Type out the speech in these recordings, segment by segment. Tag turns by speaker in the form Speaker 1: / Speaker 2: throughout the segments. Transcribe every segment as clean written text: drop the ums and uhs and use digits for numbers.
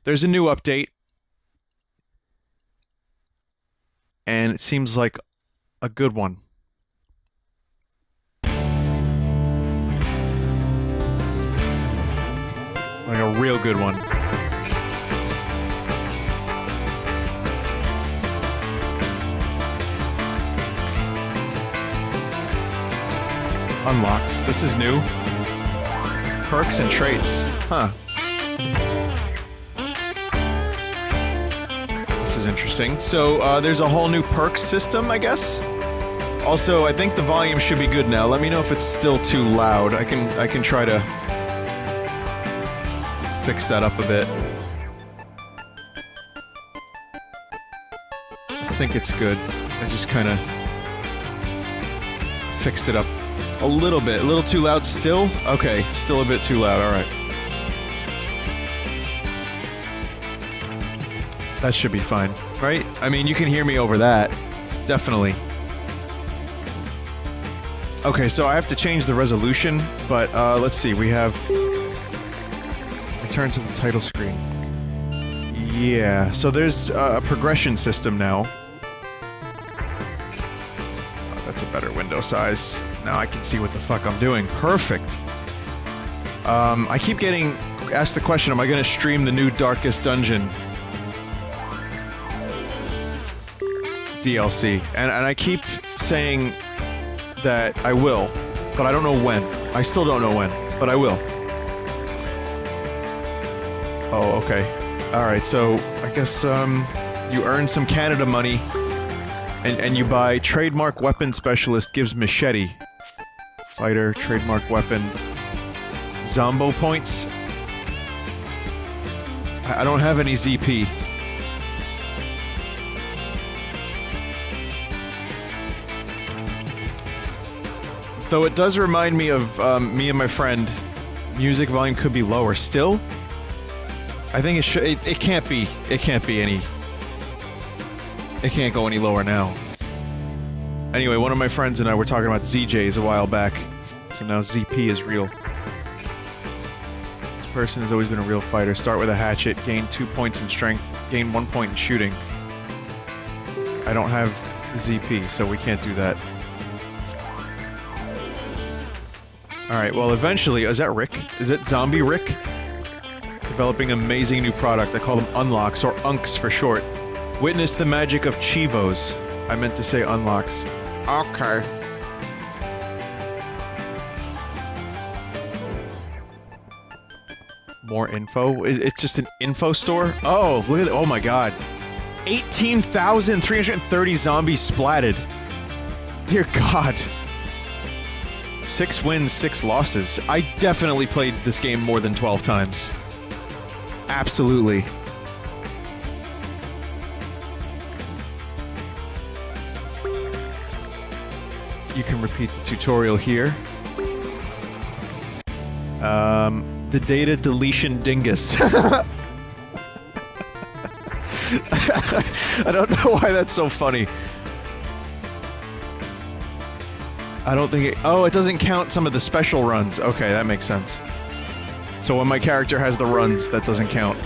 Speaker 1: there's a new update. And it seems like a good one. Like a real good one. Unlocks. This is new. Perks and traits. Huh. This is interesting. So, there's a whole new perks system, I guess? Also, I think the volume should be good now. Let me know if it's still too loud. I can try to fix that up a bit. I think it's good. I just kind of fixed it up a little bit. A little too loud still? Okay, still a bit too loud. Alright. That should be fine, right? I mean, you can hear me over that. Definitely. Okay, so I have to change the resolution, but let's see. We have... Return to the title screen. Yeah, so there's a progression system now. Oh, that's a better window size. Now I can see what the fuck I'm doing. Perfect! I keep getting asked the question, am I gonna stream the new Darkest Dungeon DLC? And I keep saying that I will, but I don't know when. I still don't know when, but I will. Oh, okay. Alright, so I guess, you earn some Canada money, and you buy Trademark Weapon Specialist gives Machete. Fighter, Trademark Weapon. Zombo points. I don't have any ZP. Though it does remind me of, me and my friend. Music volume could be lower. Still? I think it can't be any... It can't go any lower now. Anyway, one of my friends and I were talking about ZJs a while back. So now ZP is real. This person has always been a real fighter. Start with a hatchet, gain 2 points in strength, gain 1 point in shooting. I don't have ZP, so we can't do that. Alright, well eventually... Is that Rick? Is it Zombie Rick? Developing an amazing new product. I call them unlocks, or unks for short. Witness the magic of Chivos. I meant to say unlocks. Okay. More info? It's just an info store? Oh, look at that. Oh my god. 18,330 zombies splatted. Dear god. 6 wins, 6 losses. I definitely played this game more than 12 times. Absolutely. You can repeat the tutorial here. The data deletion dingus. I don't know why that's so funny. I don't think it... Oh, it doesn't count some of the special runs. Okay, that makes sense. So when my character has the runs, that doesn't count.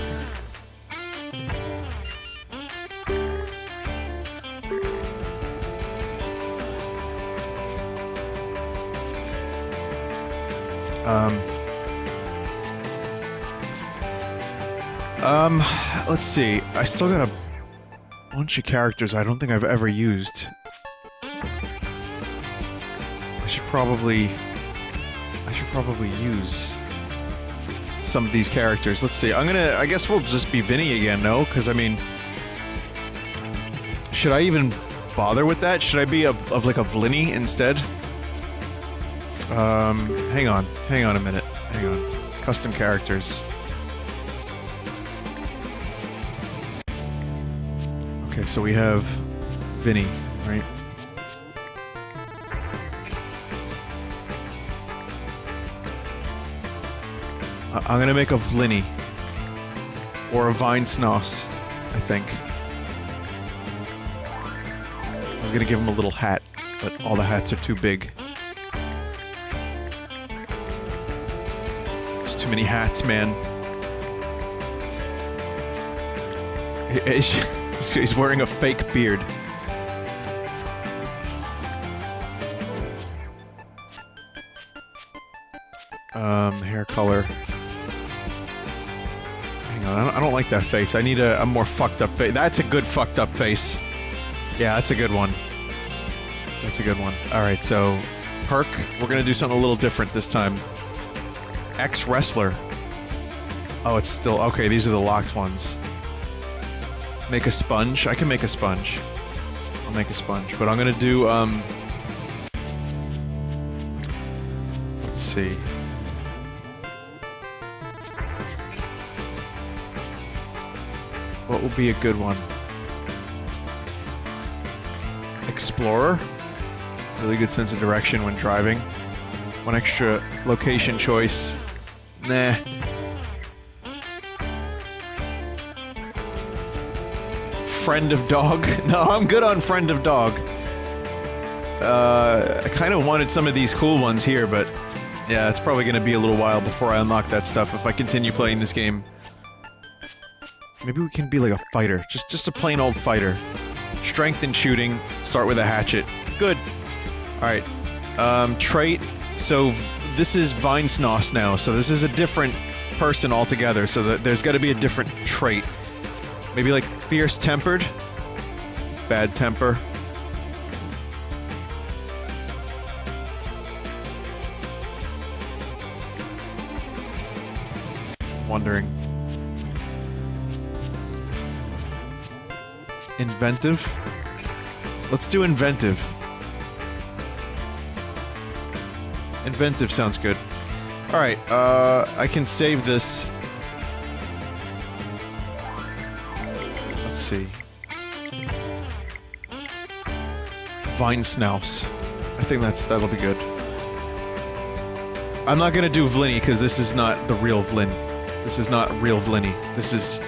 Speaker 1: Let's see. I still got a bunch of characters I don't think I've ever used. I should probably use some of these characters. Let's see. I guess we'll just be Vinny again, no? Because, I mean... Should I even bother with that? Should I be of like a Vinny instead? Hang on a minute. Hang on. Custom characters. Okay, so we have Vinny, right? I'm gonna make a Vinny. Or a Vinesauce, I think. I was gonna give him a little hat, but all the hats are too big. There's too many hats, man. He's wearing a fake beard. Hair color. Hang on, I don't like that face. I need a more fucked up face. That's a good fucked up face. Yeah, that's a good one. That's a good one. Alright, so... Perk, we're gonna do something a little different this time. Ex-wrestler. Oh, it's still... Okay, these are the locked ones. Make a sponge? I can make a sponge. I'll make a sponge, but I'm gonna do, let's see. What will be a good one? Explorer? Really good sense of direction when driving. One extra location choice. Nah. Friend of dog? No, I'm good on friend of dog. I kind of wanted some of these cool ones here, but yeah, it's probably going to be a little while before I unlock that stuff if I continue playing this game. Maybe we can be like a fighter. Just a plain old fighter. Strength and shooting. Start with a hatchet. Good. Alright. Trait. So, this is Vinesauce now, so this is a different person altogether, so there's gotta be a different trait. Maybe like fierce-tempered? Bad temper. Wondering. Inventive? Let's do inventive. Inventive sounds good. Alright, I can save this. Let's see. Vinesauce. I think that'll be good. I'm not gonna do Vinny, because this is not the real Vlin. This is not real Vinny. This is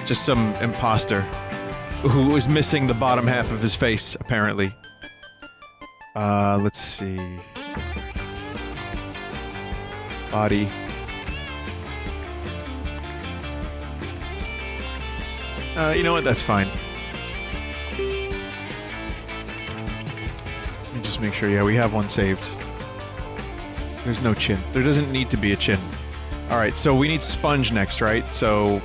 Speaker 1: just some imposter who was missing the bottom half of his face, apparently. Let's see. Body. You know what? That's fine. Let me just make sure. Yeah, we have one saved. There's no chin. There doesn't need to be a chin. Alright, so we need sponge next, right? So,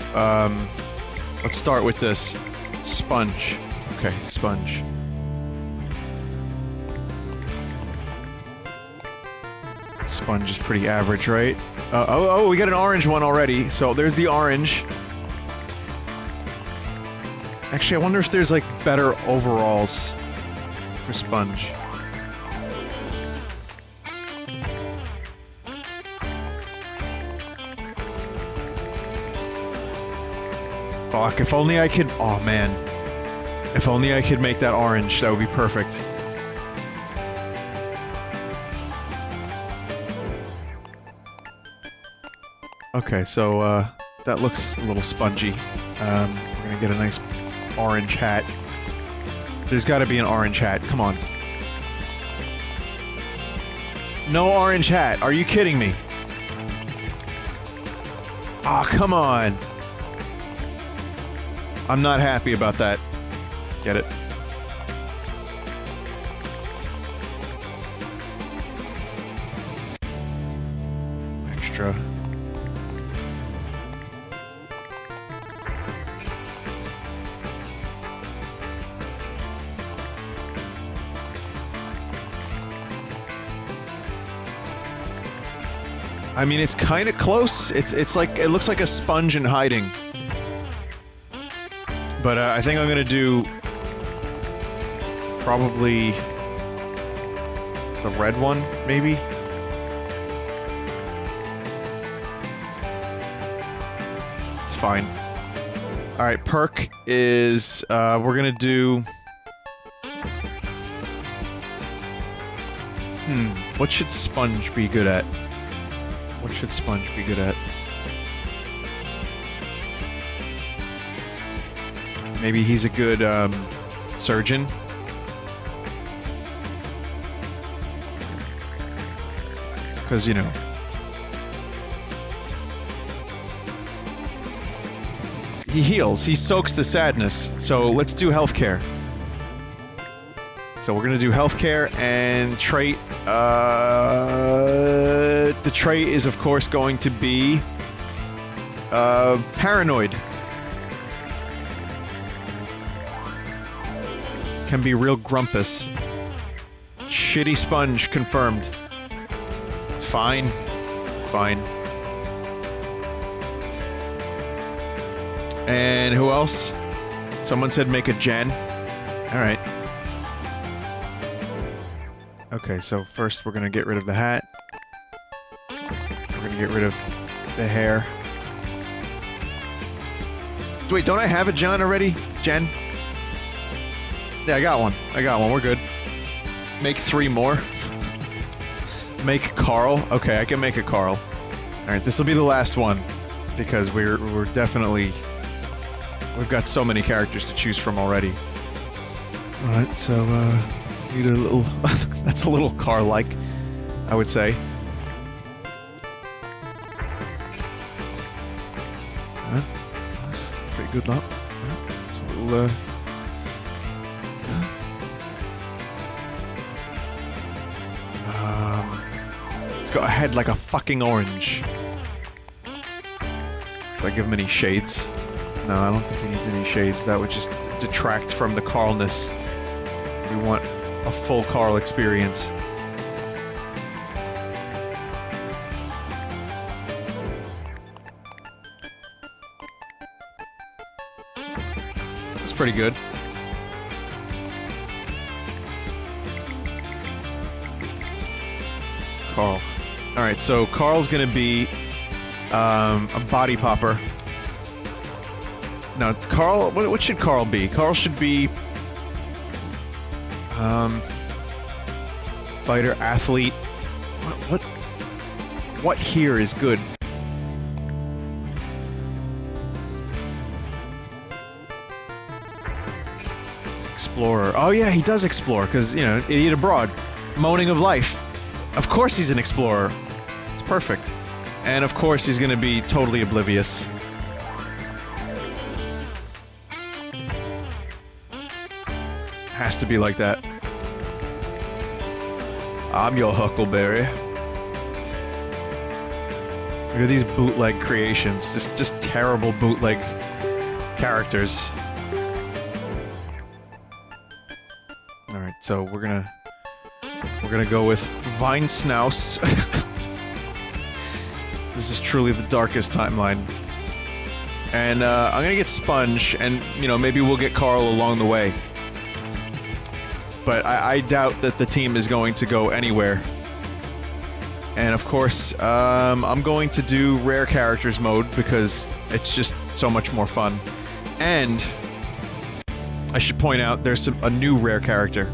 Speaker 1: let's start with this. Sponge. Okay, sponge. Sponge is pretty average, right? Oh, we got an orange one already. So there's the orange. Actually, I wonder if there's, like, better overalls for sponge. Fuck, if only I could... Oh, man. If only I could make that orange, that would be perfect. Okay, so, that looks a little spongy. We're gonna get a nice orange hat. There's gotta be an orange hat, come on. No orange hat, are you kidding me? Aw, oh, come on! I'm not happy about that. Get it? Extra. I mean, it's kind of close. It's like, it looks like a sponge in hiding. But I think I'm gonna do probably the red one, maybe? It's fine. Alright, perk is, we're gonna do... what should sponge be good at? What should sponge be good at? Maybe he's a good, surgeon? Because, you know... he heals. He soaks the sadness. So let's do healthcare. So we're gonna do healthcare and trait. The trait is of course going to be paranoid. Can be real grumpus. Shitty sponge confirmed. Fine. Fine. And who else? Someone said make a gen. Alright. Okay, so first we're gonna get rid of the hat. We're gonna get rid of the hair. Wait, don't I have a John already? Jen? Yeah, I got one. I got one. We're good. Make 3 more. Make Carl. Okay, I can make a Carl. Alright, this will be the last one. Because we're definitely... We've got so many characters to choose from already. Alright, so, need a little... That's a little car-like, I would say. Alright. That's pretty good luck. Alright. It's a little, it's got a head like a fucking orange. Do I give him any shades? No, I don't think he needs any shades. That would just detract from the Carlness. We want a full Carl experience. That's pretty good. Carl. Alright, so Carl's gonna be a body popper. Now, Carl, what should Carl be? Carl should be fighter, athlete. What here is good? Explorer. Oh yeah, he does explore, because, you know, idiot abroad. Moaning of life. Of course he's an explorer. It's perfect. And of course he's gonna be totally oblivious. Has to be like that. I'm your Huckleberry. Look at these bootleg creations. Just terrible bootleg characters. Alright, so we're gonna go with Vinesauce. This is truly the darkest timeline. And I'm gonna get Sponge, and you know, maybe we'll get Carl along the way. But I doubt that the team is going to go anywhere. And of course, I'm going to do rare characters mode because it's just so much more fun. And I should point out there's a new rare character.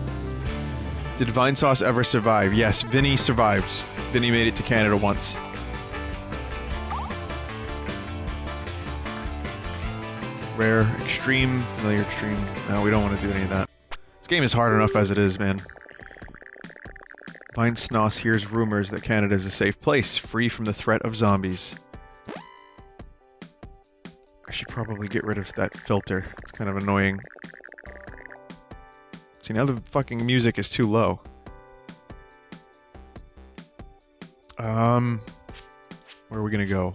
Speaker 1: Did Vinesauce ever survive? Yes, Vinny survived. Vinny made it to Canada once. Rare, extreme, familiar, extreme. No, we don't want to do any of that. This game is hard enough as it is, man. Vinesauce hears rumors that Canada is a safe place, free from the threat of zombies. I should probably get rid of that filter. It's kind of annoying. See, now the fucking music is too low. Where are we gonna go?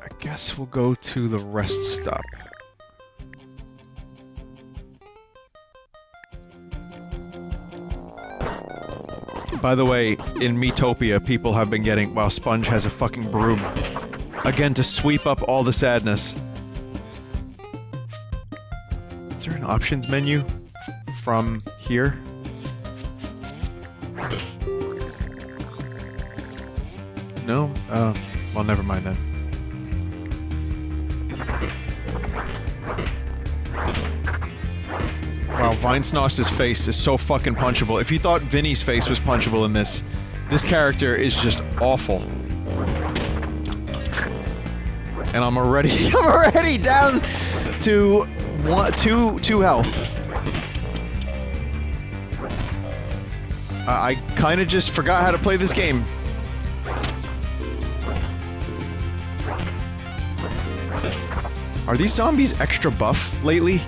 Speaker 1: I guess we'll go to the rest stop. By the way, in Metopia, people have been getting... Wow, Sponge has a fucking broom. Again, to sweep up all the sadness. Is there an options menu from here? No? Well, never mind then. Wow, Vinesauce's face is so fucking punchable. If you thought Vinny's face was punchable in this, this character is just awful. And I'm already down to two health. I kind of just forgot how to play this game. Are these zombies extra buff lately?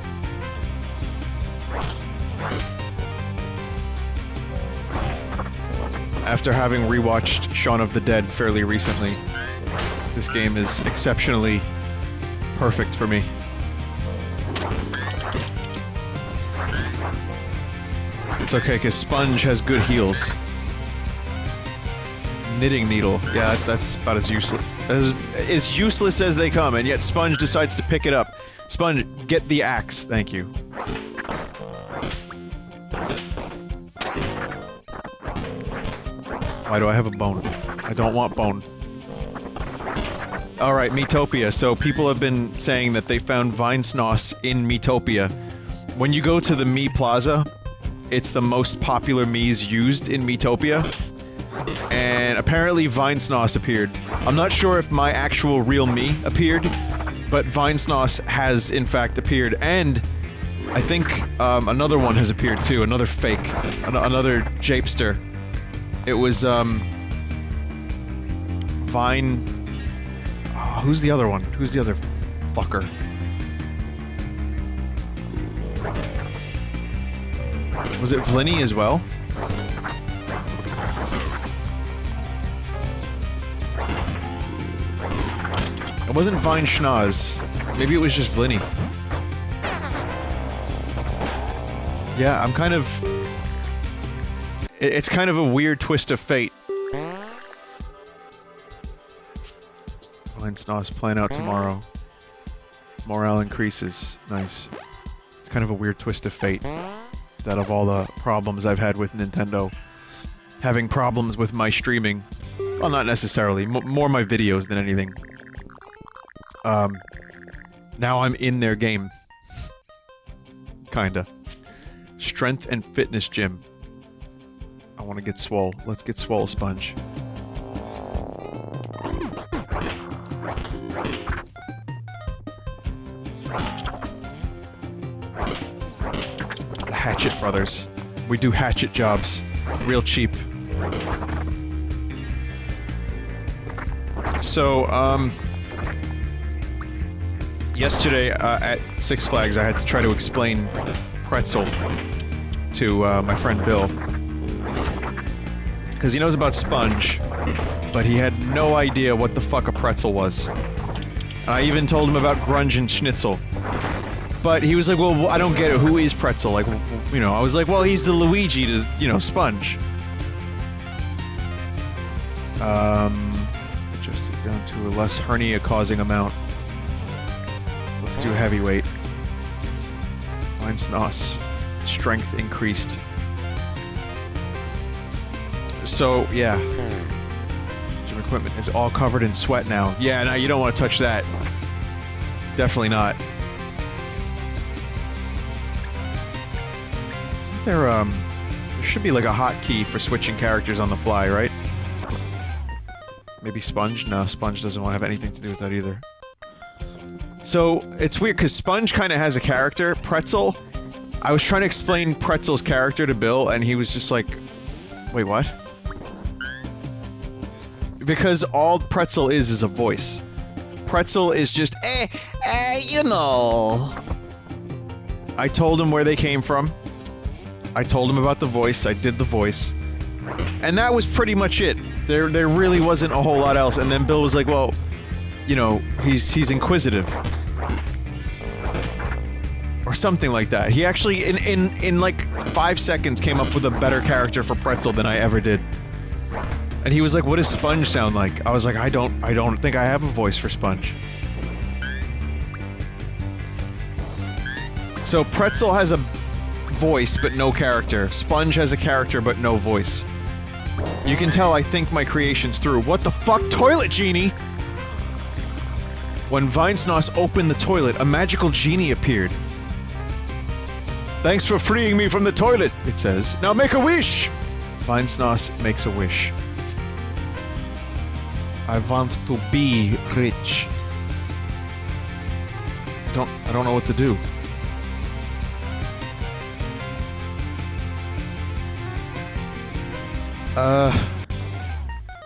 Speaker 1: After having rewatched Shaun of the Dead fairly recently, this game is exceptionally perfect for me. It's okay, because Sponge has good heals. Knitting needle. Yeah, that's about as useless as they come, and yet Sponge decides to pick it up. Sponge, get the axe. Thank you. Why do I have a bone? I don't want bone. Alright, Miitopia. So people have been saying that they found Vinesauce in Miitopia. When you go to the Mii Plaza, it's the most popular Miis used in Miitopia. And apparently Vinesauce appeared. I'm not sure if my actual real Mii appeared, but Vinesauce has in fact appeared, and I think another one has appeared too, another fake, another japester. It was Vine... Oh, who's the other one? Who's the other fucker? Was it Vinny as well? It wasn't Vine Schnoz. Maybe it was just Vinny. Yeah, I'm kind of... It's kind of a weird twist of fate. Vinesauce plan out tomorrow. Morale increases. Nice. It's kind of a weird twist of fate. That of all the problems I've had with Nintendo, having problems with my streaming. Well, not necessarily. More my videos than anything. Now I'm in their game. Kinda. Strength and fitness gym. I want to get swole. Let's get swole, Sponge. The Hatchet Brothers. We do hatchet jobs. Real cheap. So, yesterday, at Six Flags, I had to try to explain pretzel to, my friend Bill. Because he knows about Sponge, but he had no idea what the fuck a pretzel was. And I even told him about Grunge and Schnitzel. But he was like, well, I don't get it, who is Pretzel? Like, you know, I was like, well, he's the Luigi to, you know, Sponge. Adjust it down to a less hernia-causing amount. Let's do heavyweight. Vinesauce. Strength increased. So, yeah. Gym equipment is all covered in sweat now. Yeah, no, you don't want to touch that. Definitely not. Isn't there, there should be like a hotkey for switching characters on the fly, right? Maybe Sponge? No, Sponge doesn't want to have anything to do with that either. So, it's weird, because Sponge kind of has a character. Pretzel, I was trying to explain Pretzel's character to Bill, and he was just like, wait, what? Because all Pretzel is a voice. Pretzel is just, you know. I told him where they came from. I told him about the voice, I did the voice. And that was pretty much it. There really wasn't a whole lot else, and then Bill was like, well, you know, he's inquisitive. Or something like that. He actually, in like 5 seconds, came up with a better character for Pretzel than I ever did. And he was like, what does Sponge sound like? I was like, I don't think I have a voice for Sponge. So Pretzel has a voice, but no character. Sponge has a character, but no voice. You can tell I think my creation's through. What the fuck? Toilet genie! When Vinesauce opened the toilet, a magical genie appeared. Thanks for freeing me from the toilet, it says. Now make a wish! Vinesauce makes a wish. I want to be rich. I don't know what to do.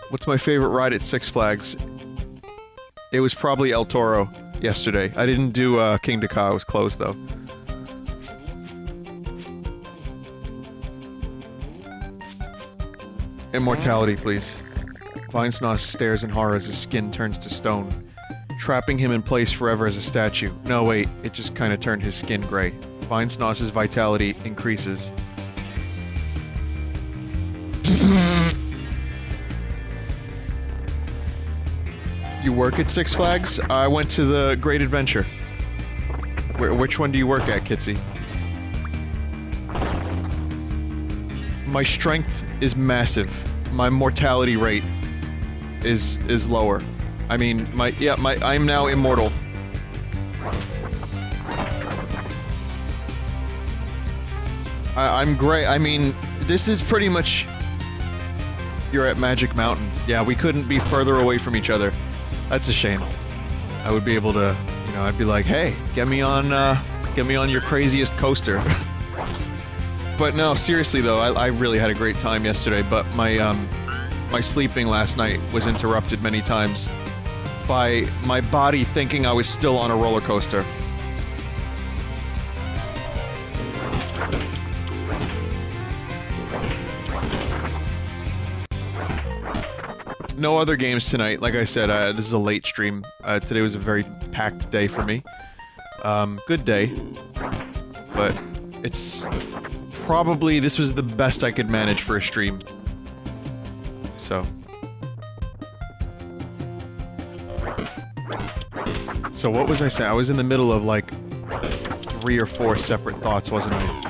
Speaker 1: What's my favorite ride at Six Flags? It was probably El Toro. yesterday. I didn't do King Dakar. It was closed though. Immortality, please. Vinesauce stares in horror as his skin turns to stone, trapping him in place forever as a statue. No, wait, it just kind of turned his skin gray. Vinesauce's vitality increases. You work at Six Flags? I went to the Great Adventure. Which one do you work at, Kitsy? My strength is massive. My mortality rate is lower. I mean, I'm now immortal. I'm great. I mean, this is pretty much... You're at Magic Mountain. Yeah, we couldn't be further away from each other. That's a shame. I would be able to, you know, I'd be like, hey, get me on your craziest coaster. But no, seriously though, I really had a great time yesterday, but my sleeping last night was interrupted many times by my body thinking I was still on a roller coaster. No other games tonight. Like I said, this is a late stream. Today was a very packed day for me. Good day. But it's probably... This was the best I could manage for a stream. So... So what was I saying? I was in the middle of like 3 or 4 separate thoughts, wasn't I?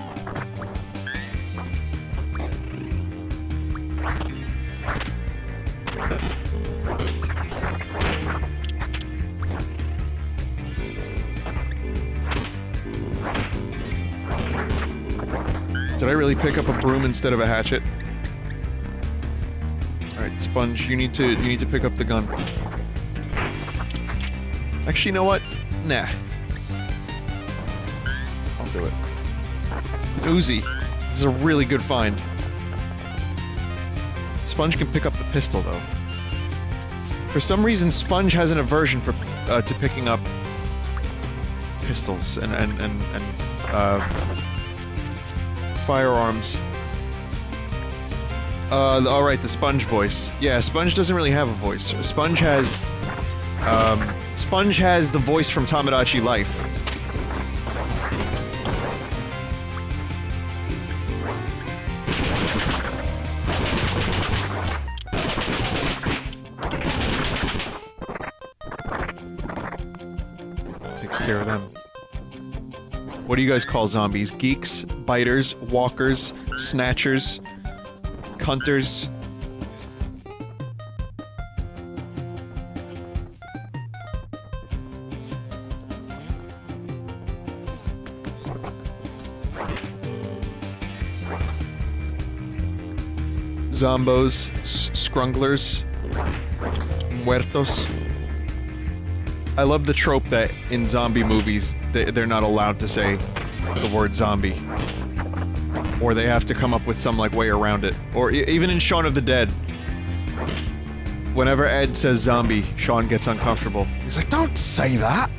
Speaker 1: Did I really pick up a broom instead of a hatchet? Alright, Sponge, you need to pick up the gun. Actually, you know what? Nah. I'll do it. It's an Uzi. This is a really good find. Sponge can pick up the pistol, though. For some reason, Sponge has an aversion for to picking up pistols and firearms. Alright, the Sponge voice. Yeah, Sponge doesn't really have a voice. Sponge has the voice from Tamagotchi Life. Takes care of them. What do you guys call zombies? Geeks? Biters? Walkers? Snatchers? Cunters? Zombos? Scrunglers? Muertos? I love the trope that in zombie movies, they're not allowed to say the word zombie. Or they have to come up with some, like, way around it. Or even in Shaun of the Dead. Whenever Ed says zombie, Shaun gets uncomfortable. He's like, don't say that!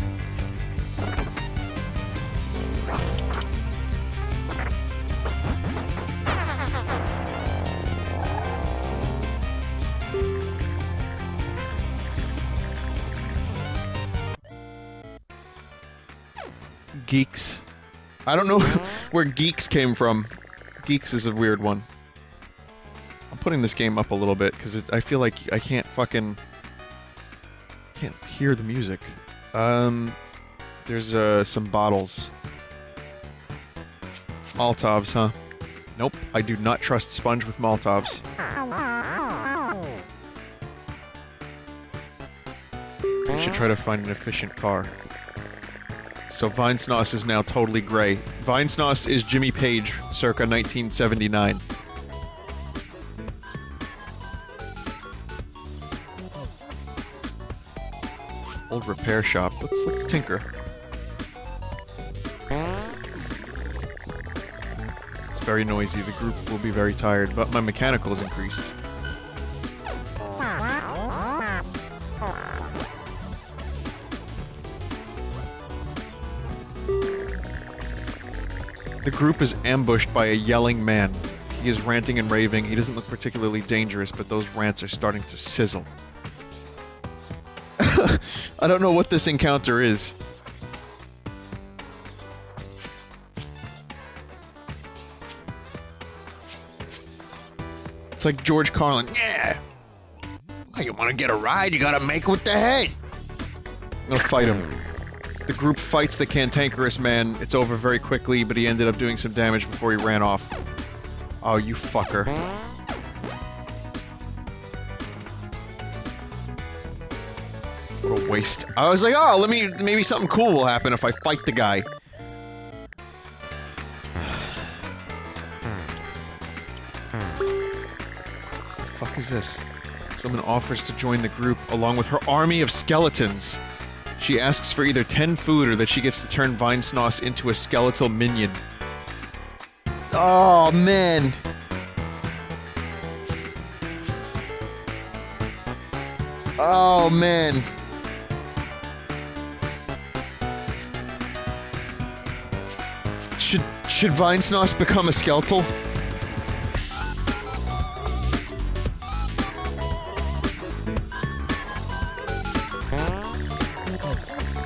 Speaker 1: Geeks. I don't know where geeks came from. Geeks is a weird one. I'm putting this game up a little bit because I feel like I can't fucking... can't hear the music. There's some bottles. Molotovs, huh? Nope, I do not trust Sponge with Molotovs. I should try to find an efficient car. So Vinesauce is now totally gray. Vinesauce is Jimmy Page, circa 1979. Old repair shop. Let's tinker. It's very noisy. The group will be very tired, but my mechanical is increased. The group is ambushed by a yelling man. He is ranting and raving. He doesn't look particularly dangerous, but those rants are starting to sizzle. I don't know what this encounter is. It's like George Carlin.
Speaker 2: Yeah! Oh, you wanna get a ride, you gotta make it with the head!
Speaker 1: They'll fight him. The group fights the cantankerous man. It's over very quickly, but he ended up doing some damage before he ran off. Oh, you fucker. What a waste. I was like, oh, maybe something cool will happen if I fight the guy. What the fuck is this? This woman offers to join the group along with her army of skeletons. She asks for either 10 food or that she gets to turn Vinesauce into a skeletal minion. Oh, man. Oh, man. Should Vinesauce become a skeletal?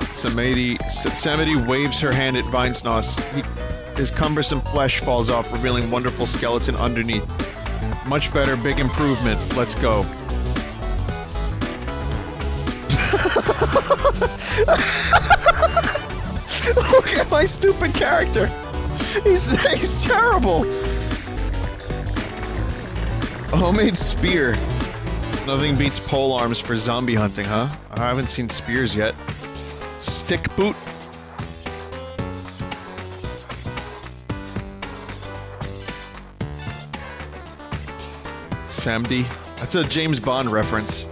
Speaker 1: Samedi waves her hand at Vinesauce. His cumbersome flesh falls off, revealing wonderful skeleton underneath. Much better, big improvement. Let's go. Look at my stupid character. He's terrible. A homemade spear. Nothing beats pole arms for zombie hunting, huh? I haven't seen spears yet. Stick boot. Samdi. That's a James Bond reference.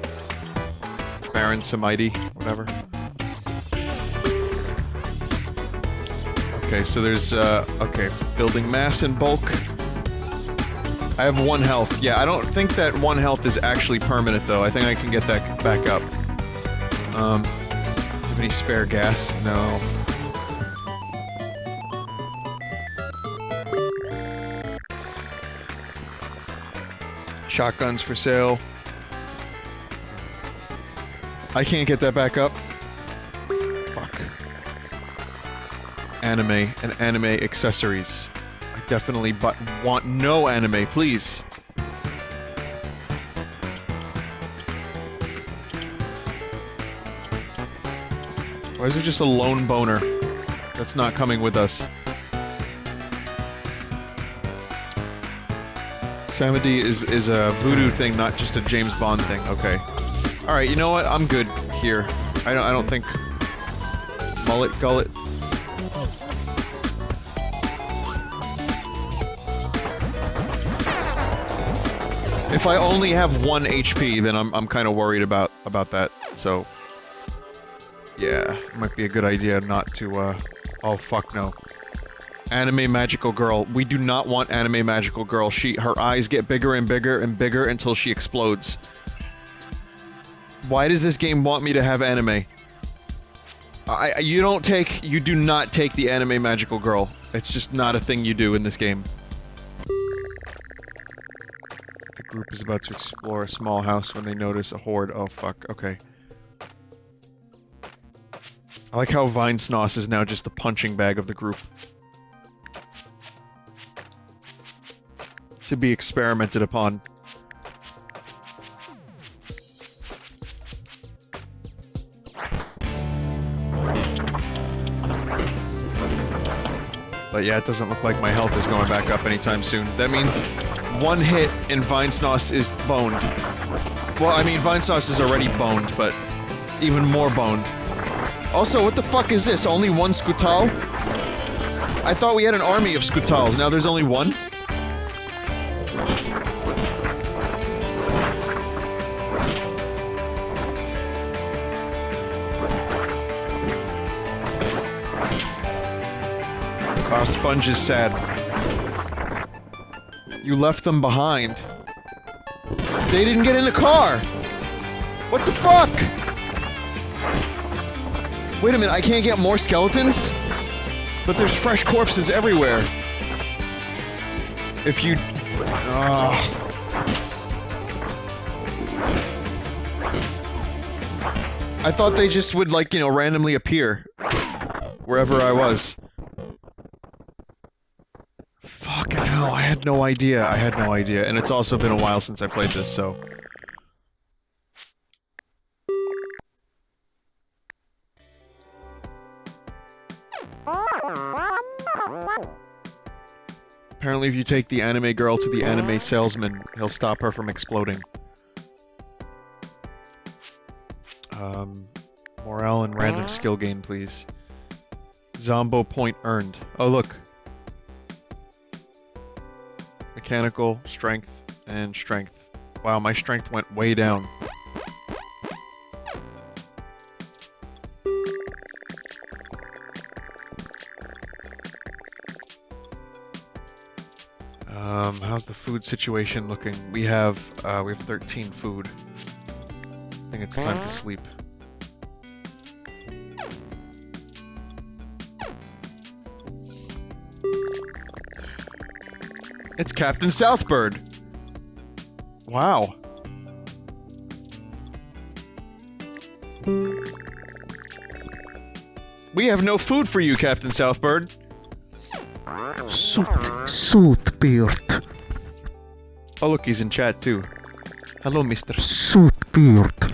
Speaker 1: Baron Samedi, whatever. Okay, so there's, okay. Building mass and bulk. I have 1 health. Yeah, I don't think that 1 health is actually permanent, though. I think I can get that back up. Do you have any spare gas? No. Shotguns for sale. I can't get that back up. Fuck. Anime and anime accessories. I definitely want no anime, please. Why is there just a lone boner that's not coming with us? Samedi is a voodoo thing, not just a James Bond thing. Okay. Alright, you know what? I'm good here. I don't think... Mullet gullet. If I only have 1 HP, then I'm kind of worried about that, so... Yeah, it might be a good idea not to, oh fuck no. Anime magical girl. We do not want anime magical girl. Her eyes get bigger and bigger and bigger until she explodes. Why does this game want me to have anime? You do not take the anime magical girl. It's just not a thing you do in this game. The group is about to explore a small house when they notice a horde. Oh fuck, okay. I like how Vinesauce is now just the punching bag of the group. To be experimented upon. But yeah, it doesn't look like my health is going back up anytime soon. That means 1 hit and Vinesauce is boned. Well, I mean, Vinesauce is already boned, but even more boned. Also, what the fuck is this? Only 1 Scutal? I thought we had an army of Scutals. Now there's only 1? Sponge is sad. You left them behind. They didn't get in the car! What the fuck? Wait a minute, I can't get more skeletons? But there's fresh corpses everywhere. If you... I thought they just would, like, you know, randomly appear wherever I was. Fucking hell, I had no idea. I had no idea. And it's also been a while since I played this, so... Apparently if you take the anime girl to the anime salesman, he'll stop her from exploding. Morale and random skill gain, please. Zombo point earned. Oh, look. Mechanical, strength, and strength. Wow, my strength went way down. How's the food situation looking? We have 13 food. I think it's time to sleep. It's Captain Southbird! Wow. We have no food for you, Captain Southbird.
Speaker 3: Southbird.
Speaker 1: Oh look, he's in chat too. Hello, Mr.
Speaker 3: Southbird.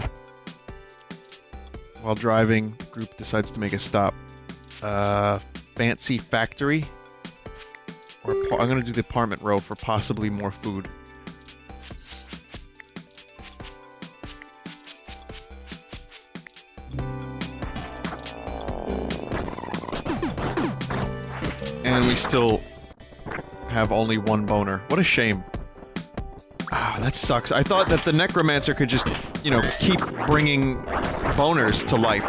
Speaker 1: While driving, group decides to make a stop. Fancy factory? Or I'm gonna do the apartment row for possibly more food. And we still have only one boner. What a shame. Ah, that sucks. I thought that the necromancer could just, you know, keep bringing boners to life.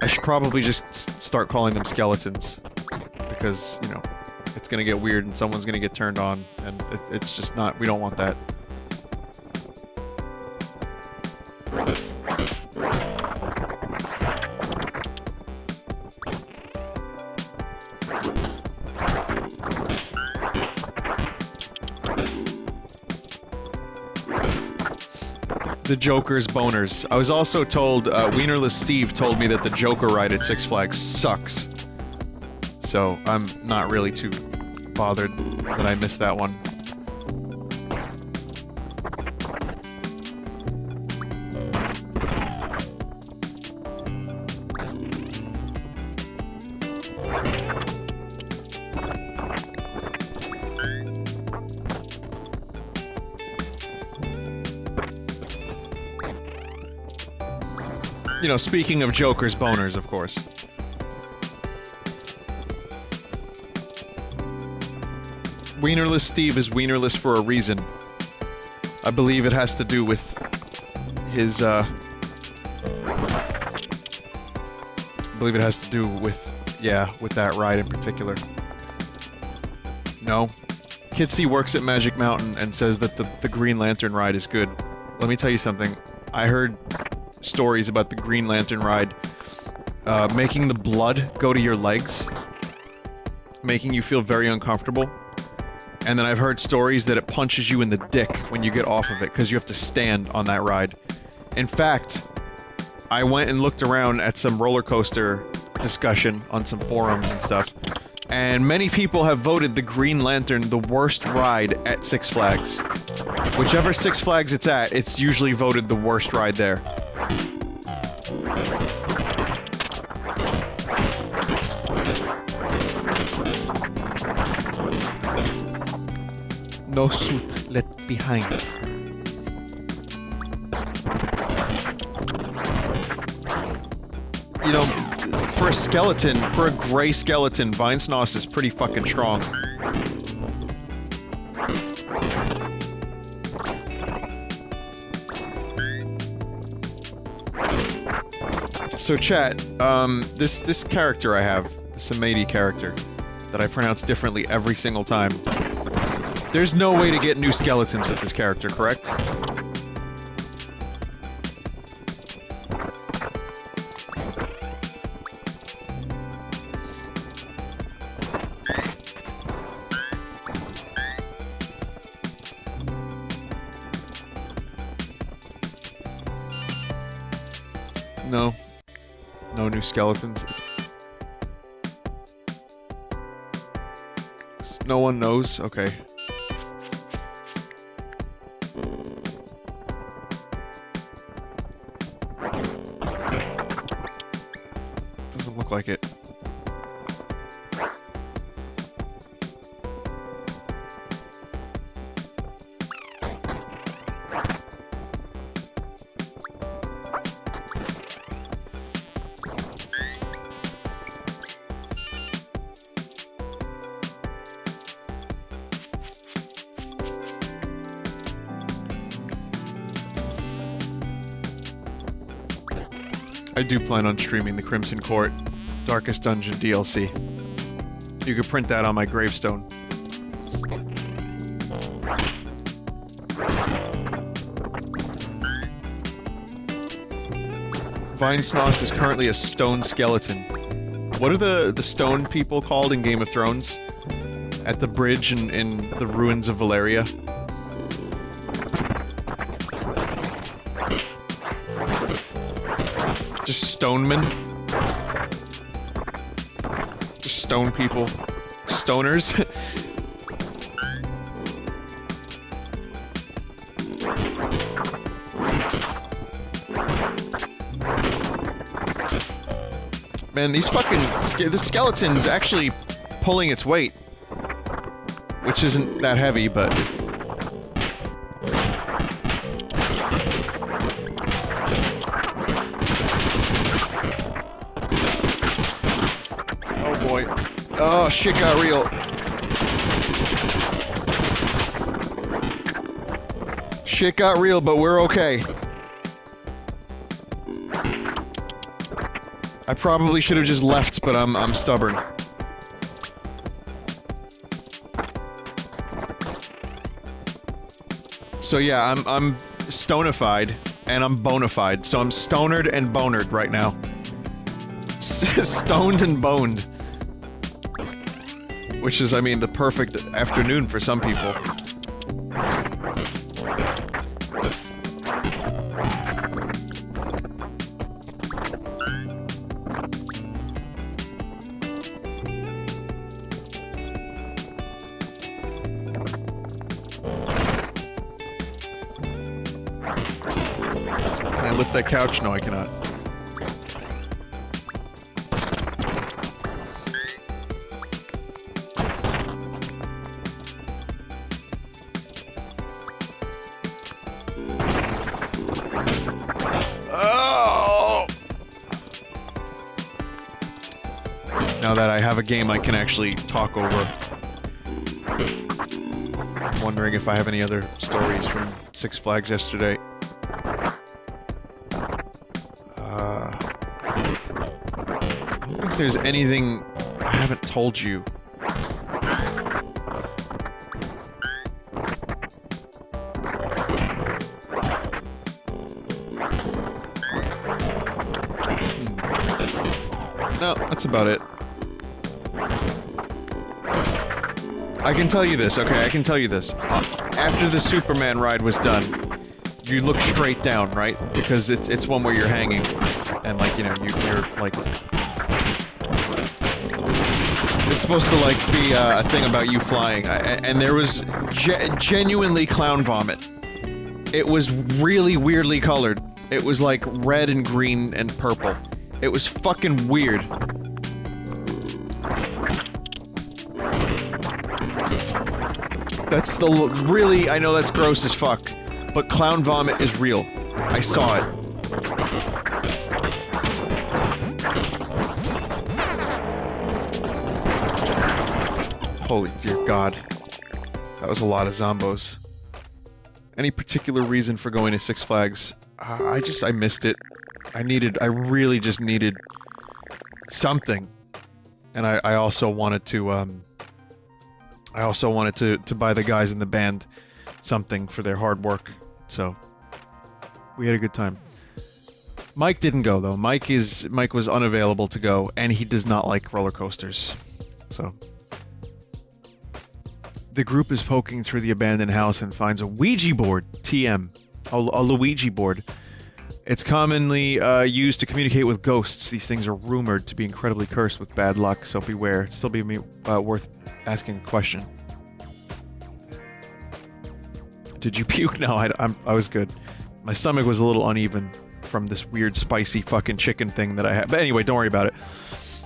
Speaker 1: I should probably just start calling them skeletons. Because, you know, it's gonna get weird and someone's gonna get turned on, and it's just not, we don't want that. The Joker's boners. I was also told, Wienerless Steve told me that the Joker ride at Six Flags sucks. So, I'm not really too bothered that I missed that one. You know, speaking of Joker's boners, of course. Wienerless Steve is wienerless for a reason. I believe it has to do with his, I believe it has to do with, yeah, with that ride in particular. No. Kitsy works at Magic Mountain and says that the Green Lantern ride is good. Let me tell you something. I heard stories about the Green Lantern ride making the blood go to your legs, making you feel very uncomfortable. And then I've heard stories that it punches you in the dick when you get off of it because you have to stand on that ride. In fact, I went and looked around at some roller coaster discussion on some forums and stuff, and many people have voted the Green Lantern the worst ride at Six Flags. Whichever Six Flags it's at, it's usually voted the worst ride there. No suit left behind. You know, for a skeleton, for a gray skeleton, Vinesauce is pretty fucking strong. So chat, this character I have, the Samedi character, that I pronounce differently every single time. There's no way to get new skeletons with this character, correct? No. No new skeletons. No one knows? Okay. Doesn't look like it. I do plan on streaming the Crimson Court Darkest Dungeon DLC. You could print that on my gravestone. Vinesauce is currently a stone skeleton. What are the stone people called in Game of Thrones? At the bridge in the ruins of Valeria? Just stonemen? Just stone people? Stoners? Man, these fucking... the skeleton's actually pulling its weight. Which isn't that heavy, but... Oh boy. Oh, shit got real. Shit got real, but we're okay. I probably should have just left, but I'm stubborn. So yeah, I'm stonified, and I'm bonafide, so I'm stonered and bonered right now. Stoned and boned. Which is, I mean, the perfect afternoon for some people. Can I lift that couch? No, I cannot. Now that I have a game I can actually talk over. I'm wondering if I have any other stories from Six Flags yesterday. I don't think there's anything I haven't told you. No, that's about it. I can tell you this, okay? I can tell you this. After the Superman ride was done, you look straight down, right? Because it's one where you're hanging, and like, you know, you're like... It's supposed to like be a thing about you flying, and there was genuinely clown vomit. It was really weirdly colored. It was like red and green and purple. It was fucking weird. That's the really, I know that's gross as fuck, but clown vomit is real. I saw it. Holy dear God. That was a lot of zombos. Any particular reason for going to Six Flags? I missed it. I really just needed something. And I also wanted to, to buy the guys in the band something for their hard work, so we had a good time. Mike didn't go though. Mike was unavailable to go, and he does not like roller coasters. So the group is poking through the abandoned house and finds a Ouija board. TM, a Luigi board. It's commonly used to communicate with ghosts. These things are rumored to be incredibly cursed with bad luck, so beware. It'd still be worth asking a question. Did you puke? No, I was good. My stomach was a little uneven from this weird spicy fucking chicken thing that I had. But anyway, don't worry about it.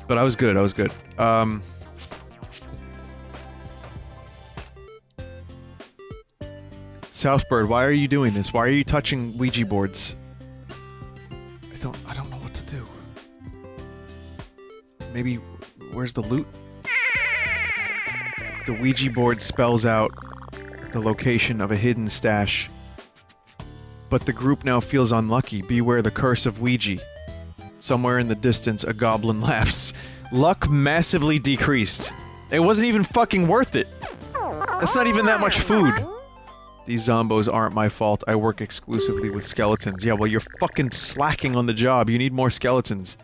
Speaker 1: But I was good, I was good. Southbird, why are you doing this? Why are you touching Ouija boards? I don't know what to do. Maybe, where's the loot? The Ouija board spells out the location of a hidden stash. But the group now feels unlucky. Beware the curse of Ouija. Somewhere in the distance, a goblin laughs. Luck massively decreased. It wasn't even fucking worth it. That's not even that much food. These zombos aren't my fault. I work exclusively with skeletons. Yeah, well, you're fucking slacking on the job. You need more skeletons.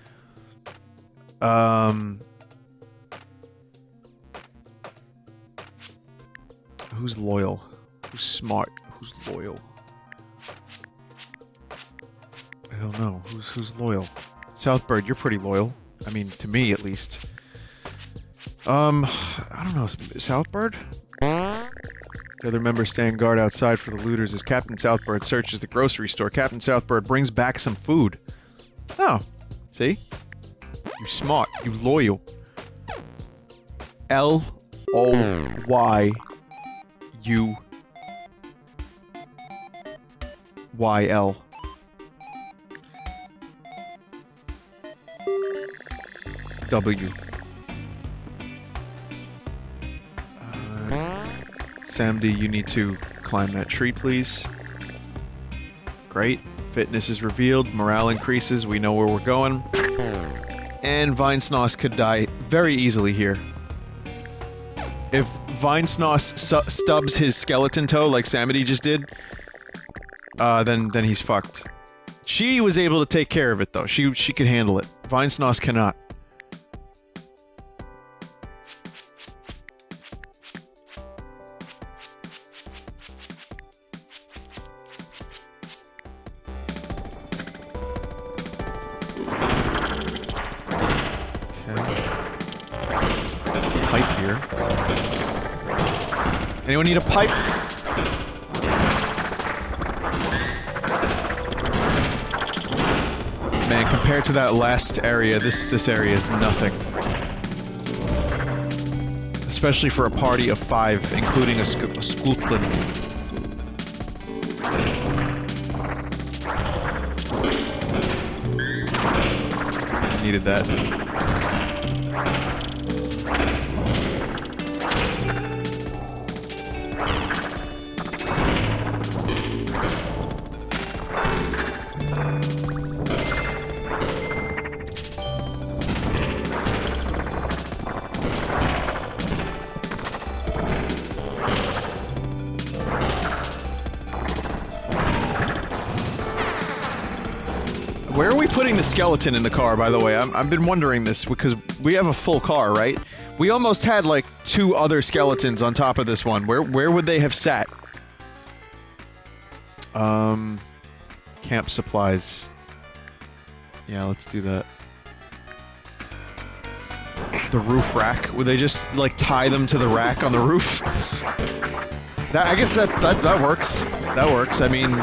Speaker 1: Who's loyal? Who's smart? Who's loyal? I don't know. Who's loyal? Southbird, you're pretty loyal. I mean, to me, at least. I don't know. Southbird? The other members stand guard outside for the looters as Captain Southbird searches the grocery store. Captain Southbird brings back some food. Oh. See? You smart. You loyal. L-O-Y-U-Y-L. W. Samdi, you need to climb that tree, please. Great. Fitness is revealed. Morale increases. We know where we're going. And Vinesauce could die very easily here. If Vinesauce stubs his skeleton toe like Samdi just did, then he's fucked. She was able to take care of it, though. She could handle it. Vinesauce cannot. Anyone need a pipe? Man, compared to that last area, this area is nothing. Especially for a party of 5, including a Skutlin. Needed that. Where are we putting the skeleton in the car, by the way? I've been wondering this, because we have a full car, right? We almost had, like, 2 other skeletons on top of this one. Where would they have sat? Camp supplies. Yeah, let's do that. The roof rack. Would they just, like, tie them to the rack on the roof? I guess that works. That works. I mean,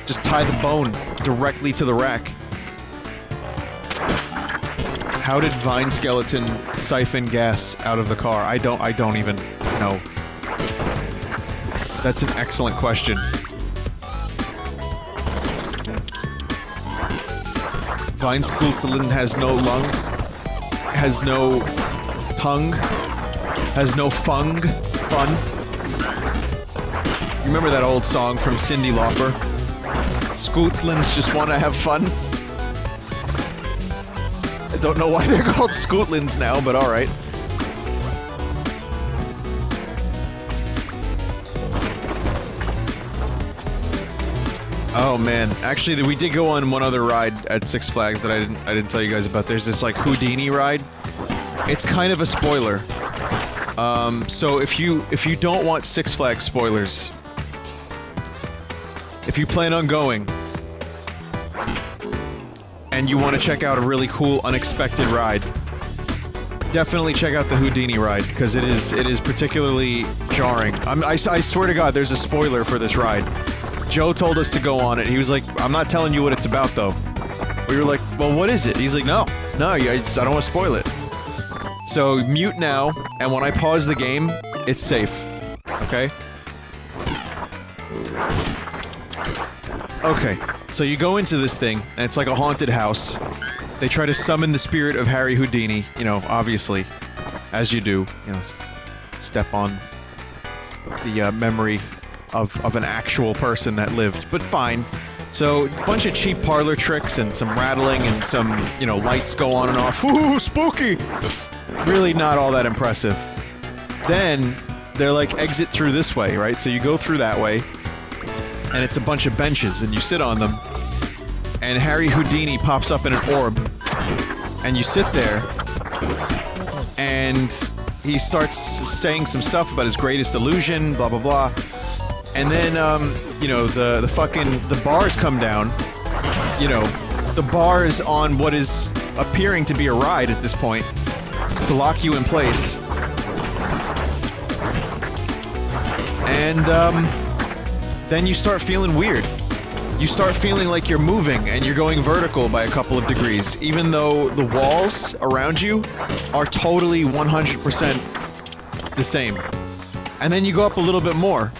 Speaker 1: just tie the bone directly to the rack. How did Vine Skeleton siphon gas out of the car? I don't even know. That's an excellent question. Vine Skeleton has no lung, has no tongue, has no fun. You remember that old song from Cyndi Lauper? Scootlins just want to have fun. I don't know why they're called Scootlins now, but alright. Oh man, actually we did go on one other ride at Six Flags that I didn't tell you guys about. There's this like Houdini ride. It's kind of a spoiler. So if you don't want Six Flags spoilers, if you plan on going, and you want to check out a really cool, unexpected ride, definitely check out the Houdini ride, because it is particularly jarring. I swear to God, there's a spoiler for this ride. Joe told us to go on it. He was like, I'm not telling you what it's about, though. We were like, well, what is it? He's like, no, I don't want to spoil it. So, mute now, and when I pause the game, it's safe. Okay? Okay, so you go into this thing, and it's like a haunted house. They try to summon the spirit of Harry Houdini, you know, obviously, as you do, you know, step on the memory of an actual person that lived, but fine. So, a bunch of cheap parlor tricks and some rattling and some, you know, lights go on and off. Ooh, spooky! Really not all that impressive. Then, they're like, exit through this way, right? So you go through that way, and it's a bunch of benches, and you sit on them, and Harry Houdini pops up in an orb, and you sit there, and he starts saying some stuff about his greatest illusion, blah blah blah, and then, you know, the bars come down, you know, the bars on what is appearing to be a ride at this point, to lock you in place, and, then you start feeling weird. You start feeling like you're moving and you're going vertical by a couple of degrees, even though the walls around you are totally 100% the same. And then you go up a little bit more,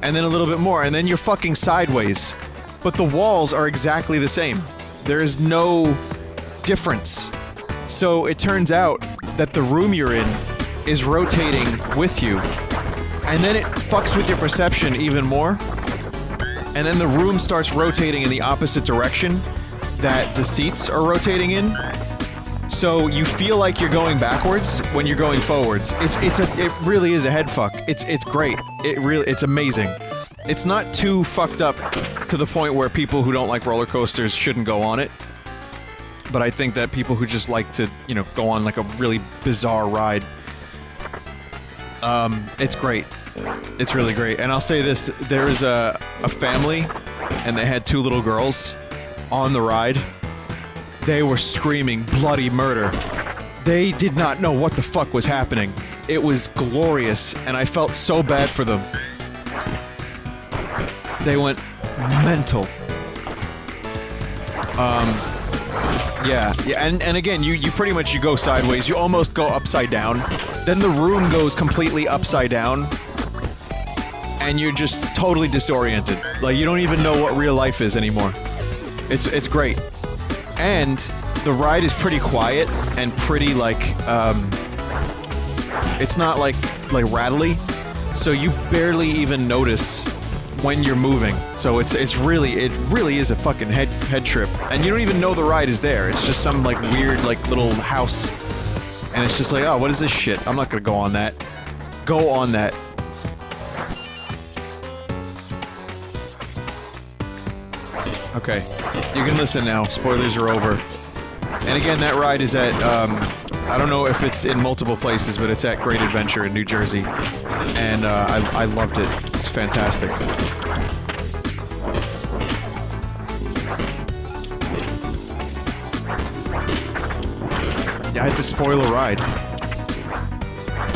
Speaker 1: and then a little bit more, and then you're fucking sideways. But the walls are exactly the same. There is no difference. So it turns out that the room you're in is rotating with you. And then it fucks with your perception even more. And then the room starts rotating in the opposite direction that the seats are rotating in. So you feel like you're going backwards when you're going forwards. It really is a head fuck. It's great. It's amazing. It's not too fucked up to the point where people who don't like roller coasters shouldn't go on it. But I think that people who just like to, you know, go on like a really bizarre ride, it's great. It's really great. And I'll say this, there was a family, and they had 2 little girls on the ride. They were screaming bloody murder. They did not know what the fuck was happening. It was glorious, and I felt so bad for them. They went mental. Yeah, and again, you pretty much, you go sideways, you almost go upside down, then the room goes completely upside down, and you're just totally disoriented. Like, you don't even know what real life is anymore. It's great. And the ride is pretty quiet and pretty, like, it's not like rattly, so you barely even notice when you're moving. So it really is a fucking head trip. And you don't even know the ride is there. It's just some, like, weird, like, little house. And it's just like, oh, what is this shit? I'm not gonna go on that. Go on that. Okay, you can listen now. Spoilers are over. And again, that ride is at, I don't know if it's in multiple places, but it's at Great Adventure in New Jersey. And I loved it. It's fantastic. I had to spoil a ride.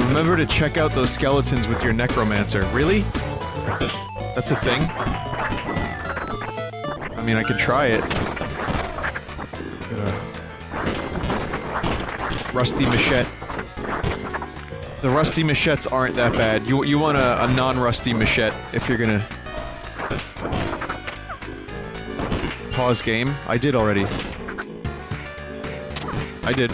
Speaker 1: Remember to check out those skeletons with your necromancer. Really? That's a thing? I mean, I could try it. Get a rusty machete. The rusty machetes aren't that bad. You want a non-rusty machete if you're gonna... Pause game? I did already. I did.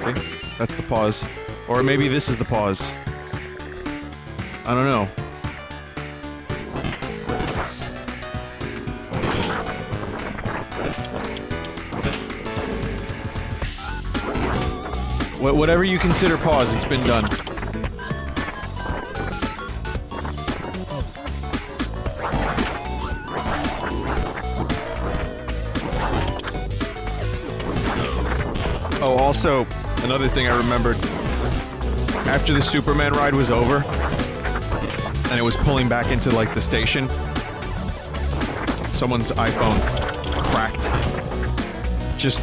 Speaker 1: See? That's the pause. Or maybe this is the pause. I don't know. Whatever you consider pause, it's been done. Oh, also, another thing I remembered. After the Superman ride was over, and it was pulling back into, like, the station, someone's iPhone cracked. just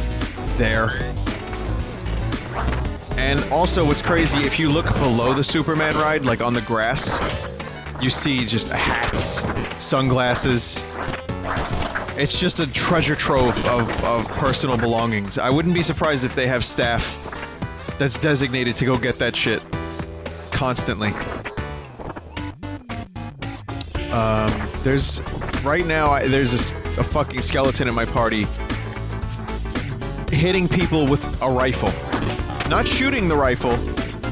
Speaker 1: there. And also, what's crazy, if you look below the Superman ride, like on the grass, you see just hats, sunglasses. It's just a treasure trove of personal belongings. I wouldn't be surprised if they have staff that's designated to go get that shit constantly. Right now, there's a fucking skeleton in my party hitting people with a rifle. Not shooting the rifle,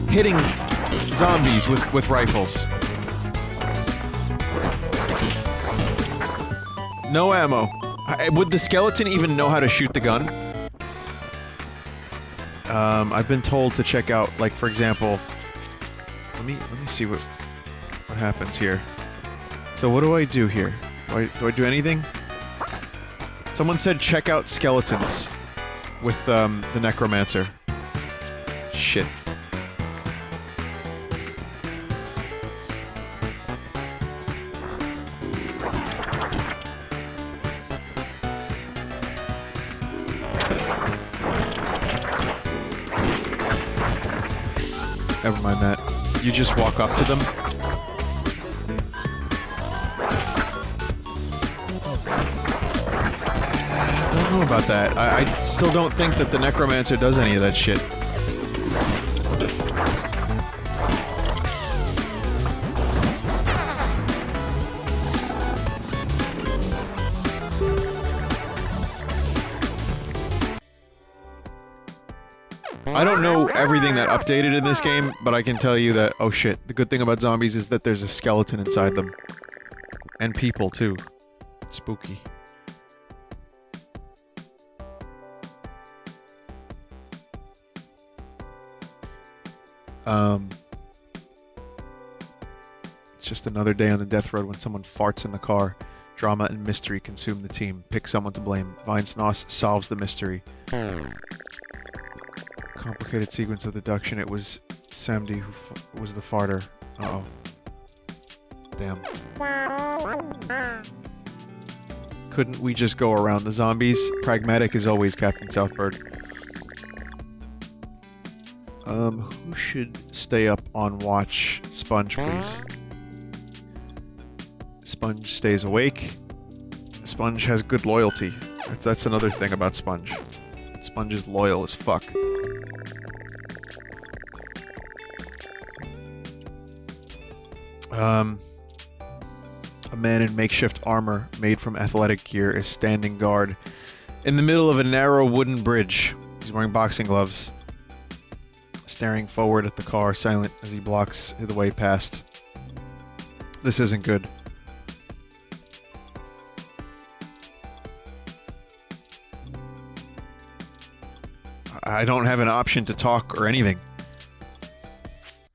Speaker 1: hitting zombies with rifles. No ammo. Would the skeleton even know how to shoot the gun? I've been told to check out, like, for example... Let me see what happens here. So what do I do here? Do I do anything? Someone said check out skeletons with the necromancer. Shit. Never mind that. You just walk up to them. I don't know about that. I still don't think that the necromancer does any of that shit. I don't know everything that updated in this game, but I can tell you that, oh shit, the good thing about zombies is that there's a skeleton inside them. And people, too. It's spooky. It's just another day on the death road when someone farts in the car. Drama and mystery consume the team. Pick someone to blame. Vinesauce solves the mystery. Complicated sequence of deduction. It was Samdi who was the farter. Uh-oh. Damn. Couldn't we just go around the zombies? Pragmatic as always, Captain Southbird. Who should stay up on watch? Sponge, please. Sponge stays awake. Sponge has good loyalty. That's another thing about Sponge. Sponge is loyal as fuck. A man in makeshift armor made from athletic gear is standing guard in the middle of a narrow wooden bridge. He's wearing boxing gloves. Staring forward at the car, silent as he blocks the way past. This isn't good. I don't have an option to talk or anything.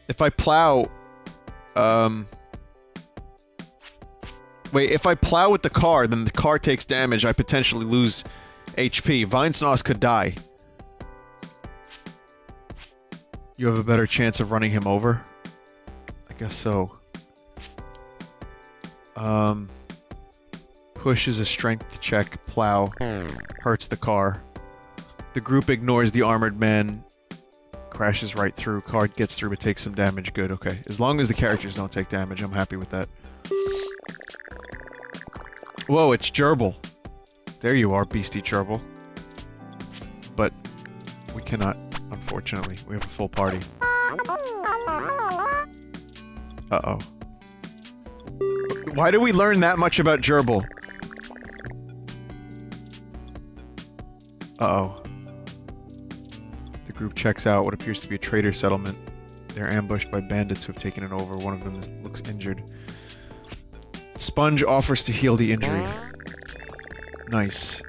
Speaker 1: If I plow... Wait, if I plow with the car, then the car takes damage, I potentially lose HP. Vinesauce could die. You have a better chance of running him over? I guess so. Push is a strength check. Plow hurts the car. The group ignores the armored man. Crashes right through. Car gets through but takes some damage. Good, okay. As long as the characters don't take damage, I'm happy with that. Whoa, it's Gerbil. There you are, beastie Gerbil. But we cannot, unfortunately. We have a full party. Uh-oh. Why did we learn that much about Gerbil? Uh-oh. The group checks out what appears to be a trader settlement. They're ambushed by bandits who have taken it over. One of them looks injured. Sponge offers to heal the injury. Nice.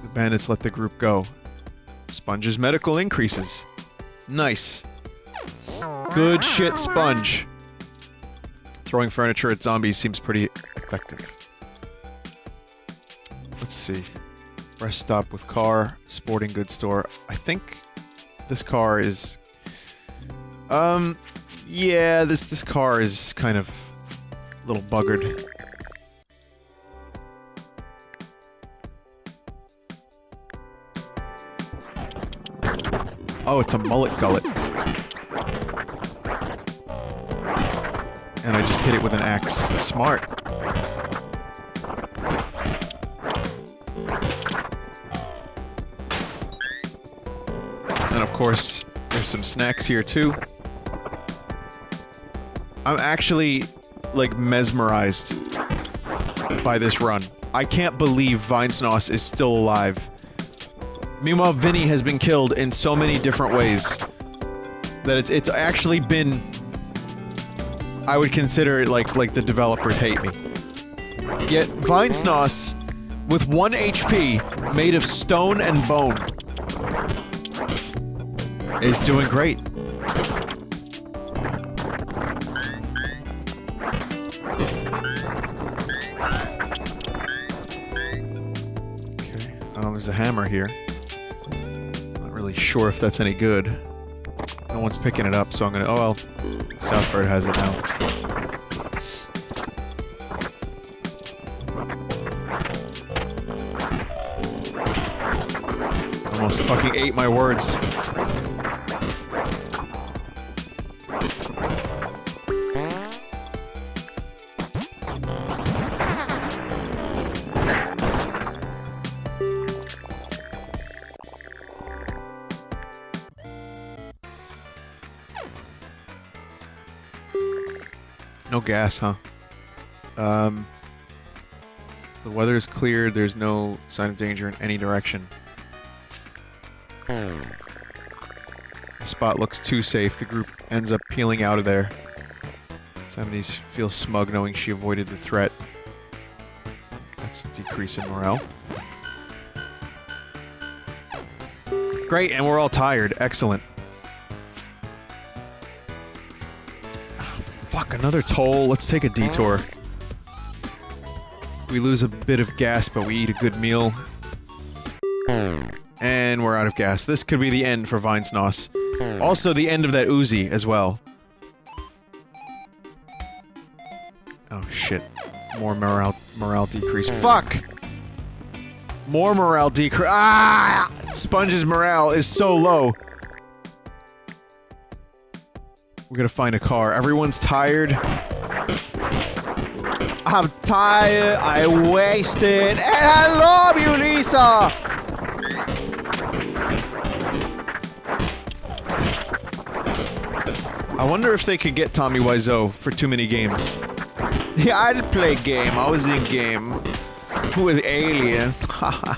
Speaker 1: The bandits let the group go. Sponge's medical increases. Nice. Good shit, Sponge. Throwing furniture at zombies seems pretty effective. Let's see. Rest stop with car. Sporting goods store. I think this car is... yeah, this car is kind of a little buggered. Oh, it's a mullet gullet. And I just hit it with an axe. Smart. And of course, there's some snacks here too. I'm actually, like, mesmerized by this run. I can't believe Vinesauce is still alive. Meanwhile, Vinny has been killed in so many different ways that it's actually been... I would consider it like the developers hate me. Yet, Vinesauce, with 1 HP, made of stone and bone, is doing great. Okay, there's a hammer here. Not really sure if that's any good. No one's picking it up, so I'm gonna... Oh well, Southbird has it now. Almost fucking ate my words. No gas, huh? The weather is cleared, there's no sign of danger in any direction. The spot looks too safe, the group ends up peeling out of there. Somebody feels smug knowing she avoided the threat. That's a decrease in morale. Great, and we're all tired. Excellent. Fuck, another toll. Let's take a detour. We lose a bit of gas, but we eat a good meal. And we're out of gas. This could be the end for Vinesauce. Also, the end of that Uzi as well. Oh shit. More morale decrease. Fuck! More morale decrease. Ah! Sponge's morale is so low. We're gonna find a car. Everyone's tired. I'm tired. I wasted. And I love you, Lisa! I wonder if they could get Tommy Wiseau for too many games. Yeah, I did play game. I was in game. With Alien. Haha.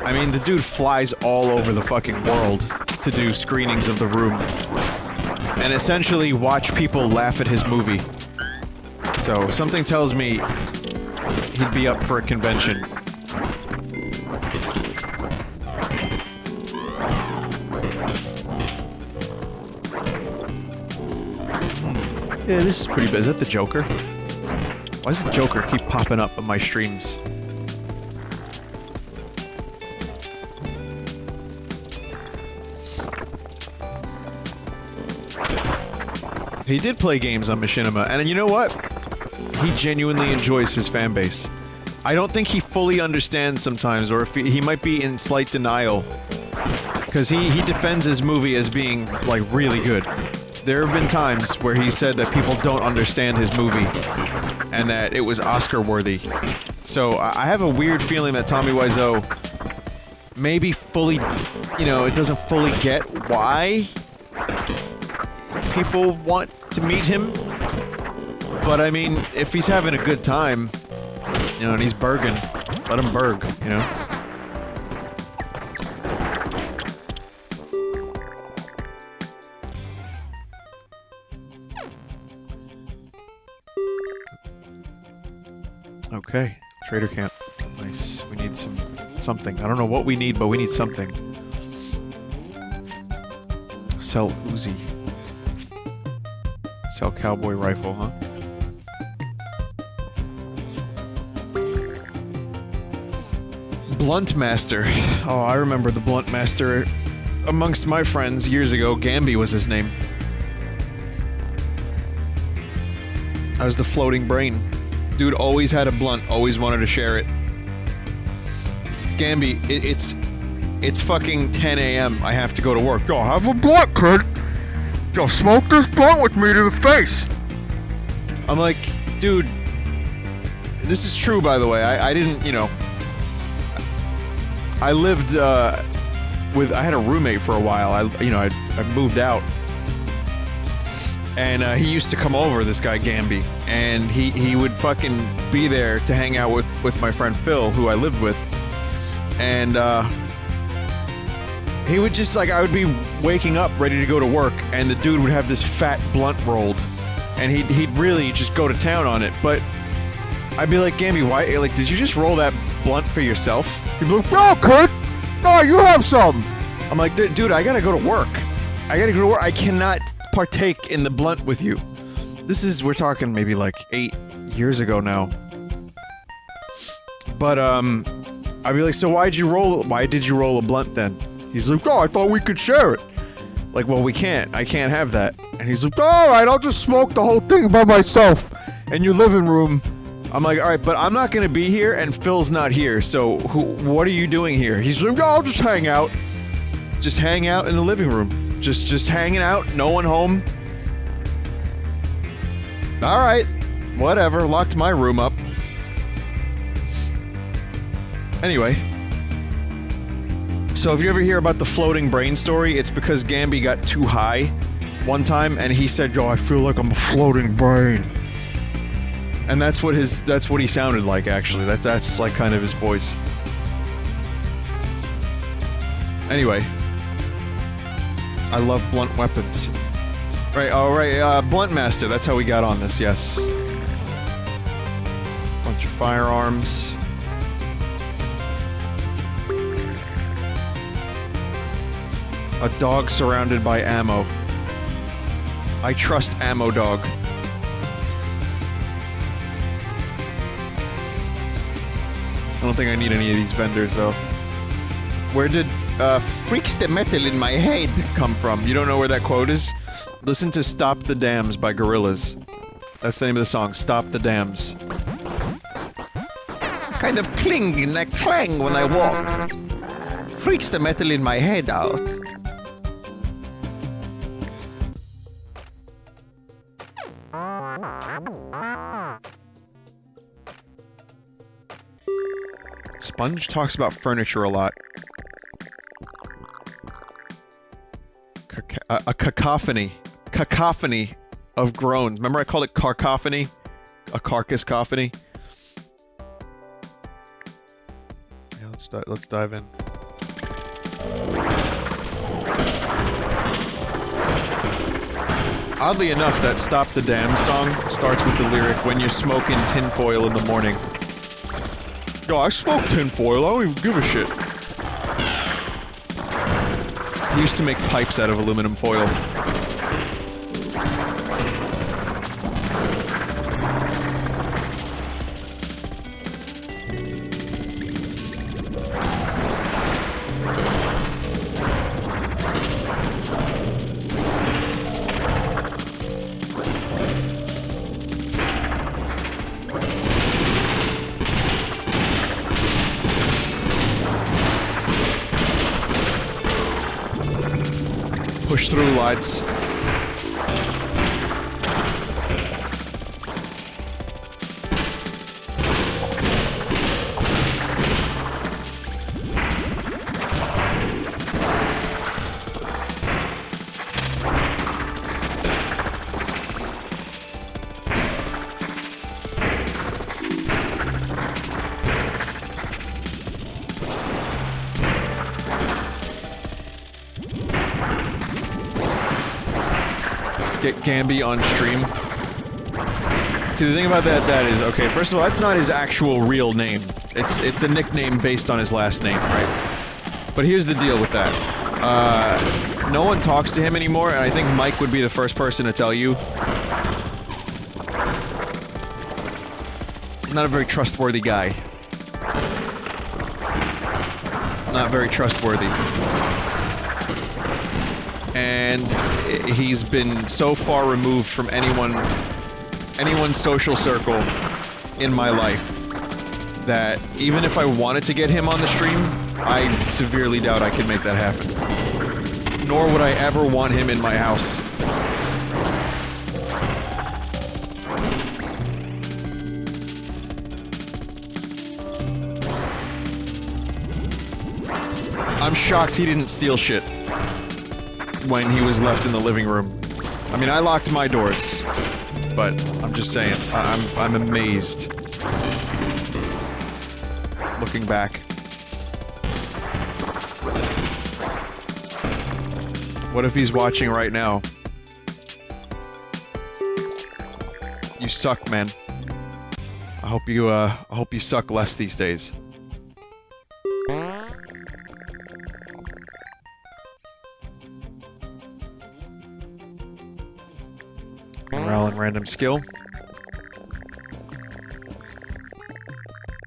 Speaker 1: I mean, the dude flies all over the fucking world to do screenings of The Room. And essentially watch people laugh at his movie. So, something tells me he'd be up for a convention. Yeah, this is pretty bad. Is that the Joker? Why does the Joker keep popping up on my streams? He did play games on Machinima, and you know what? He genuinely enjoys his fan base. I don't think he fully understands sometimes, or if he might be in slight denial. Because he defends his movie as being, like, really good. There have been times where he said that people don't understand his movie, and that it was Oscar-worthy. So, I have a weird feeling that Tommy Wiseau maybe fully, you know, it doesn't fully get why people want to meet him. But I mean, if he's having a good time, you know, and he's burging, let him burg, you know? Okay, trader camp. Nice. We need something. I don't know what we need, but we need something. Sell Uzi. Sell cowboy rifle, huh? Blunt Master. Oh, I remember the Blunt Master. Amongst my friends years ago, Gamby was his name. I was the floating brain. Dude always had a blunt, always wanted to share it. Gamby, it's fucking 10 a.m. I have to go to work.
Speaker 3: Yo, have a blunt, kid. Yo, smoke this blunt with me to the face.
Speaker 1: I'm like, dude, this is true, by the way. I didn't, you know... I lived, I had a roommate for a while. I moved out. And, he used to come over, this guy Gamby. And he would fucking be there to hang out with my friend Phil, who I lived with. And, he would just, like, I would be waking up ready to go to work, and the dude would have this fat blunt rolled. And he'd really just go to town on it, but I'd be like, Gamby, why, like, did you just roll that blunt for yourself?
Speaker 3: He'd be like, no, kid. No, you have some.
Speaker 1: I'm like, dude, I gotta go to work. I cannot partake in the blunt with you. We're talking maybe like 8 years ago now. But, I'd be like, so why did you roll a blunt then? He's like, oh, I thought we could share it. Like, well, we can't. I can't have that. And he's like, alright, I'll just smoke the whole thing by myself in your living room. I'm like, alright, but I'm not gonna be here and Phil's not here, so what are you doing here? He's like, oh, I'll just hang out. Just hang out in the living room. Just hanging out, no one home. Alright, whatever, locked my room up. Anyway. So if you ever hear about the floating brain story, it's because Gamby got too high one time and he said, yo, I feel like I'm a floating brain. And that's what he sounded like, actually. That's like kind of his voice. Anyway. I love blunt weapons. Right, alright, Blunt Master, that's how we got on this, yes. Bunch of firearms. A dog surrounded by ammo. I trust Ammo Dog. I don't think I need any of these vendors, though. Where did, Freaks the Metal in My Head come from? You don't know where that quote is? Listen to Stop the Dams by Gorillaz. That's the name of the song, Stop the Dams. Kind of cling like clang when I walk. Freaks the metal in my head out. Sponge talks about furniture a lot. A cacophony. Cacophony of groans. Remember I called it carcophony? A carcass-cophony? Yeah, let's dive in. Oddly enough, that Stop the Damn song starts with the lyric, when you're smoking tinfoil in the morning. Yo, I smoke tinfoil, I don't even give a shit. He used to make pipes out of aluminum foil. Push through, lads. Get Gamby on stream. See, the thing about that is, okay, first of all, that's not his actual real name. It's a nickname based on his last name, right? But here's the deal with that. No one talks to him anymore, and I think Mike would be the first person to tell you. Not a very trustworthy guy. Not very trustworthy. And he's been so far removed from anyone's social circle in my life that even if I wanted to get him on the stream, I severely doubt I could make that happen. Nor would I ever want him in my house. I'm shocked he didn't steal shit when he was left in the living room. I mean, I locked my doors, but I'm just saying, I'm amazed. Looking back. What if he's watching right now? You suck, man. I hope you suck less these days. Morale and random skill.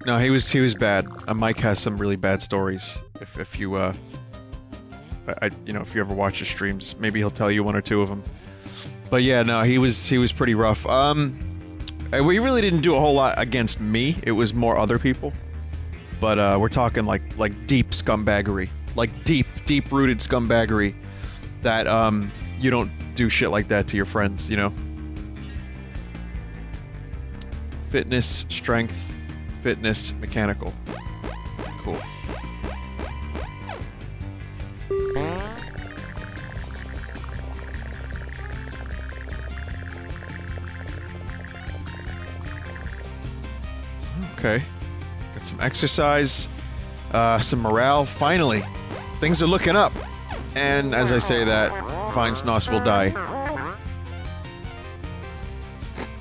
Speaker 1: No, he was bad. Mike has some really bad stories. If you you know, if you ever watch his streams, maybe he'll tell you one or two of them. But yeah, no, he was pretty rough. We really didn't do a whole lot against me. It was more other people. But we're talking like deep scumbaggery, like deep rooted scumbaggery. That you don't do shit like that to your friends, you know. Fitness, strength, fitness, mechanical. Cool. Okay. Got some exercise, some morale. Finally, things are looking up. And as I say that, Vinesauce will die.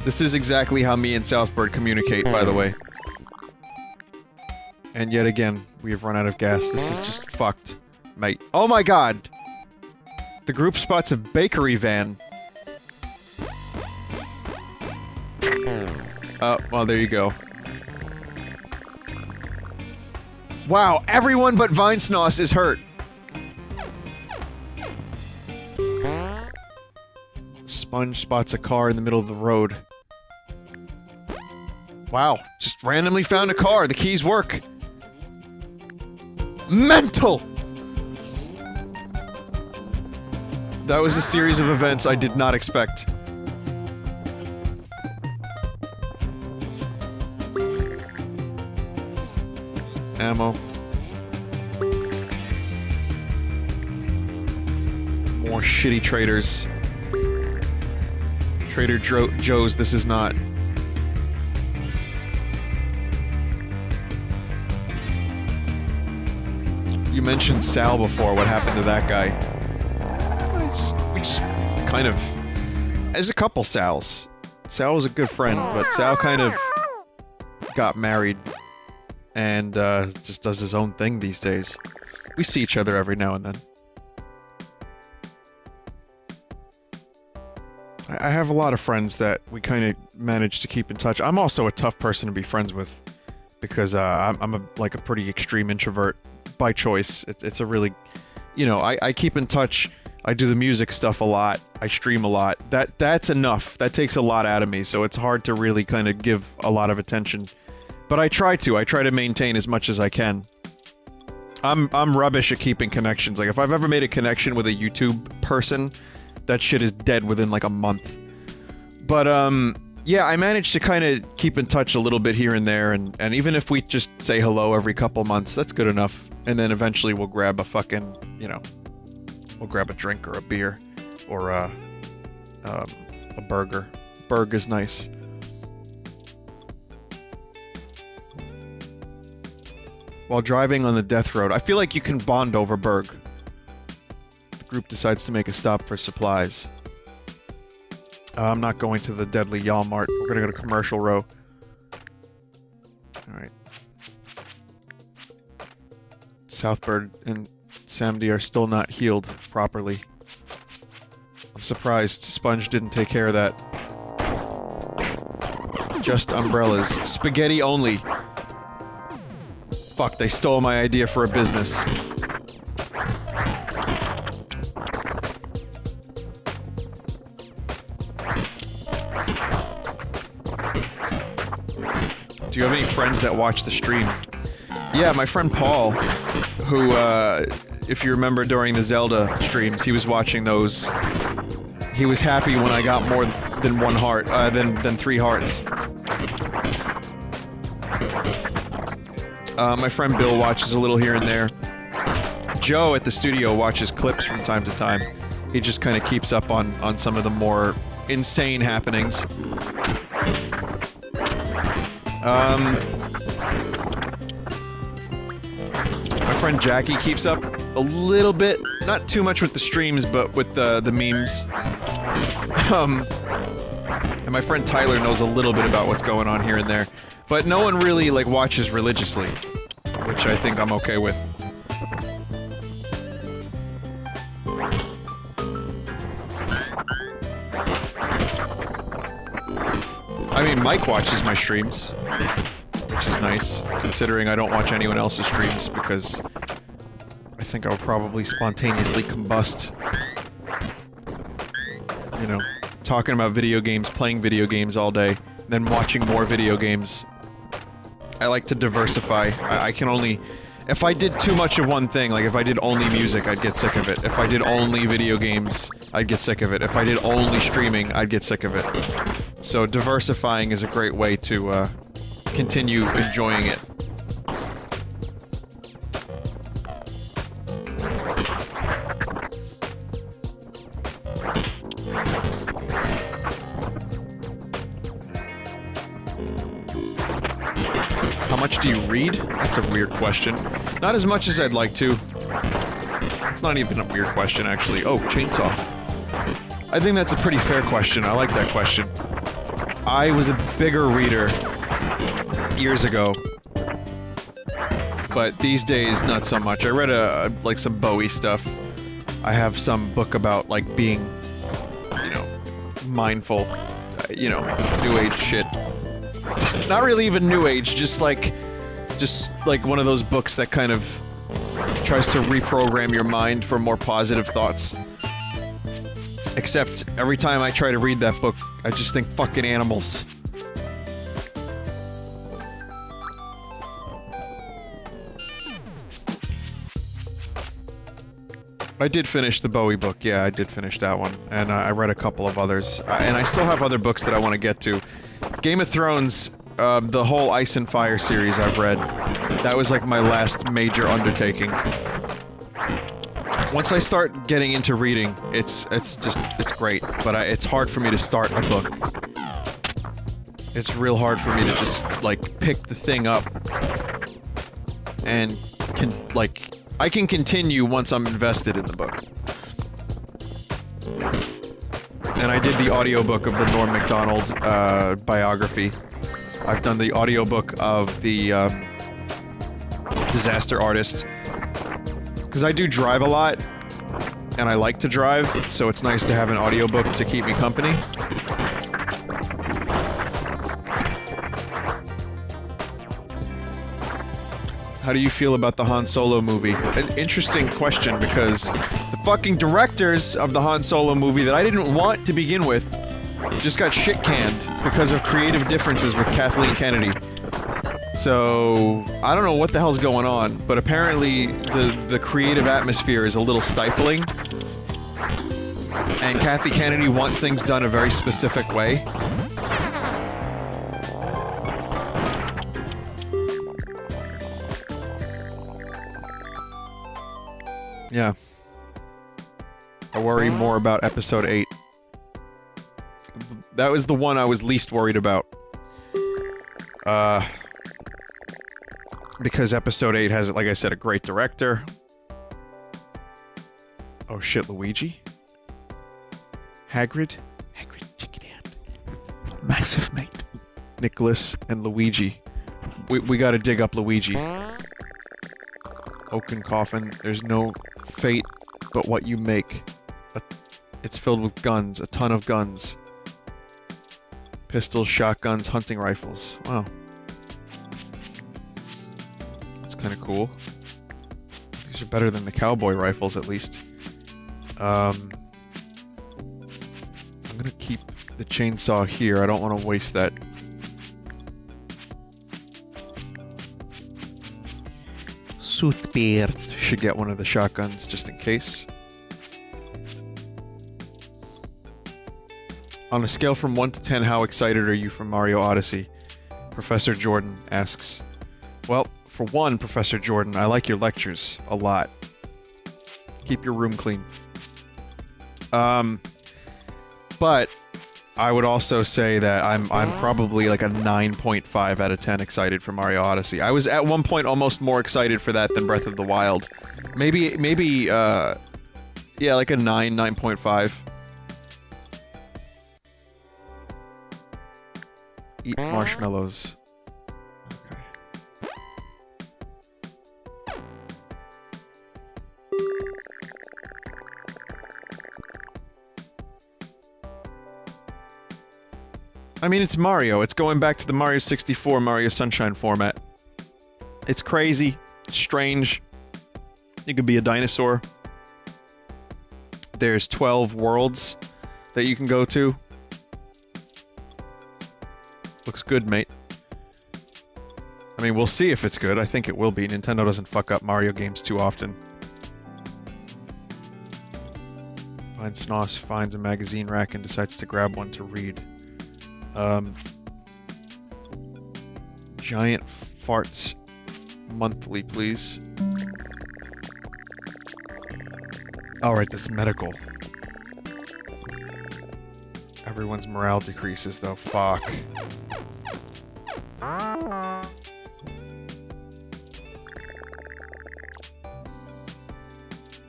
Speaker 1: This is exactly how me and Southbird communicate, by the way. And yet again, we have run out of gas. This is just fucked, mate. Oh my god! The group spots a bakery van. Oh, well, there you go. Wow, everyone but Vinesauce is hurt. Sponge spots a car in the middle of the road. Wow, just randomly found a car. The keys work. Mental! That was a series of events I did not expect. Ammo. More shitty traders. Trader Joe's, this is not. You mentioned Sal before. What happened to that guy? We just kind of... There's a couple Sals. Sal was a good friend, but Sal kind of got married and just does his own thing these days. We see each other every now and then. I have a lot of friends that we kind of manage to keep in touch. I'm also a tough person to be friends with because I'm like a pretty extreme introvert by choice. It's a really, you know, I keep in touch. I do the music stuff a lot. I stream a lot. That's enough. That takes a lot out of me, so it's hard to really kind of give a lot of attention. But I try to maintain as much as I can. I'm rubbish at keeping connections. Like if I've ever made a connection with a YouTube person, that shit is dead within like a month. But yeah, I managed to kind of keep in touch a little bit here and there, and even if we just say hello every couple months, that's good enough. And then eventually we'll grab a fucking, you know, we'll grab a drink or a beer or a burger. Burg is nice. While driving on the death road, I feel like you can bond over Berg. The group decides to make a stop for supplies. I'm not going to the deadly Yalmart. We're gonna go to Commercial Row. Alright. Southbird and Samdi are still not healed properly. I'm surprised Sponge didn't take care of that. Just umbrellas. Spaghetti only. Fuck, they stole my idea for a business. Do you have any friends that watch the stream? Yeah, my friend Paul, who, if you remember during the Zelda streams, he was watching those. He was happy when I got more than 1 heart, than 3 hearts. My friend Bill watches a little here and there. Joe at the studio watches clips from time to time. He just kind of keeps up on some of the more insane happenings. My friend Jackie keeps up a little bit, not too much with the streams, but with the memes. And my friend Tyler knows a little bit about what's going on here and there. But no one really, like, watches religiously, which I think I'm okay with. I mean, Mike watches my streams, which is nice, considering I don't watch anyone else's streams, because I think I would probably spontaneously combust. You know, talking about video games, playing video games all day, then watching more video games. I like to diversify. I can only... If I did too much of one thing, like if I did only music, I'd get sick of it. If I did only video games, I'd get sick of it. If I did only streaming, I'd get sick of it. So diversifying is a great way to continue enjoying it. How much do you read? That's a weird question. Not as much as I'd like to. It's not even a weird question, actually. Oh, chainsaw. I think that's a pretty fair question. I like that question. I was a bigger reader years ago, but these days, not so much. I read like some Bowie stuff. I have some book about, like, being, you know, mindful, you know, new age shit. Not really even new age, just like one of those books that kind of tries to reprogram your mind for more positive thoughts. Except every time I try to read that book, I just think fucking animals. I did finish the Bowie book, yeah, I did finish that one. And I read a couple of others. And I still have other books that I want to get to. Game of Thrones, the whole Ice and Fire series I've read. That was like my last major undertaking. Once I start getting into reading, it's great, but it's hard for me to start a book. It's real hard for me to just, like, pick the thing up and I can continue once I'm invested in the book. And I did the audiobook of the Norm Macdonald biography. I've done the audiobook of the Disaster Artist. Because I do drive a lot, and I like to drive, so it's nice to have an audiobook to keep me company. How do you feel about the Han Solo movie? An interesting question, because the fucking directors of the Han Solo movie that I didn't want to begin with just got shit-canned because of creative differences with Kathleen Kennedy. So, I don't know what the hell's going on, but apparently the creative atmosphere is a little stifling. And Kathy Kennedy wants things done a very specific way. Yeah. I worry more about episode 8. That was the one I was least worried about. Because episode 8 has, like I said, a great director. Oh shit, Luigi? Hagrid? Hagrid, check it out. Massive mate. Nicholas and Luigi. We gotta dig up Luigi. Oaken coffin. There's no fate but what you make. It's filled with guns. A ton of guns. Pistols, shotguns, hunting rifles. Wow. That's kind of cool. These are better than the cowboy rifles, at least. I'm gonna keep the chainsaw here. I don't want to waste that. Soothbeard should get one of the shotguns just in case. On a scale from 1 to 10, how excited are you for Mario Odyssey? Professor Jordan asks. Well, for one, Professor Jordan, I like your lectures a lot. Keep your room clean. But I would also say that I'm probably like a 9.5 out of 10 excited for Mario Odyssey. I was at one point almost more excited for that than Breath of the Wild. Maybe, yeah, like a 9.5. Eat marshmallows. Okay. I mean, it's Mario. It's going back to the Mario 64, Mario Sunshine format. It's crazy. It's strange. You could be a dinosaur. There's 12 worlds that you can go to. Looks good, mate. I mean, we'll see if it's good. I think it will be. Nintendo doesn't fuck up Mario games too often. Vinesauce finds a magazine rack and decides to grab one to read. Giant Farts Monthly, please. Alright, that's medical. Everyone's morale decreases, though. Fuck.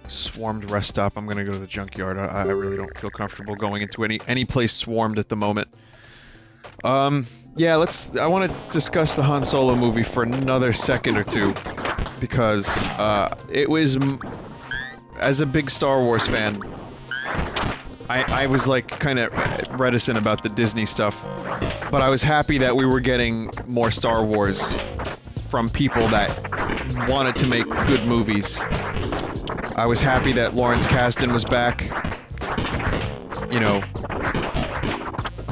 Speaker 1: Swarmed rest stop. I'm gonna go to the junkyard. I really don't feel comfortable going into any place swarmed at the moment. Yeah, I want to discuss the Han Solo movie for another second or two, because, it was, as a big Star Wars fan, I was, like, kind of reticent about the Disney stuff, but I was happy that we were getting more Star Wars from people that wanted to make good movies. I was happy that Lawrence Kasdan was back. You know,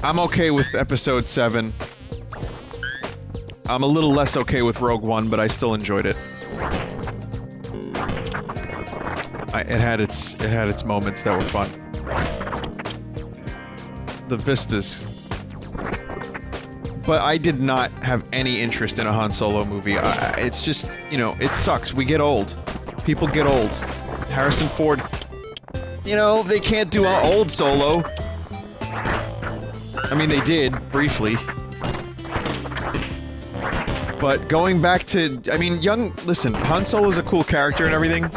Speaker 1: I'm okay with Episode 7. I'm a little less okay with Rogue One, but I still enjoyed it. It had its moments that were fun. The vistas. But I did not have any interest in a Han Solo movie. It's just, you know, it sucks. We get old. People get old. Harrison Ford, you know, they can't do old Solo. I mean, they did, briefly. But going back to, I mean, listen, Han Solo's a cool character and everything.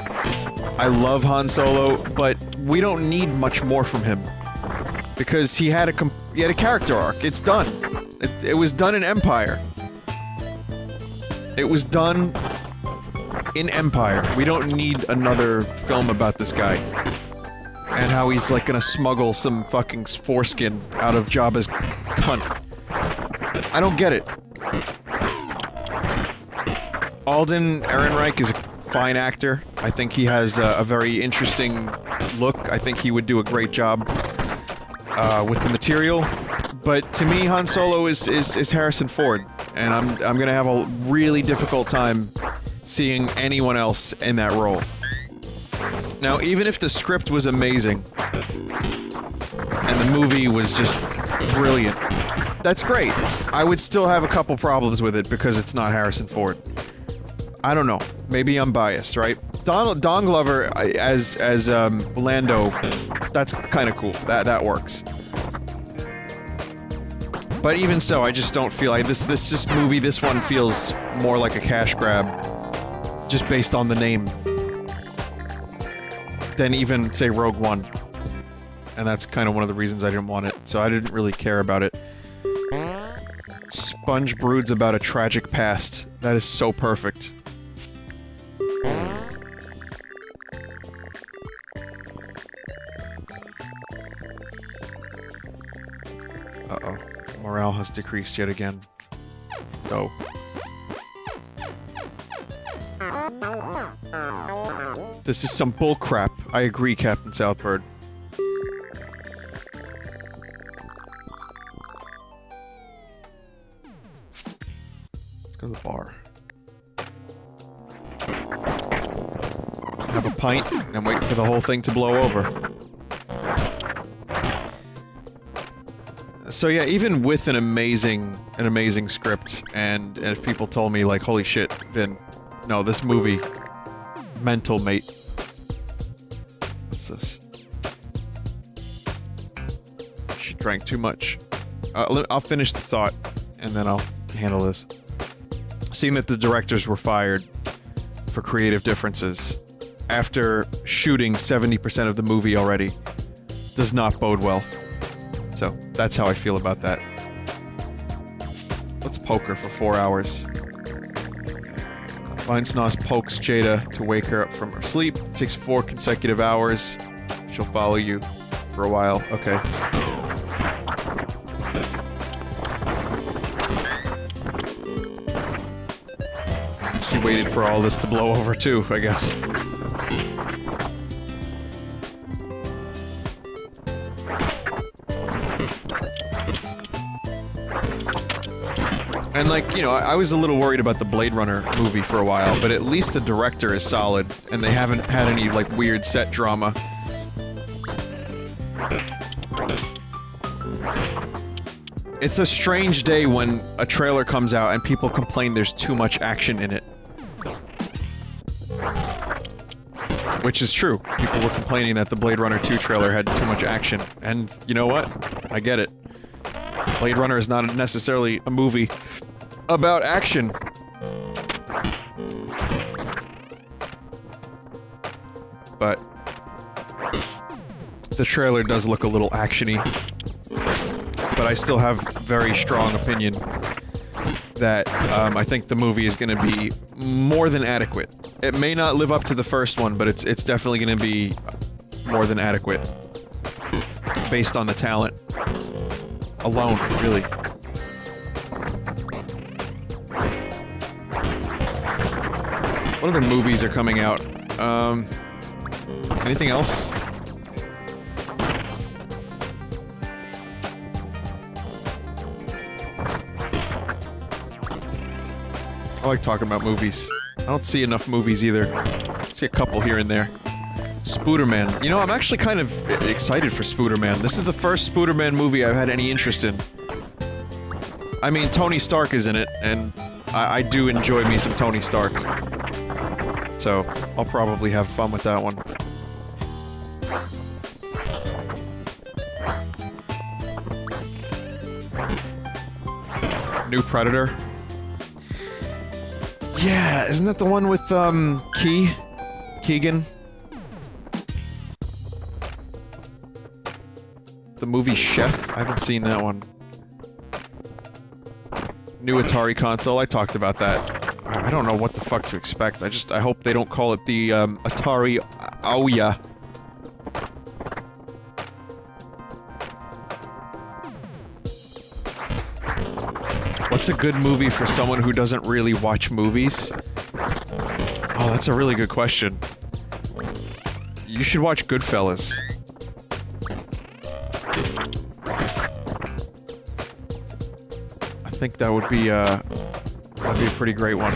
Speaker 1: I love Han Solo, but we don't need much more from him. Because he had a character arc. It's done. It was done in Empire. It was done in Empire. We don't need another film about this guy. And how he's, like, gonna smuggle some fucking foreskin out of Jabba's cunt. I don't get it. Alden Ehrenreich is a fine actor. I think he has a very interesting look. I think he would do a great job with the material. But to me, Han Solo is Harrison Ford. And I'm gonna have a really difficult time seeing anyone else in that role. Now, even if the script was amazing, and the movie was just brilliant, that's great. I would still have a couple problems with it because it's not Harrison Ford. I don't know. Maybe I'm biased, right? Don Glover as Lando, that's kind of cool. That works. But even so, I just don't feel like this movie, this one feels more like a cash grab, just based on the name, than even, say, Rogue One. And that's kind of one of the reasons I didn't want it, so I didn't really care about it. Sponge broods about a tragic past. That is so perfect. Uh-oh. Morale has decreased yet again. Oh. This is some bullcrap. I agree, Captain Southbird. Let's go to the bar. have a pint, and wait for the whole thing to blow over. So yeah, even with an amazing script, and if people told me like, holy shit, Vin, no, this movie, mental, mate. What's this? She drank too much. I'll finish the thought, and then I'll handle this. Seeing that the directors were fired for creative differences after shooting 70% of the movie already does not bode well. So, that's how I feel about that. Let's poke her for 4 hours. Vinesauce pokes Jada to wake her up from her sleep. It takes 4 consecutive hours. She'll follow you for a while. Okay. She waited for all this to blow over too, I guess. And like, you know, I was a little worried about the Blade Runner movie for a while, but at least the director is solid, and they haven't had any, like, weird set drama. It's a strange day when a trailer comes out and people complain there's too much action in it. Which is true. People were complaining that the Blade Runner 2 trailer had too much action, and you know what? I get it. Blade Runner is not necessarily a movie about action. But the trailer does look a little actiony. But I still have very strong opinion that I think the movie is going to be more than adequate. It may not live up to the first one, but it's definitely going to be more than adequate. Based on the talent alone, really. What other movies are coming out? Anything else? I like talking about movies. I don't see enough movies either. I see a couple here and there. Spooderman. You know, I'm actually kind of excited for Spooderman. This is the first Spooderman movie I've had any interest in. I mean, Tony Stark is in it, and I do enjoy me some Tony Stark. So, I'll probably have fun with that one. New Predator. Yeah, isn't that the one with, Keegan? The movie Chef? I haven't seen that one. New Atari console, I talked about that. I don't know what the fuck to expect. I hope they don't call it the, Atari Aoya. What's a good movie for someone who doesn't really watch movies? Oh, that's a really good question. You should watch Goodfellas. I think that would be a pretty great one.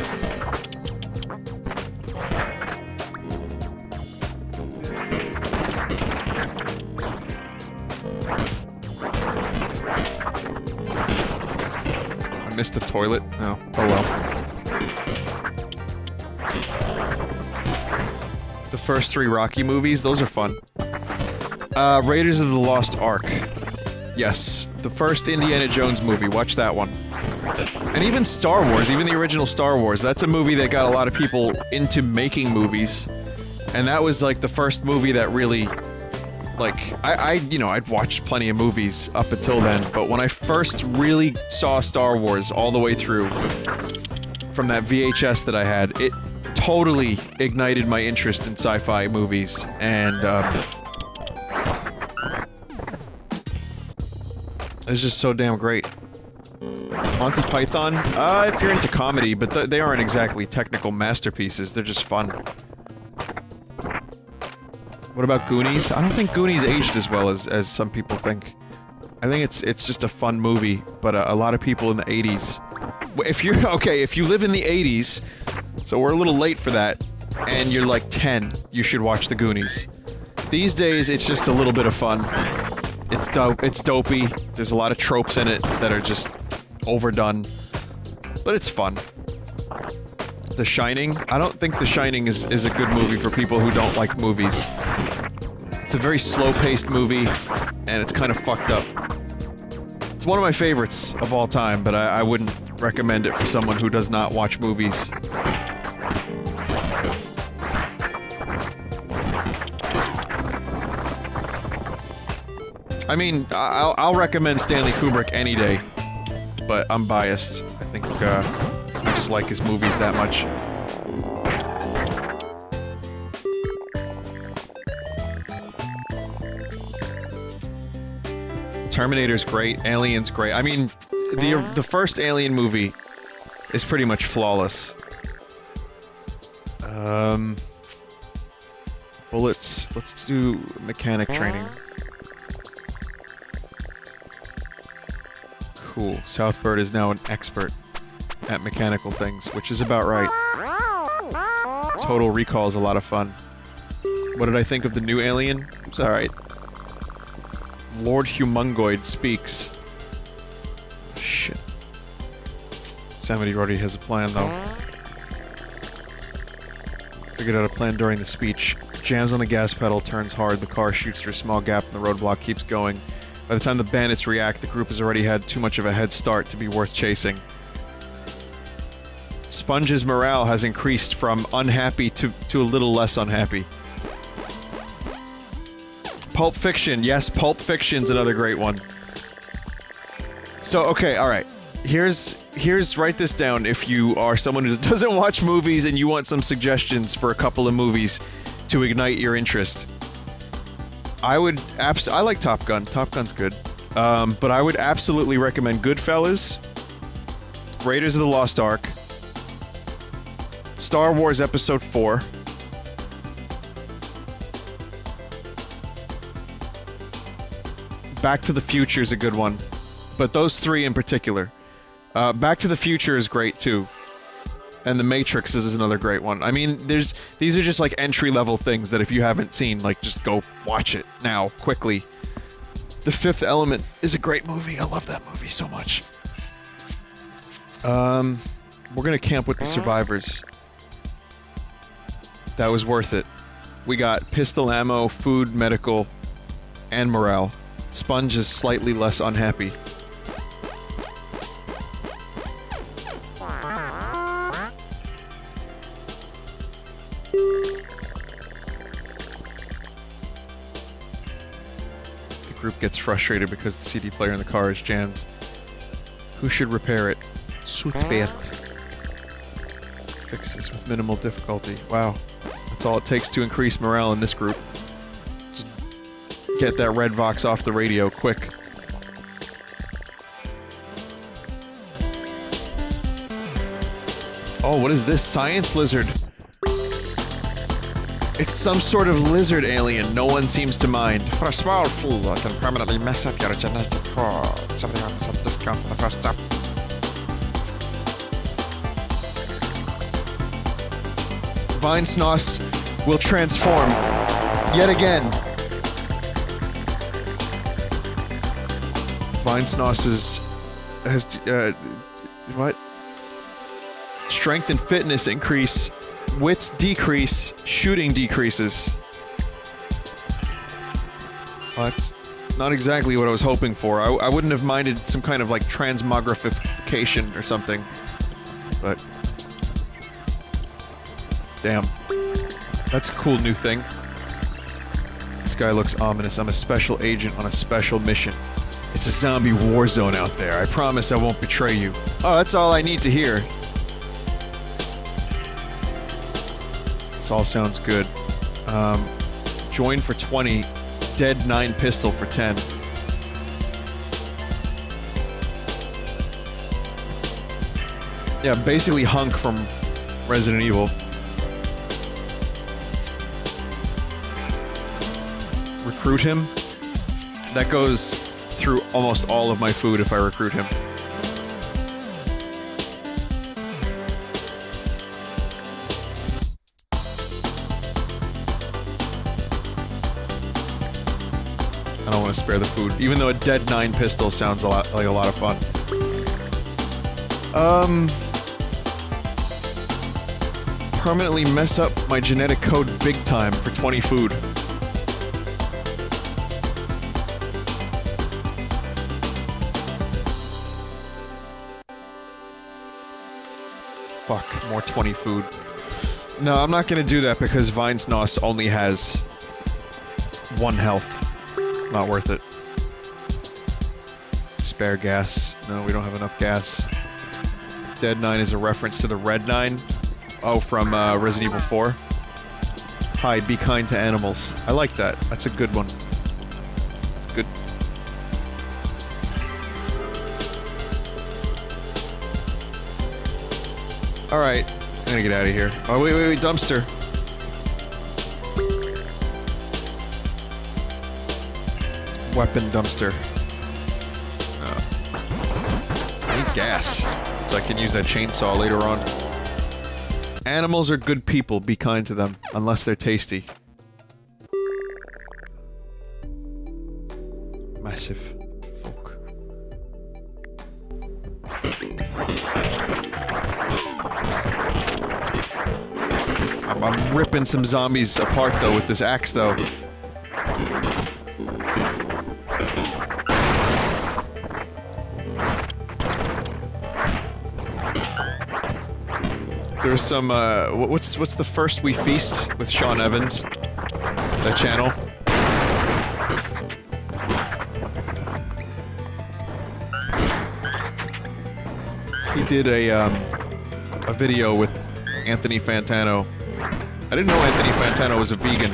Speaker 1: I missed the toilet? Oh, oh well. The first 3 Rocky movies, those are fun. Raiders of the Lost Ark. Yes, the first Indiana Jones movie, watch that one. And even Star Wars, even the original Star Wars, that's a movie that got a lot of people into making movies. And that was like the first movie that really, like, you know, I'd watched plenty of movies up until then, but when I first really saw Star Wars all the way through, from that VHS that I had, it totally ignited my interest in sci-fi movies, and, it's just so damn great. Monty Python? If you're into comedy, but they aren't exactly technical masterpieces, they're just fun. What about Goonies? I don't think Goonies aged as well as some people think. I think it's just a fun movie, but a lot of people in the 80s... If you live in the 80s, so we're a little late for that, and you're like 10, you should watch The Goonies. These days, it's just a little bit of fun. It's dope. It's dopey. There's a lot of tropes in it that are just overdone, but it's fun. The Shining? I don't think The Shining is a good movie for people who don't like movies. It's a very slow-paced movie, and it's kind of fucked up. It's one of my favorites of all time, but I wouldn't recommend it for someone who does not watch movies. I mean, I'll recommend Stanley Kubrick any day, but I'm biased. I think I just like his movies that much. Terminator's great, Alien's great. I mean, the first Alien movie is pretty much flawless. Bullets. Let's do mechanic training. Cool. Southbird is now an expert at mechanical things, which is about right. Total Recall is a lot of fun. What did I think of the new Alien? It's alright. Lord Humongoid speaks. Shit. Somebody already has a plan, though. Figured out a plan during the speech. Jams on the gas pedal, turns hard, the car shoots through a small gap in the roadblock, keeps going. By the time the bandits react, the group has already had too much of a head start to be worth chasing. Sponge's morale has increased from unhappy to a little less unhappy. Pulp Fiction. Yes, Pulp Fiction's another great one. So, okay, alright. Here's, write this down if you are someone who doesn't watch movies and you want some suggestions for a couple of movies to ignite your interest. I like Top Gun. Top Gun's good. But I would absolutely recommend Goodfellas, Raiders of the Lost Ark, Star Wars Episode 4, Back to the Future is a good one, but those three in particular. Back to the Future is great too. And The Matrix is another great one. I mean, these are just like entry-level things that if you haven't seen, like, just go watch it now, quickly. The Fifth Element is a great movie. I love that movie so much. We're gonna camp with the survivors. That was worth it. We got pistol ammo, food, medical, and morale. Sponge is slightly less unhappy. Group gets frustrated because the CD player in the car is jammed. Who should repair it? Soetbert. Fixes with minimal difficulty. Wow. That's all it takes to increase morale in this group. Just get that red Vox off the radio, quick. Oh, what is this? Science lizard. It's some sort of lizard alien no one seems to mind.
Speaker 4: For a small fee, I can permanently mess up your genetic code. Somebody wants some discount for the first step.
Speaker 1: Vinesauce will transform yet again. Vinesauce has what? Strength and fitness increase. Wits decrease, shooting decreases. Well, that's not exactly what I was hoping for. I wouldn't have minded some kind of, like, transmogrification or something. But... damn. That's a cool new thing. This guy looks ominous. I'm a special agent on a special mission. It's a zombie war zone out there. I promise I won't betray you. Oh, that's all I need to hear. This all sounds good. Join for 20, dead 9 pistol for 10. Yeah, basically Hunk from Resident Evil. Recruit him? That goes through almost all of my food if I recruit him. don't want to spare the food, even though a dead 9 pistol sounds like a lot of fun. Permanently mess up my genetic code big time for 20 food. Fuck, more 20 food. No, I'm not gonna do that because Vinesauce only has 1 health. It's not worth it. Spare gas. No, we don't have enough gas. Dead 9 is a reference to the Red 9. Oh, from Resident Evil 4. Hi, be kind to animals. I like that. That's a good one. It's good. Alright. I'm gonna get out of here. Oh, wait, dumpster. Weapon dumpster. I need gas. So I can use that chainsaw later on. Animals are good people, be kind to them. Unless they're tasty. Massive folk. I'm ripping some zombies apart though with this axe though. There's some, what's the First We Feast with Sean Evans? That channel. He did a video with Anthony Fantano. I didn't know Anthony Fantano was a vegan.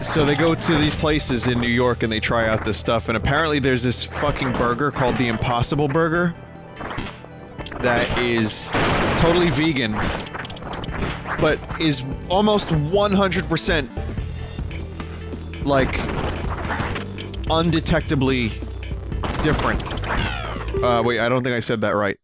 Speaker 1: So they go to these places in New York and they try out this stuff, and apparently there's this fucking burger called the Impossible Burger that is totally vegan, but is almost 100% like undetectably different. Wait, I don't think I said that right.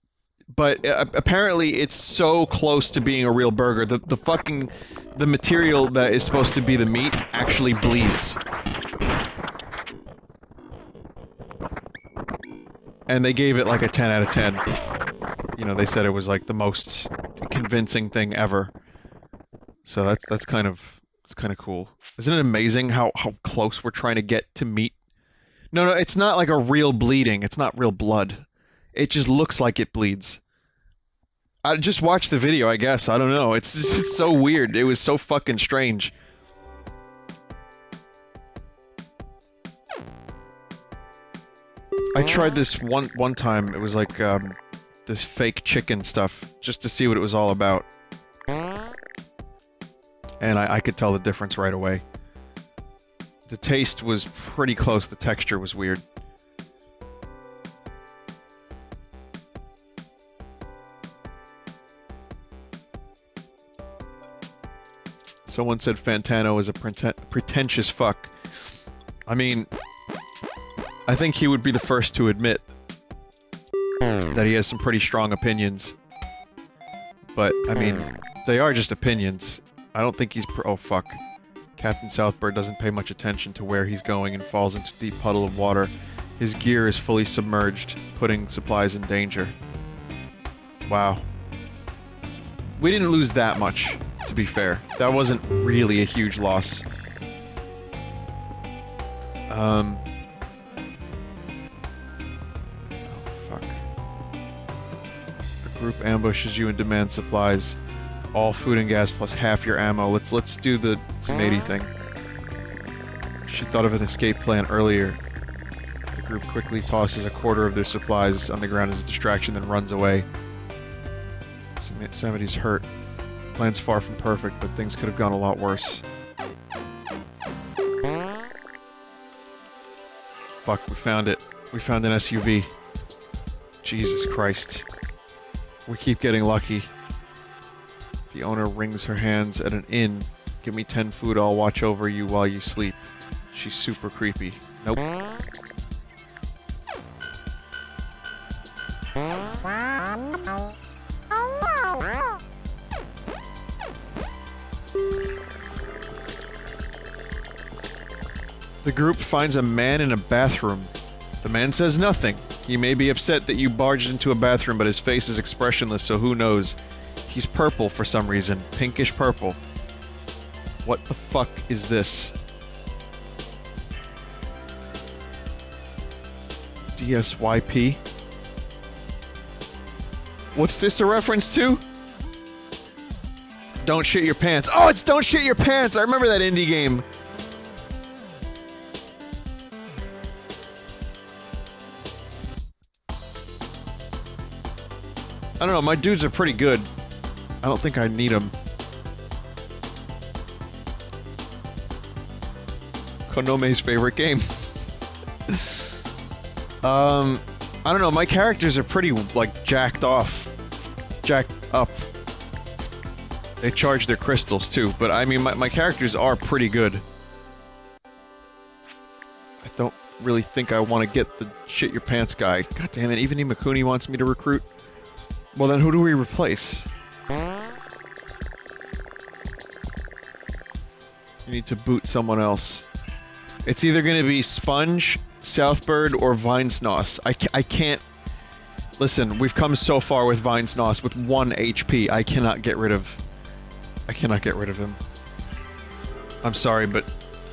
Speaker 1: But apparently it's so close to being a real burger. The material that is supposed to be the meat actually bleeds. And they gave it like a 10 out of 10. You know, they said it was like the most convincing thing ever. So that's kind of, it's kind of cool. Isn't it amazing how close we're trying to get to meat? No, it's not like a real bleeding. It's not real blood. It just looks like it bleeds. I just watched the video, I guess. I don't know. It's so weird. It was so fucking strange. I tried this one time. It was like this fake chicken stuff just to see what it was all about. And I could tell the difference right away. The taste was pretty close. The texture was weird. Someone said Fantano is a pretentious fuck. I mean, I think he would be the first to admit that he has some pretty strong opinions. But, I mean, they are just opinions. I don't think he's oh fuck. Captain Southbird doesn't pay much attention to where he's going and falls into a deep puddle of water. His gear is fully submerged, putting supplies in danger. Wow. We didn't lose that much, to be fair. That wasn't really a huge loss. Oh, fuck. The group ambushes you and demands supplies. All food and gas plus half your ammo. Let's do the Samady thing. She thought of an escape plan earlier. The group quickly tosses a quarter of their supplies on the ground as a distraction, then runs away. Samady's hurt. Plan's far from perfect, but things could have gone a lot worse. Fuck, we found it. We found an SUV. Jesus Christ. We keep getting lucky. The owner wrings her hands at an inn. Give me 10 food, I'll watch over you while you sleep. She's super creepy. Nope. The group finds a man in a bathroom. The man says nothing. He may be upset that you barged into a bathroom, but his face is expressionless, so who knows? He's purple for some reason. Pinkish purple. What the fuck is this? DSYP? What's this a reference to? Don't shit your pants. Oh, it's Don't Shit Your Pants! I remember that indie game. I don't know, my dudes are pretty good. I don't think I need them. Konome's favorite game. I don't know, my characters are pretty, like, jacked off. Jacked up. They charge their crystals, too, but I mean, my characters are pretty good. I don't really think I want to get the shit your pants guy. God damn it, even Imakuni wants me to recruit. Well then, who do we replace? You need to boot someone else. It's either gonna be Sponge, Southbird, or Vinesauce. I can't... Listen, we've come so far with Vinesauce with 1 HP. I cannot get rid of him. I'm sorry, but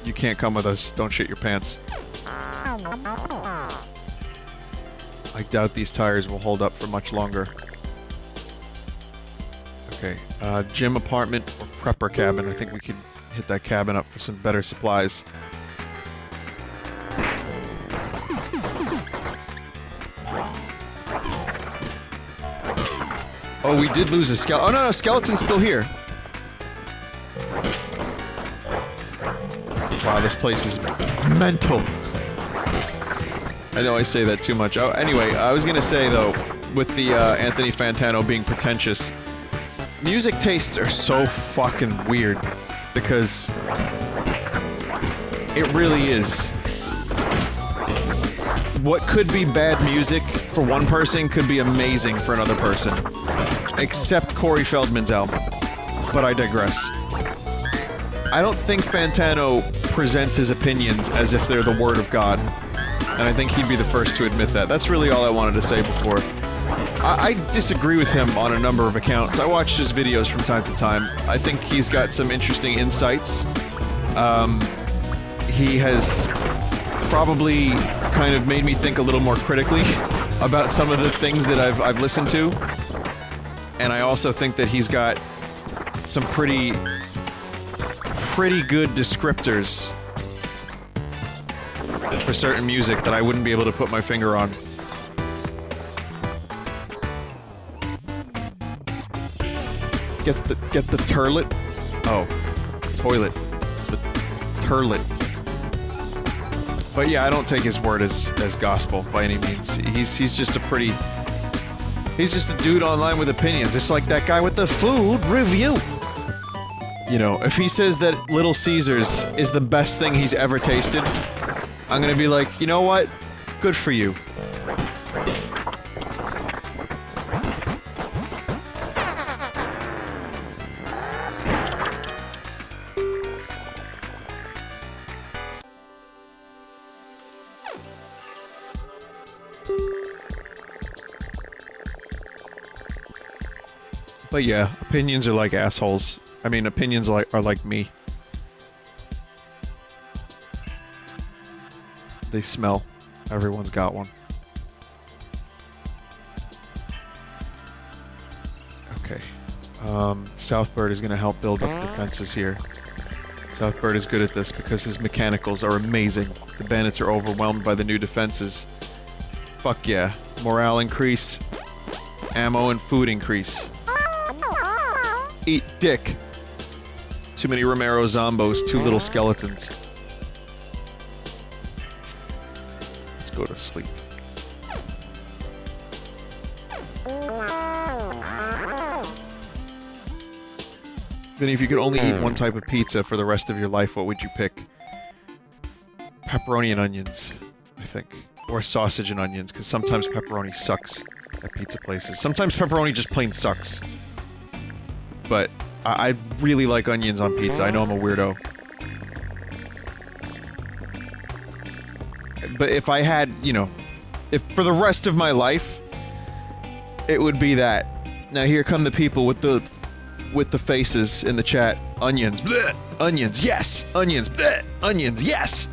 Speaker 1: you can't come with us. Don't shit your pants. I doubt these tires will hold up for much longer. Okay, gym apartment or prepper cabin. I think we could hit that cabin up for some better supplies. Oh, we did lose a skeleton. Oh no, skeleton's still here. Wow, this place is mental. I know I say that too much. Oh, anyway, I was gonna say though, with the Anthony Fantano being pretentious, music tastes are so fucking weird because it really is. What could be bad music for one person could be amazing for another person. Except Corey Feldman's album. But I digress. I don't think Fantano presents his opinions as if they're the word of God. And I think he'd be the first to admit that. That's really all I wanted to say before. I disagree with him on a number of accounts. I watch his videos from time to time. I think he's got some interesting insights. He has probably kind of made me think a little more critically about some of the things that I've listened to. And I also think that he's got some pretty good descriptors for certain music that I wouldn't be able to put my finger on. Get the turlet? Oh. Toilet. The turlet. But yeah, I don't take his word as gospel by any means. He's just a pretty... He's just a dude online with opinions. It's like that guy with the food review. You know, if he says that Little Caesars is the best thing he's ever tasted, I'm gonna be like, you know what? Good for you. But yeah, opinions are like assholes. I mean, opinions are like me. They smell. Everyone's got one. Okay. Southbird is gonna help build up defenses here. Southbird is good at this because his mechanicals are amazing. The bandits are overwhelmed by the new defenses. Fuck yeah. Morale increase. Ammo and food increase. Eat dick. Too many Romero zombos, too little skeletons. Let's go to sleep. Vinny, if you could only eat one type of pizza for the rest of your life, what would you pick? Pepperoni and onions, I think. Or sausage and onions, because sometimes pepperoni sucks at pizza places. Sometimes pepperoni just plain sucks. But I really like onions on pizza. I know I'm a weirdo. but if I had, you know, if for the rest of my life, it would be that. Now here come the people with the faces in the chat. Onions, bleh. Onions, yes. Onions, bleh. Onions, yes.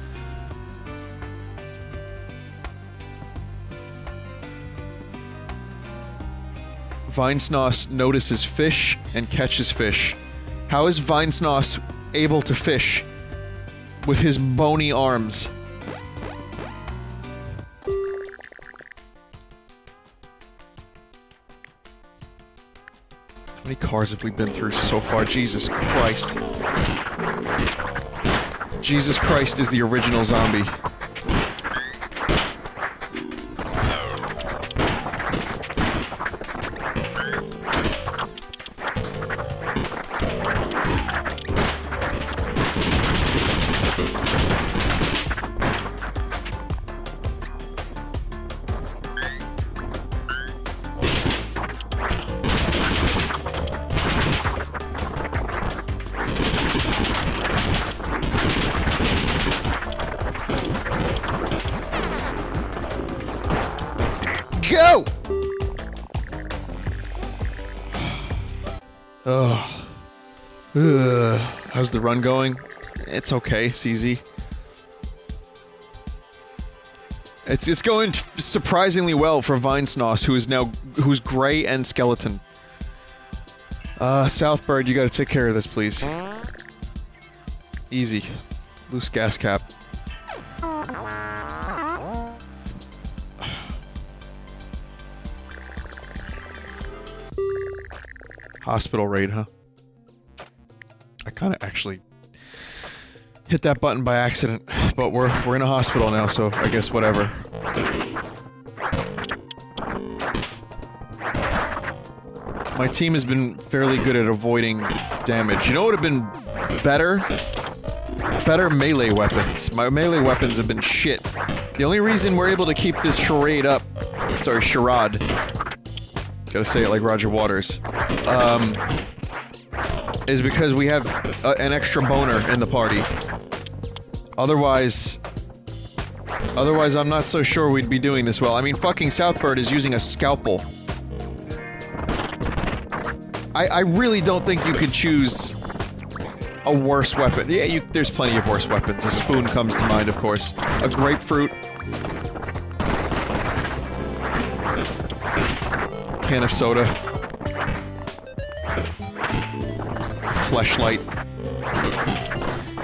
Speaker 1: Vinesauce notices fish and catches fish. How is Vinesauce able to fish with his bony arms? How many cars have we been through so far? Jesus Christ. Jesus Christ is the original zombie. Go! Oh. How's the run going? It's okay, it's easy. It's going surprisingly well for Vinesauce, who's gray and skeleton. Southbird, you gotta take care of this, please. Easy. Loose gas cap. Hospital raid, huh? I kinda actually hit that button by accident, but we're in a hospital now, so I guess whatever. My team has been fairly good at avoiding damage. You know what would have been better? Better melee weapons. My melee weapons have been shit. The only reason we're able to keep this charade up... Sorry, charade. Gotta say it like Roger Waters. Is because we have an extra boner in the party. Otherwise, I'm not so sure we'd be doing this well. I mean, fucking Southbird is using a scalpel. I really don't think you could choose a worse weapon. Yeah, there's plenty of worse weapons. A spoon comes to mind, of course. A grapefruit. Can of soda. Fleshlight.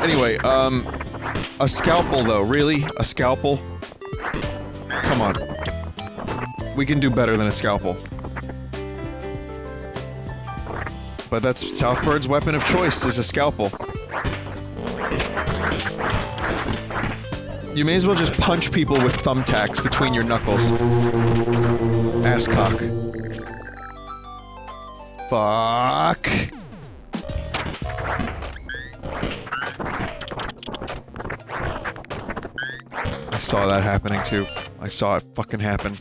Speaker 1: Anyway, a scalpel though, really? A scalpel? Come on. We can do better than a scalpel. But that's Southbird's weapon of choice, is a scalpel. You may as well just punch people with thumbtacks between your knuckles. Asscock. Fuck. I saw that happening too. I saw it fucking happen.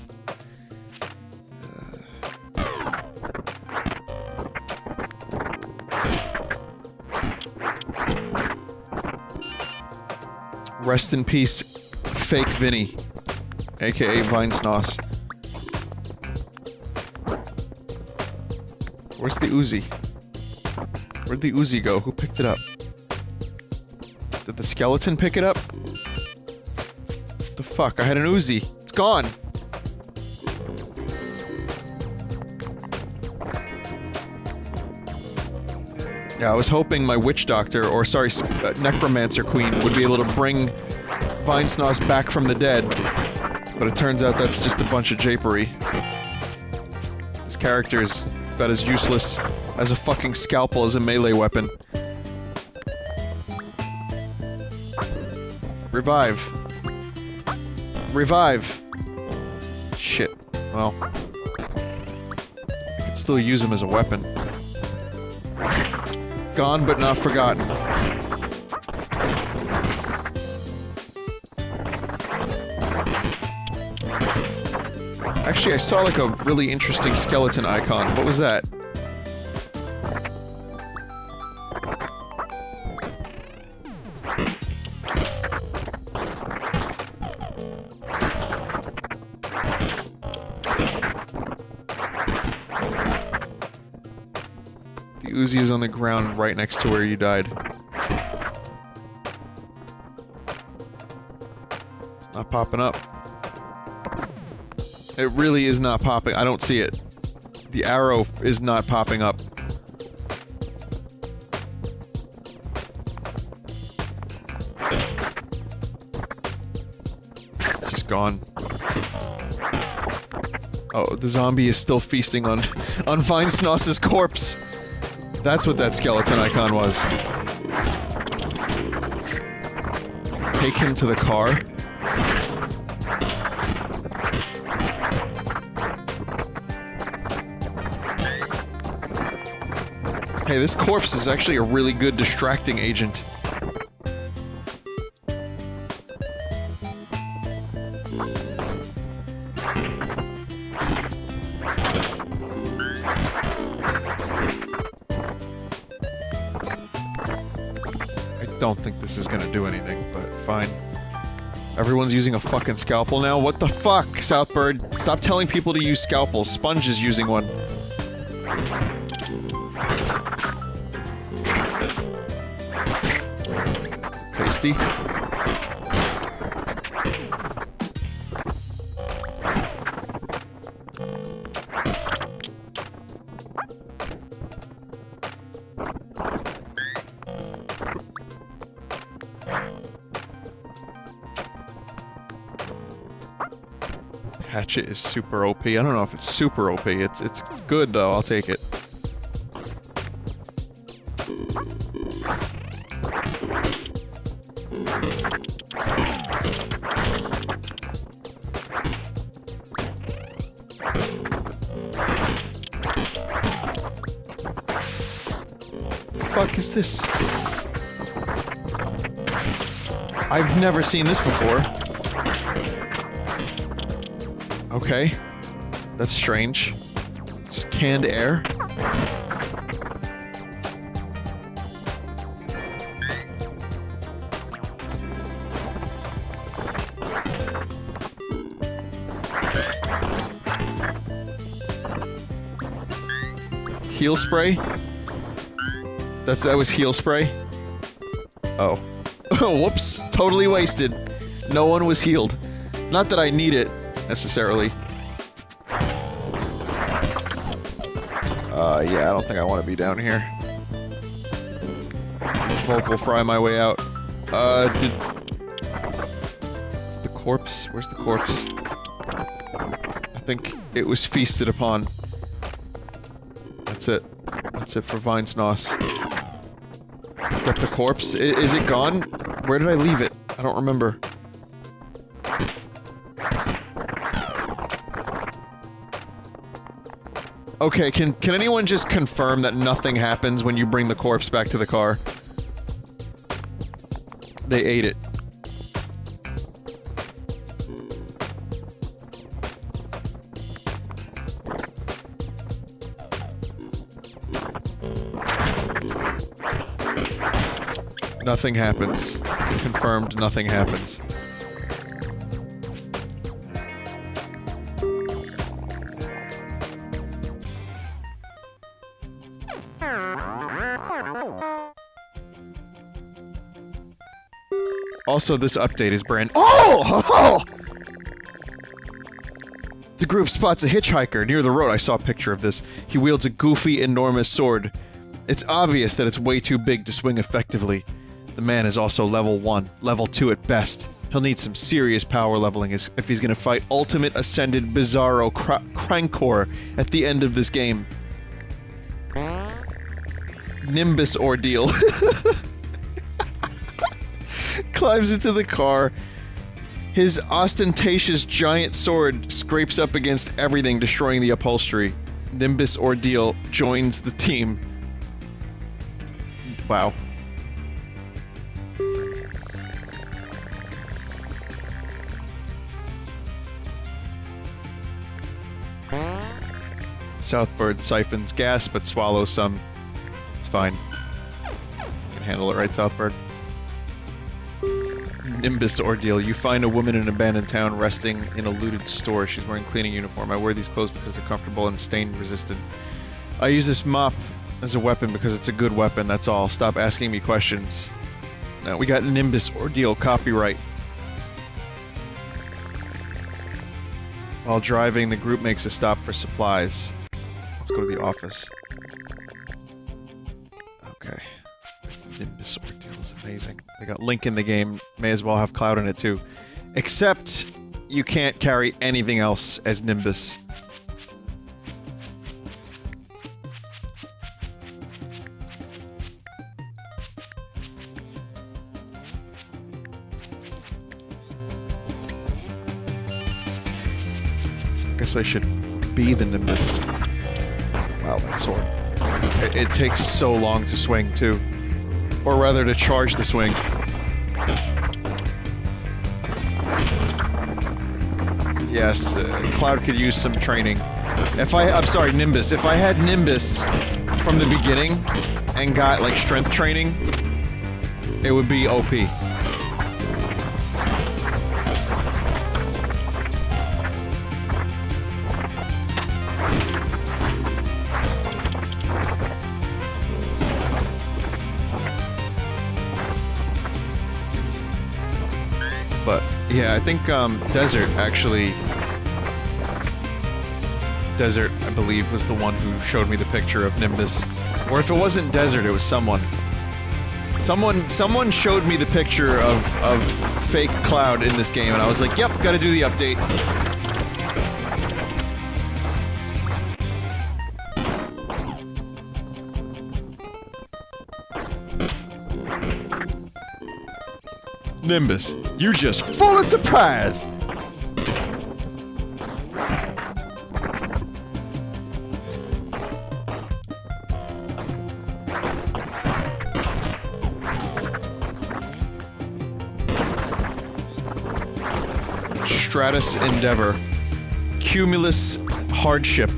Speaker 1: Rest in peace, fake Vinny, aka Vinesauce. Where's the Uzi? Where'd the Uzi go? Who picked it up? Did the skeleton pick it up? The fuck? I had an Uzi. It's gone. Yeah, I was hoping my witch doctor, or sorry, necromancer queen would be able to bring Vinesauce back from the dead. But it turns out that's just a bunch of japery. This character is about as useless as a fucking scalpel as a melee weapon. Revive. Revive. Shit. Well. I could still use him as a weapon. Gone but not forgotten. Actually, I saw like a really interesting skeleton icon. What was that? The Uzi is on the ground right next to where you died. It's not popping up. It really is not popping. I don't see it. The arrow is not popping up. It's just gone. Oh, the zombie is still feasting on Vinesauce's corpse. That's what that skeleton icon was. Take him to the car. Hey, this corpse is actually a really good distracting agent. I don't think this is gonna do anything, but fine. Everyone's using a fucking scalpel now? What the fuck, Southbird? Stop telling people to use scalpels. Sponge is using one. Is it tasty? Hatchet is super OP. I don't know if it's super OP. It's good though. I'll take it. The fuck is this? I've never seen this before. Okay. That's strange. Just canned air. Heal spray? That was heal spray? Oh. Oh, whoops. Totally wasted. No one was healed. Not that I need it, necessarily. Yeah, I don't think I want to be down here. Vocal fry my way out. Did the corpse? Where's the corpse? I think it was feasted upon. That's it. That's it for Vinesauce. Get the corpse. Is it gone? Where did I leave it? I don't remember. Okay, can anyone just confirm that nothing happens when you bring the corpse back to the car? They ate it. Nothing happens. Confirmed, nothing happens. Also, this update is brand- Oh! The group spots a hitchhiker near the road. I saw a picture of this. He wields a goofy, enormous sword. It's obvious that it's way too big to swing effectively. The man is also level 1, level 2 at best. He'll need some serious power leveling if he's gonna fight Ultimate Ascended Bizarro Crankor at the end of this game. Nimbus Ordeal. Climbs into the car. His ostentatious giant sword scrapes up against everything, destroying the upholstery. Nimbus Ordeal joins the team. Wow. Southbird siphons gas, but swallows some. It's fine. You can handle it, right, Southbird? Nimbus Ordeal. You find a woman in an abandoned town resting in a looted store. She's wearing cleaning uniform. I wear these clothes because they're comfortable and stain resistant. I use this mop as a weapon because it's a good weapon, that's all. Stop asking me questions. Now, we got Nimbus Ordeal copyright. While driving, the group makes a stop for supplies. Let's go to the office. Okay. Nimbus Ordeal is amazing. They got Link in the game, may as well have Cloud in it too. Except, you can't carry anything else as Nimbus. Guess I should be the Nimbus. Wow, that sword. It takes so long to swing, too. Or rather, to charge the swing. Yes, Cloud could use some training. I'm sorry, Nimbus. If I had Nimbus from the beginning and got, like, strength training, it would be OP. But, yeah, I think, Desert, actually... Desert, I believe, was the one who showed me the picture of Nimbus. Or if it wasn't Desert, it was someone. Someone showed me the picture of fake Cloud in this game, and I was like, yep, gotta do the update. Nimbus, you just full of surprise! Stratus Endeavor. Cumulus Hardship.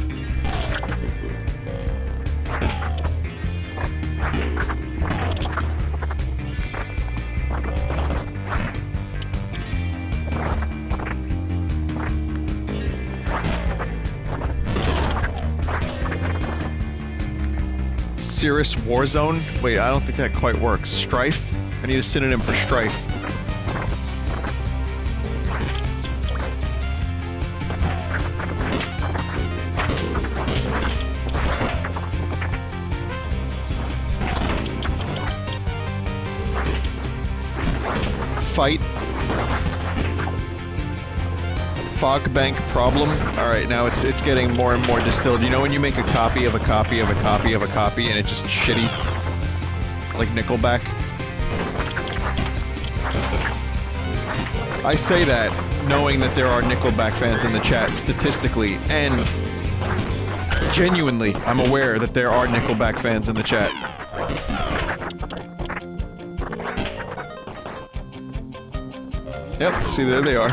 Speaker 1: Cirrus Warzone? Wait, I don't think that quite works. Strife? I need a synonym for Strife. Fight. Fog bank problem. Alright, now it's getting more and more distilled. You know when you make a copy of a copy of a copy of a copy and it's just shitty? Like Nickelback? I say that knowing that there are Nickelback fans in the chat, statistically, and genuinely, I'm aware that there are Nickelback fans in the chat. Yep, see, there they are.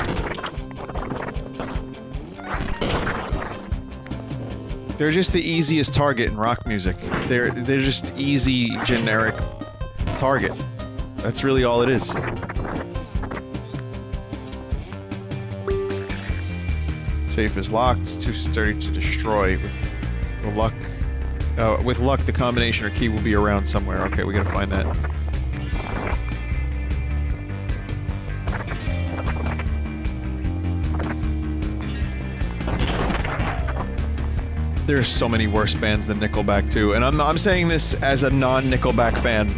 Speaker 1: They're just the easiest target in rock music. They're just easy, generic target. That's really all it is. Safe is locked. It's too sturdy to destroy. With luck, the combination or key will be around somewhere. Okay, we gotta find that. There's so many worse bands than Nickelback too, and I'm saying this as a non-Nickelback fan.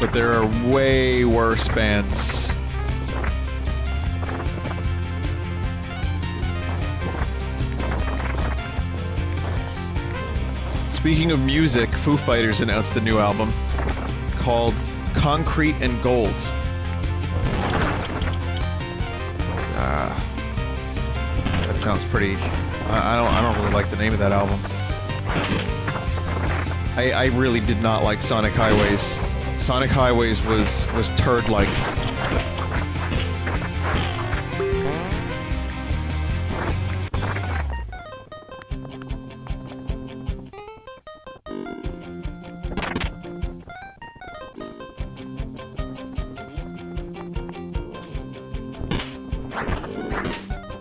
Speaker 1: But there are way worse bands. Speaking of music, Foo Fighters announced a new album called Concrete and Gold. That sounds pretty... I don't really like the name of that album. I really did not like Sonic Highways. Sonic Highways was turd-like.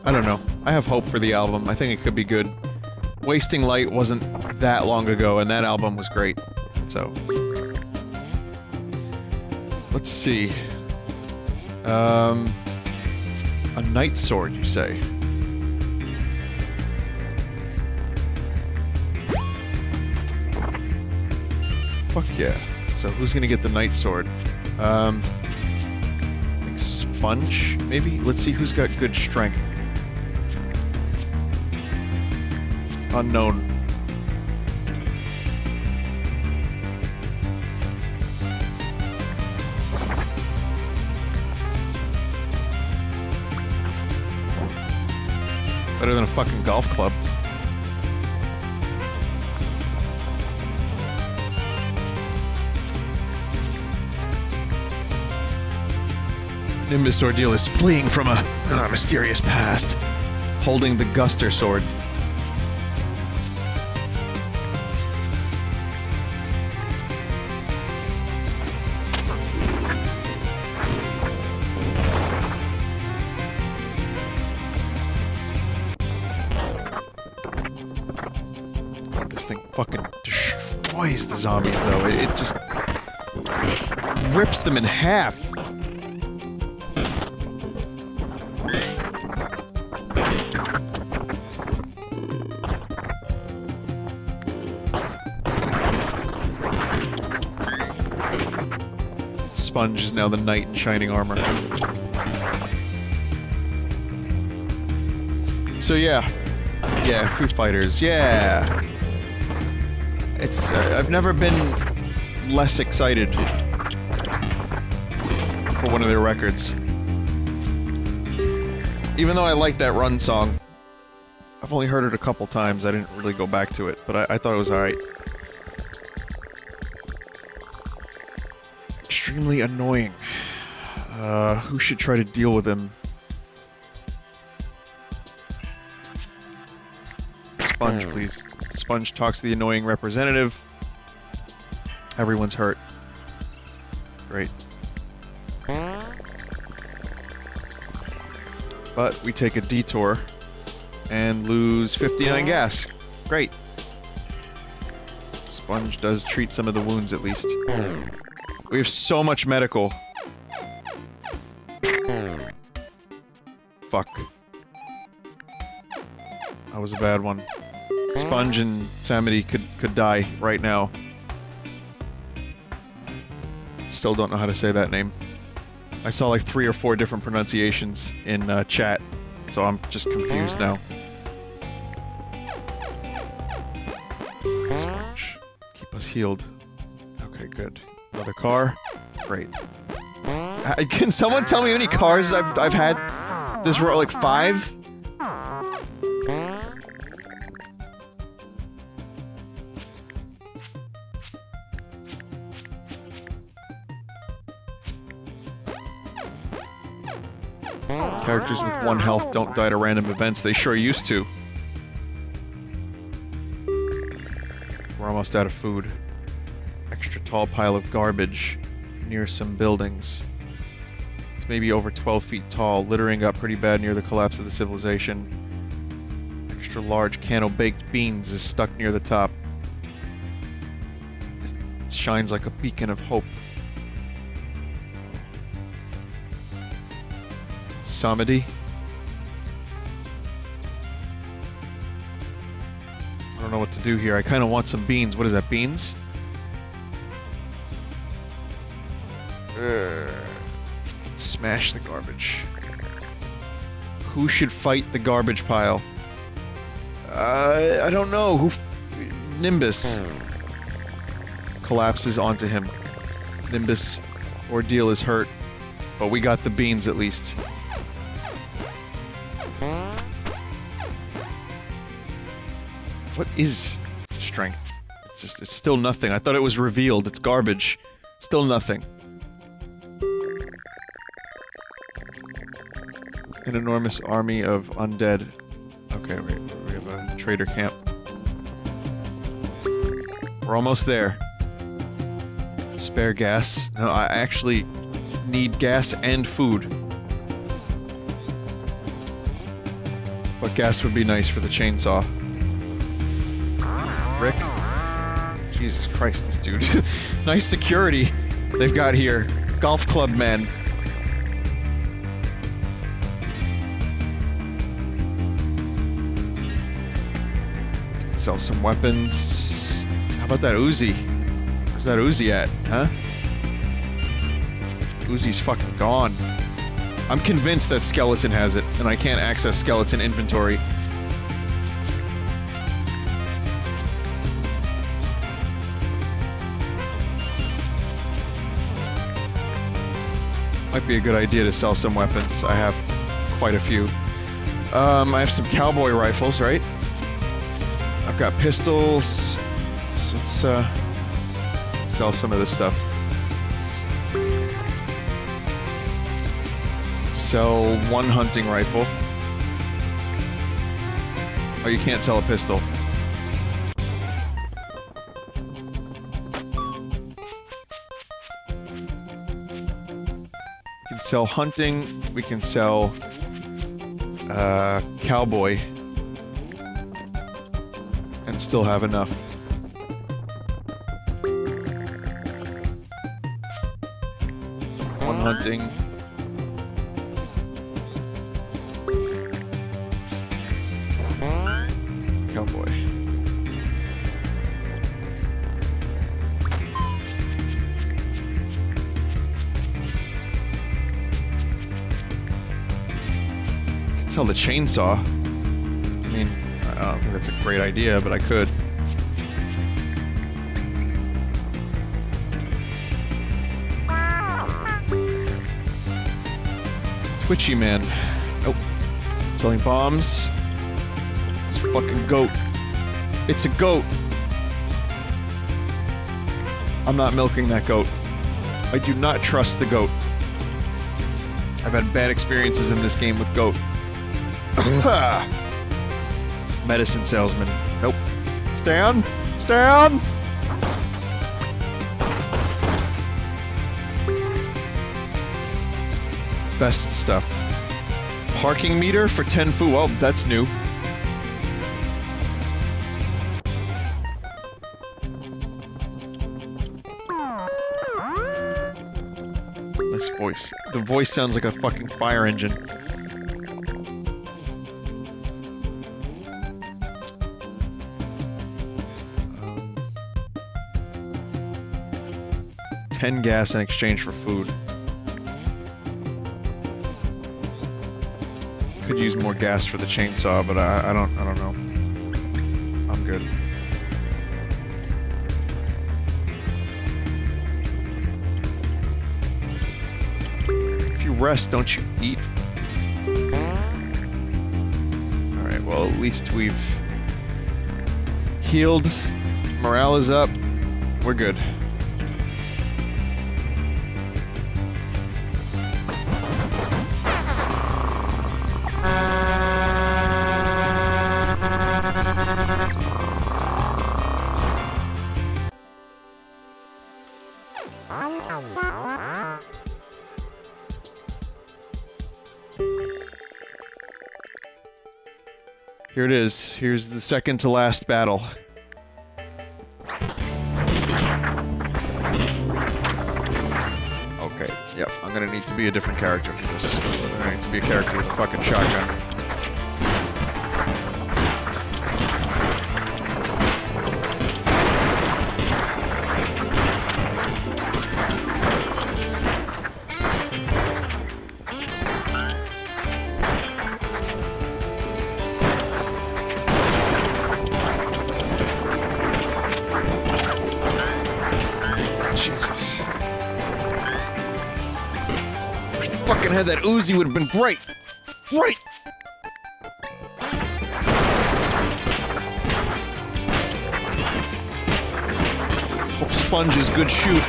Speaker 1: I don't know. I have hope for the album. I think it could be good. Wasting Light wasn't that long ago, and that album was great. So, let's see. A Night Sword, you say? Fuck yeah. So who's gonna get the Night Sword? Like Sponge, maybe? Let's see who's got good strength. Unknown. Better than a fucking golf club. Nimbus Ordeal is fleeing from a mysterious past, holding the Guster sword. God, this thing fucking destroys the zombies, though. It just rips them in half. Sponge is now the knight in shining armor. So yeah, Foo Fighters, yeah. It's I've never been less excited for one of their records. Even though I like that Run song, I've only heard it a couple times. I didn't really go back to it, but I thought it was alright. Extremely annoying. Who should try to deal with him? Sponge, please. Sponge talks to the annoying representative. Everyone's hurt. Great. But we take a detour and lose 59 gas. Great. Sponge does treat some of the wounds at least. We have so much medical. Fuck. That was a bad one. Sponge and Samity could die right now. Still don't know how to say that name. I saw like 3 or 4 different pronunciations in chat, so I'm just confused now. Sponge. Keep us healed. Okay, good. Another car. Great. Can someone tell me how many cars I've had this row? Like 5? Characters with 1 health don't die to random events. They sure used to. We're almost out of food. Extra tall pile of garbage near some buildings. It's maybe over 12 feet tall, littering up pretty bad near the collapse of the civilization. Extra large can of baked beans is stuck near the top. It shines like a beacon of hope. Samity. I don't know what to do here. I kind of want some beans. What is that, beans? Smash the garbage. Who should fight the garbage pile? I don't know. Who? Nimbus. Collapses onto him. Nimbus Ordeal is hurt, but we got the beans at least. What is strength? It's still nothing. I thought it was revealed. It's garbage. Still nothing. An enormous army of undead. Okay, we have a trader camp. We're almost there. Spare gas. No, I actually need gas and food. But gas would be nice for the chainsaw. Rick. Jesus Christ, this dude. Nice security they've got here. Golf club men. Sell some weapons. How about that Uzi? Where's that Uzi at, huh? Uzi's fucking gone. I'm convinced that Skeleton has it, and I can't access Skeleton inventory. Might be a good idea to sell some weapons. I have quite a few. I have some cowboy rifles, right? I've got pistols. Let's sell some of this stuff. Sell one hunting rifle. Oh, you can't sell a pistol. We can sell hunting. We can sell cowboy. And still have enough. One hunting. Cowboy. I can sell the chainsaw. I mean, I don't think that's a great idea, but I could. Twitchy man. Nope. Selling bombs. It's a fucking goat. It's a goat. I'm not milking that goat. I do not trust the goat. I've had bad experiences in this game with goat. Medicine salesman. Nope. Stand! Stand! Best stuff. Parking meter for 10 fu. Well, that's new. Nice voice. The voice sounds like a fucking fire engine. 10 gas in exchange for food. Could use more gas for the chainsaw, but I don't know. I'm good. If you rest, don't you eat? Alright, well at least we've healed. Morale is up. We're good. Here it is. Here's the second to last battle. Okay, yep. I'm gonna need to be a different character for this. I'm gonna need to be a character with a fucking shotgun. Jesus. If you fucking had that Uzi, would have been great. Great. Hope Sponge is good shoot.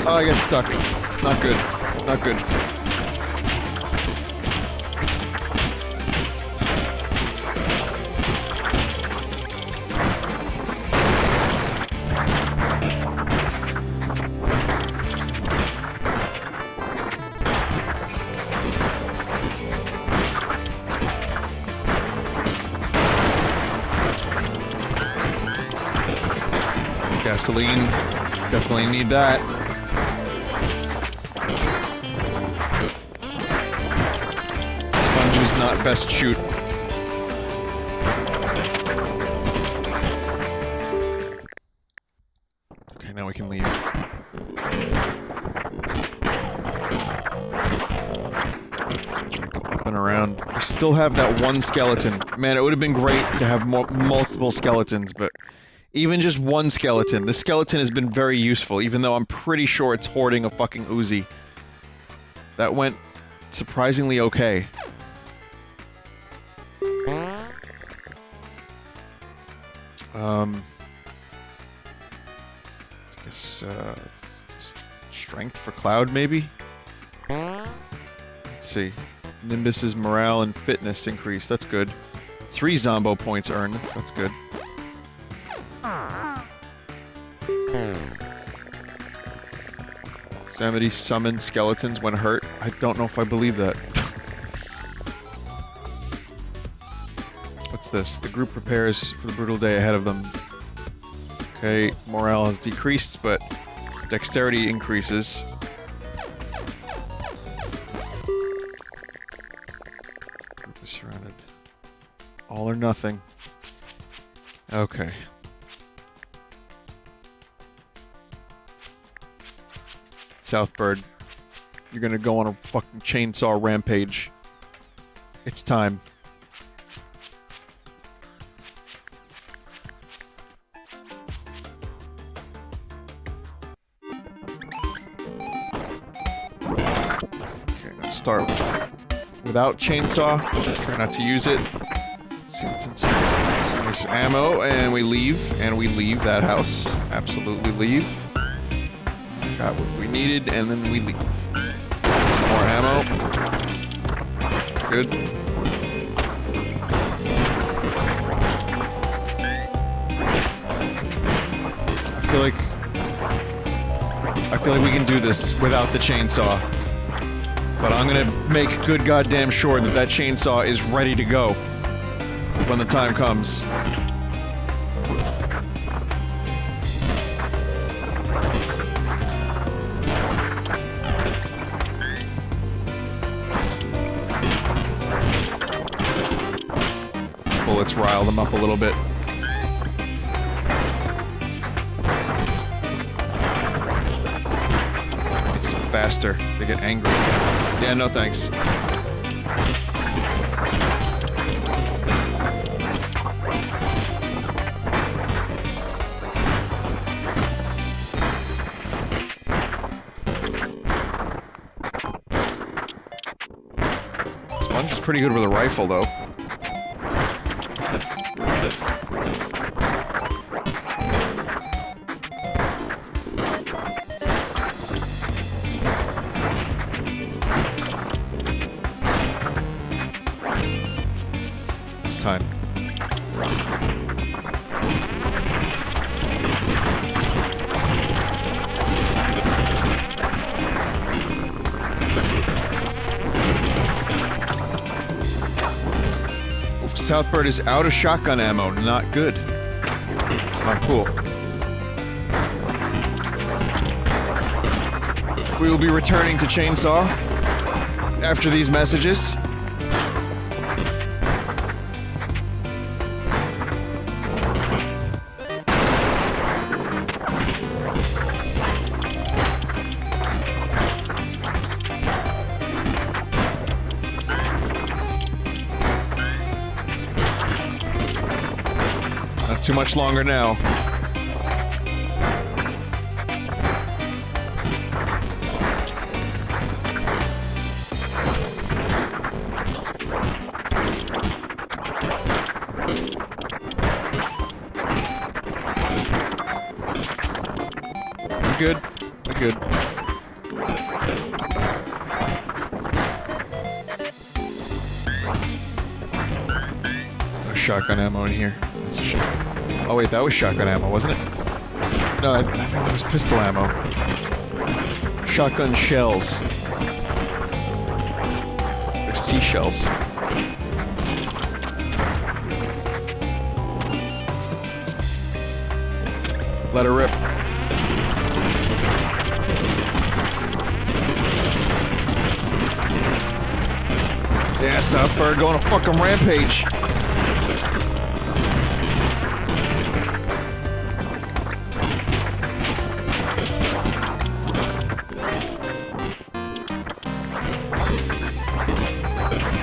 Speaker 1: Oh, I got stuck. Not good. Not good. Gasoline. Definitely need that. Sponge is not best shoot. Okay, now we can leave. Go up and around. We still have that one skeleton. Man, it would have been great to have multiple skeletons, but even just one skeleton. This skeleton has been very useful, even though I'm pretty sure it's hoarding a fucking Uzi. That went surprisingly okay. I guess, strength for Cloud, maybe? Let's see. Nimbus's morale and fitness increase. That's good. 3 Zombo points earned. That's good. Samity summons skeletons when hurt. I don't know if I believe that. What's this? The group prepares for the brutal day ahead of them. Okay, morale has decreased, but dexterity increases. Group is surrounded. All or nothing. Okay. Southbird, you're gonna go on a fucking chainsaw rampage. It's time. Okay, I'm gonna start without chainsaw. Try not to use it. See what's inside. So there's ammo, and we leave that house. Absolutely leave. Got what we needed, and then we leave. Some more ammo. That's good. I feel like we can do this without the chainsaw. But I'm gonna make good goddamn sure that that chainsaw is ready to go when the time comes. Let's rile them up a little bit. It's faster. They get angry. Yeah, no thanks. Sponge is pretty good with a rifle, though. Time. Oops, Southbird is out of shotgun ammo. Not good. It's not cool. We will be returning to Chainsaw after these messages. Too much longer now. We're good. We're good. No shotgun ammo in here. That's a shame. Oh wait, that was shotgun ammo, wasn't it? No, I think that was pistol ammo. Shotgun shells. They're seashells. Let her rip. Yeah, Southbird going on a fucking rampage.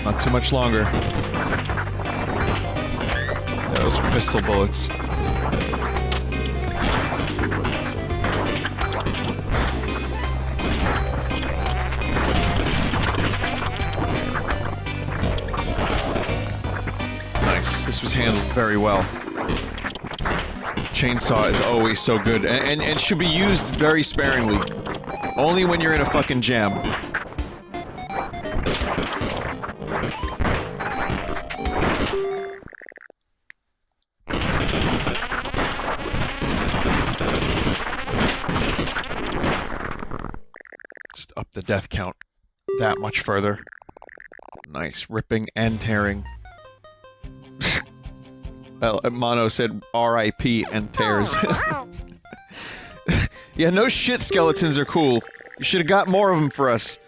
Speaker 1: Not too much longer. Those are pistol bullets. Nice. This was handled very well. Chainsaw is always so good, and should be used very sparingly. Only when you're in a fucking jam. Just up the death count that much further. Nice. Ripping and tearing. Well, Mono said R.I.P. and tears. Yeah, no shit, skeletons are cool. You should have got more of them for us.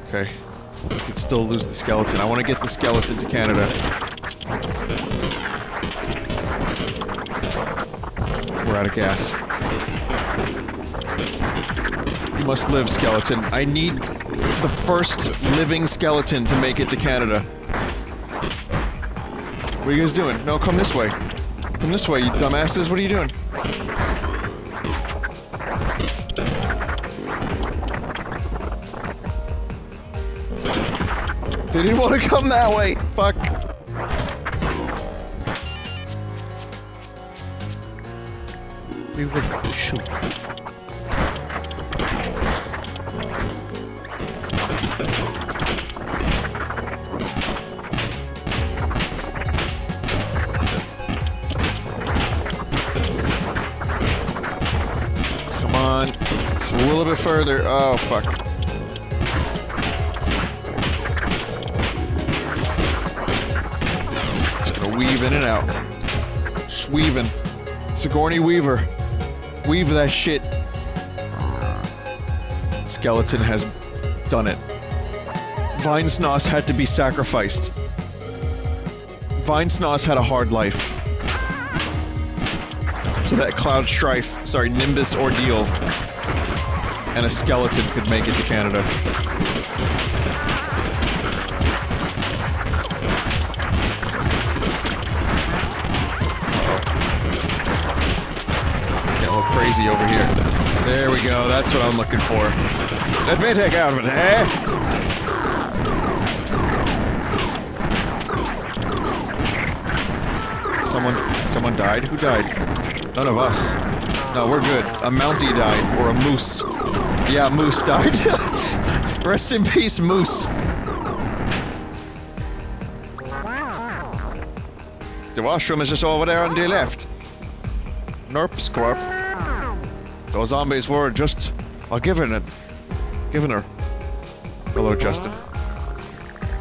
Speaker 1: Okay. We could still lose the skeleton. I want to get the skeleton to Canada. We're out of gas. You must live, skeleton. I need the first living skeleton to make it to Canada. What are you guys doing? No, come this way. Come this way, you dumbasses. What are you doing? They didn't want to come that way. Fuck. We will shoot. Come on. Just a little bit further. Oh, fuck. Just gonna weave in and out. Just weaving. Sigourney Weaver. Weave that shit. Skeleton has done it. Vinesauce had to be sacrificed. Vinesauce had a hard life. So that Cloud Strife, sorry, Nimbus Ordeal, and a skeleton could make it to Canada. Crazy over here. There we go, that's what I'm looking for. Let me take out of it, eh? Someone died? Who died? None of us. No, we're good. A Mountie died, or a moose. Yeah, a moose died. Rest in peace, moose. The washroom is just over there on the left. Nerp squirp. Those zombies were just a giving her. Hello, Justin.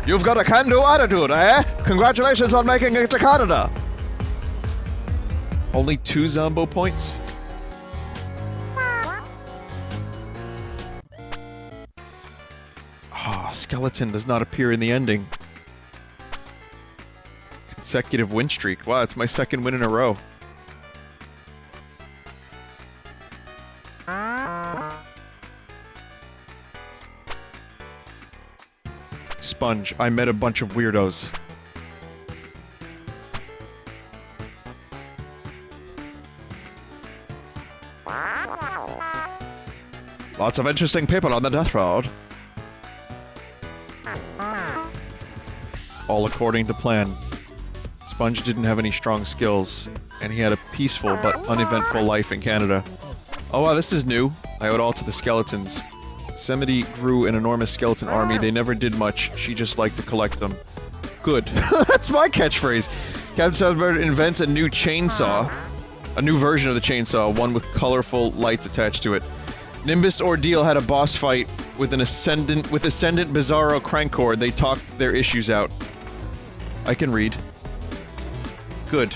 Speaker 1: You've got a can-do attitude, eh? Congratulations on making it to Canada! Only 2 Zombo points? Ah, skeleton does not appear in the ending. Consecutive win streak. Wow, it's my 2nd win in a row. Sponge. I met a bunch of weirdos. Lots of interesting people on the death road. All according to plan. Sponge didn't have any strong skills, and he had a peaceful but uneventful life in Canada. Oh wow, this is new. I owe it all to the skeletons. Semity grew an enormous skeleton army. They never did much. She just liked to collect them. Good. That's my catchphrase. Captain Southbird invents a new chainsaw. A new version of the chainsaw, one with colorful lights attached to it. Nimbus Ordeal had a boss fight with Ascendant Bizarro Crankcore, they talked their issues out. I can read. Good.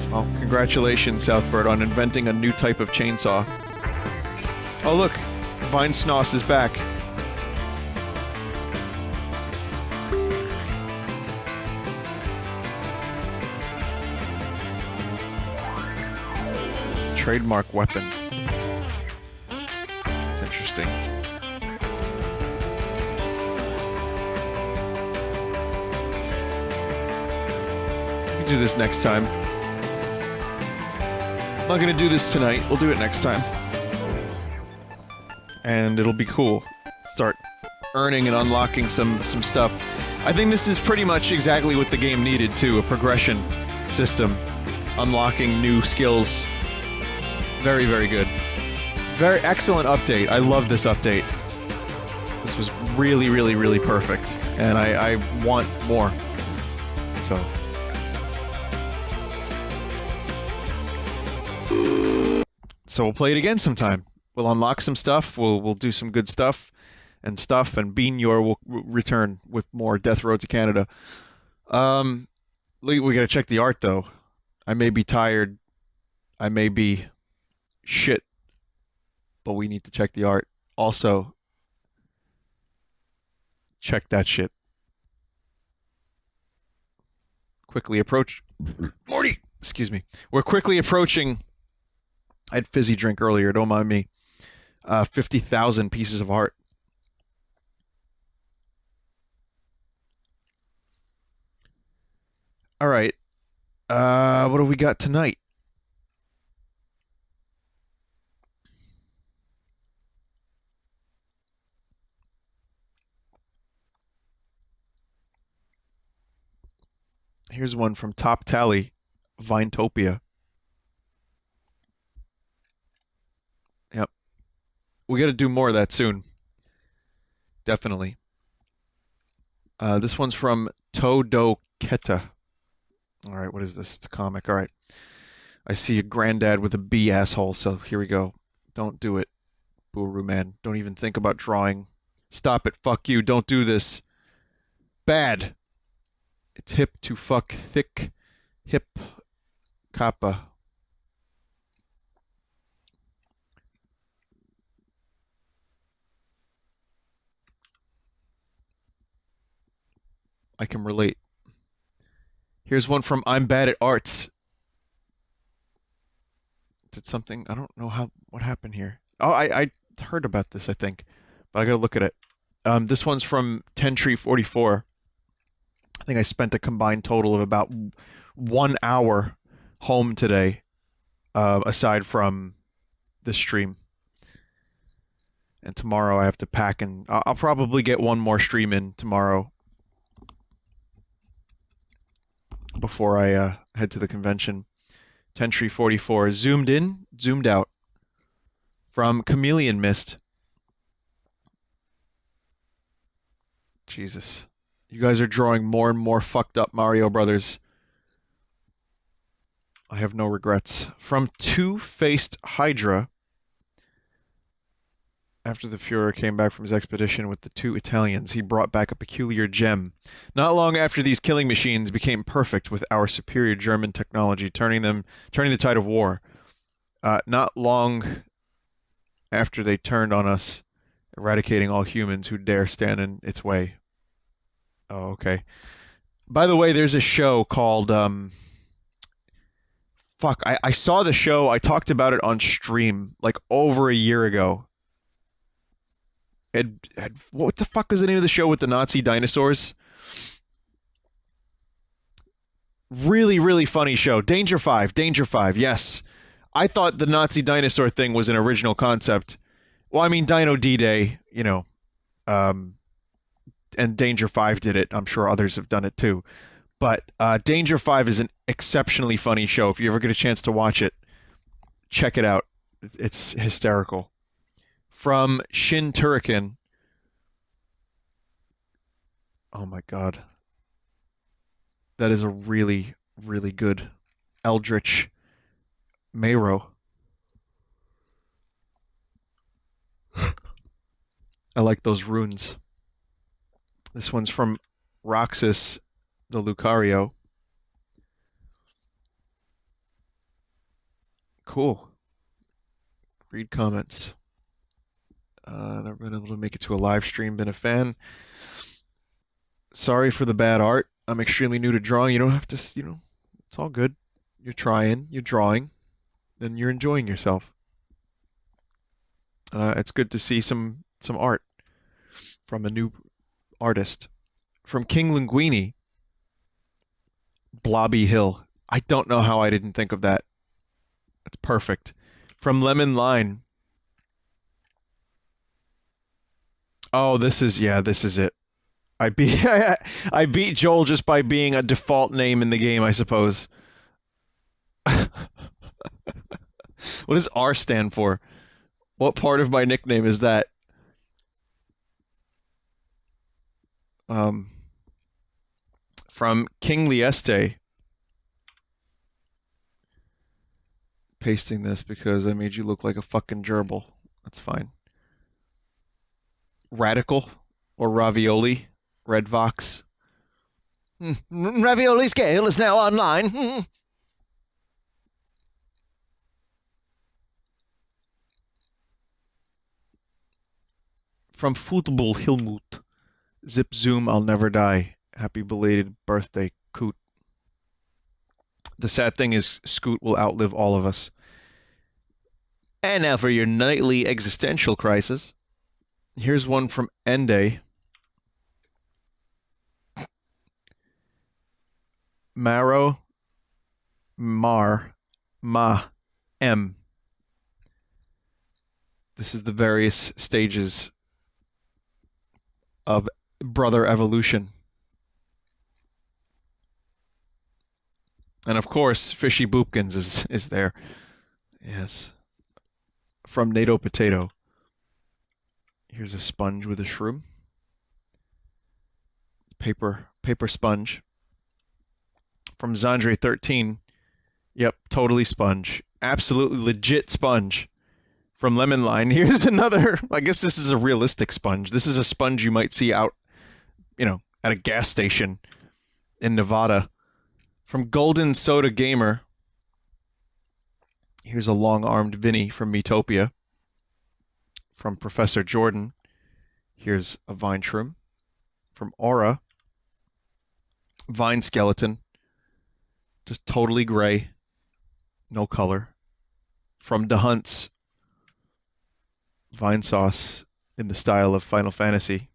Speaker 1: Well, congratulations, Southbird, on inventing a new type of chainsaw. Oh look, Vinesauce is back. Trademark weapon. That's interesting. We can do this next time. I'm not gonna do this tonight. We'll do it next time. And it'll be cool. Start earning and unlocking some stuff. I think this is pretty much exactly what the game needed too, a progression system. Unlocking new skills. Very, very good. Very excellent update. I love this update. This was really, really, really perfect. And I want more. So... So we'll play it again sometime. We'll unlock some stuff, we'll do some good stuff, and Bean Yor will return with more Death Road to Canada. We gotta check the art, though. I may be tired. I may be shit. But we need to check the art. Also, check that shit. Quickly approach... Morty! Excuse me. We're quickly approaching... I had fizzy drink earlier, don't mind me. 50,000 pieces of art. Alright. What do we got tonight? Here's one from Top Tally, Vinetopia. Yep. We gotta do more of that soon. Definitely. This one's from Todo Keta. Alright, what is this? It's a comic. Alright. I see a granddad with a bee asshole, so here we go. Don't do it. Boo-roo man. Don't even think about drawing. Stop it. Fuck you. Don't do this. Bad. It's hip to fuck thick. Hip. Kappa. I can relate. Here's one from I'm Bad at Arts. Did something... I don't know what happened here. Oh, I heard about this, I think. But I gotta look at it. This one's from Tentree44. I think I spent a combined total of about 1 hour home today. Aside from this stream. And tomorrow I have to pack and... I'll probably get one more stream in tomorrow. Before I head to the convention. Tentree44 zoomed in, zoomed out. From Chameleon Mist. Jesus. You guys are drawing more and more fucked up Mario Brothers. I have no regrets. From Two-Faced Hydra. After the Führer came back from his expedition with the 2 Italians, he brought back a peculiar gem. Not long after these killing machines became perfect with our superior German technology, turning the tide of war. Not long after they turned on us, eradicating all humans who dare stand in its way. Oh, okay. By the way, there's a show called, fuck, I saw the show, I talked about it on stream, like, over a year ago. What the fuck was the name of the show with the Nazi dinosaurs? Really, really funny show. Danger 5, yes. I thought the Nazi dinosaur thing was an original concept. Well, I mean, Dino D-Day, you know, and Danger 5 did it. I'm sure others have done it too. But Danger 5 is an exceptionally funny show. If you ever get a chance to watch it, check it out. It's hysterical. From Shin Turrican. Oh my god. That is a really, really good Eldritch Mayro. I like those runes. This one's from Roxas, the Lucario. Cool. Read comments. Never been able to make it to a live stream. Been a fan. Sorry for the bad art. I'm extremely new to drawing. You don't have to, it's all good. You're trying, you're drawing, and you're enjoying yourself. It's good to see some art from a new artist. From King Linguini, Blobby Hill. I don't know how I didn't think of that. That's perfect. From Lemon Line. Oh, this is it. I beat Joel just by being a default name in the game, I suppose. What does R stand for? What part of my nickname is that? From King Lieste. Pasting this because I made you look like a fucking gerbil. That's fine. Radical or Ravioli. Red Vox.
Speaker 2: Ravioli scale is now online.
Speaker 1: From Football Hilmut. Zip Zoom, I'll never die. Happy belated birthday, Coot. The sad thing is, Scoot will outlive all of us. And now for your nightly existential crisis. Here's one from Ende. Maro, Mar, Ma, M. This is the various stages of brother evolution. And of course, Fishy Boopkins is there. Yes. From NATO Potato. Here's a sponge with a shroom. Paper sponge. From Zandre 13. Yep, totally sponge. Absolutely legit sponge. From Lemon Line. Here's another, I guess this is a realistic sponge. This is a sponge you might see out, at a gas station in Nevada. From Golden Soda Gamer. Here's a long-armed Vinny from Metopia. From Professor Jordan. Here's a Vine Shroom. From Aura. Vine Skeleton. Just totally gray. No color. From DeHunts. Vinesauce in the style of Final Fantasy.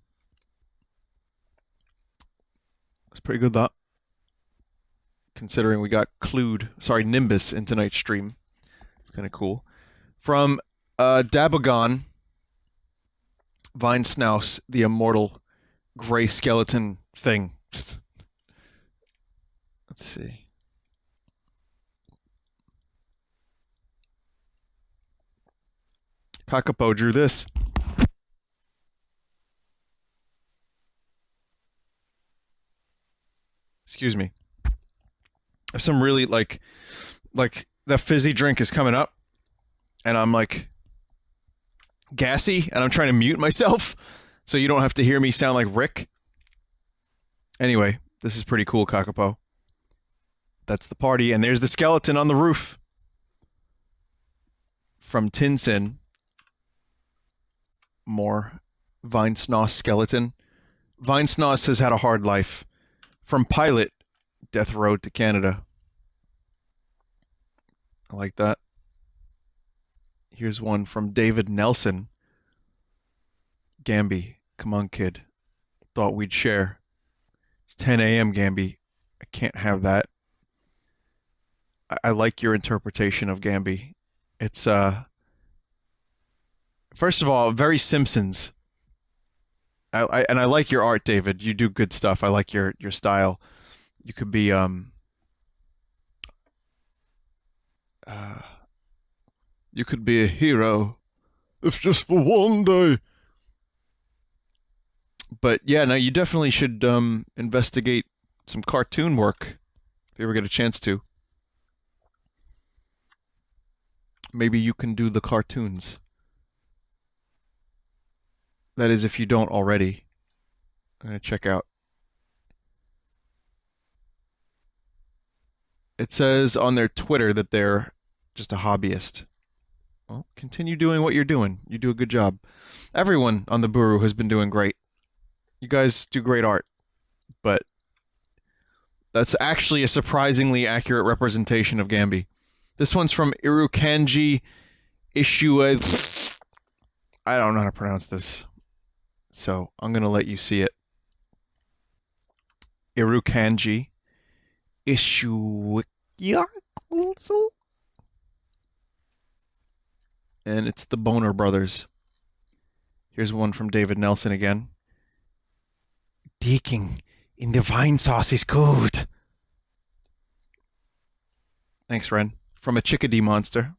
Speaker 1: That's pretty good, that. Considering we got Nimbus in tonight's stream. It's kind of cool. From Dabagon, Vinesauce, the immortal gray skeleton thing. Let's see. Kakapo drew this. Excuse me. If some really like that fizzy drink is coming up and I'm like gassy and I'm trying to mute myself so you don't have to hear me sound like Rick. Anyway, this is pretty cool, Kakapo. That's the party, and there's the skeleton on the roof. From Tinsin. More Vinesauce skeleton. Vinesauce has had a hard life. From Pilot, Death Road to Canada. I like that. Here's one from David Nelson. Gamby, come on, kid. Thought we'd share. It's 10 a.m., Gamby. I can't have that. I like your interpretation of Gamby. It's, first of all, very Simpsons. I like your art, David. You do good stuff. I like your style. You could be you could be a hero if just for one day. But yeah, no, you definitely should investigate some cartoon work if you ever get a chance to. Maybe you can do the cartoons. That is, if you don't already. I'm going to check out. It says on their Twitter that they're just a hobbyist. Well, continue doing what you're doing. You do a good job. Everyone on the Buru has been doing great. You guys do great art. But that's actually a surprisingly accurate representation of Gambi. This one's from Irukanji Ishua. I don't know how to pronounce this. So I'm going to let you see it. Irukanji Ishua. And it's the Boner Brothers. Here's one from David Nelson again. Digging in the Vinesauce is good. Thanks, Ren. From a chickadee monster.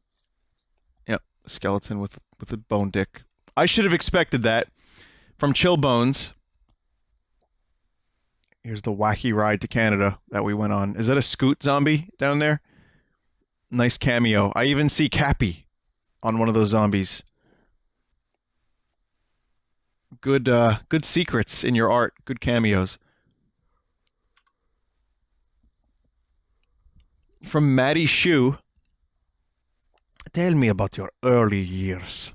Speaker 1: Yep, a skeleton with a bone dick. I should have expected that. From Chill Bones. Here's the wacky ride to Canada that we went on. Is that a scoot zombie down there? Nice cameo. I even see Cappy on one of those zombies. Good secrets in your art. Good cameos. From Maddie Shue. Tell me about your early years.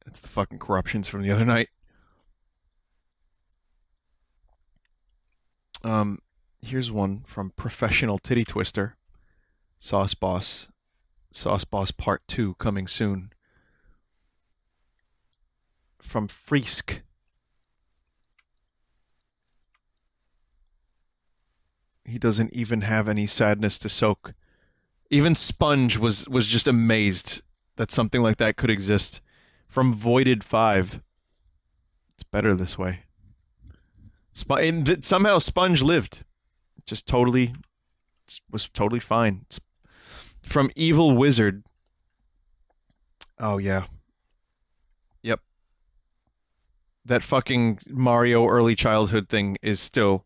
Speaker 1: That's the fucking corruptions from the other night. Here's one from Professional Titty Twister. Sauce Boss. Sauce Boss Part 2 coming soon. From Freesk. He doesn't even have any sadness to soak. Even Sponge was just amazed that something like that could exist. From Voided 5. It's better this way. Somehow Sponge lived. Just totally... was totally fine. It's from Evil Wizard. Oh, yeah. Yep. That fucking Mario early childhood thing is still...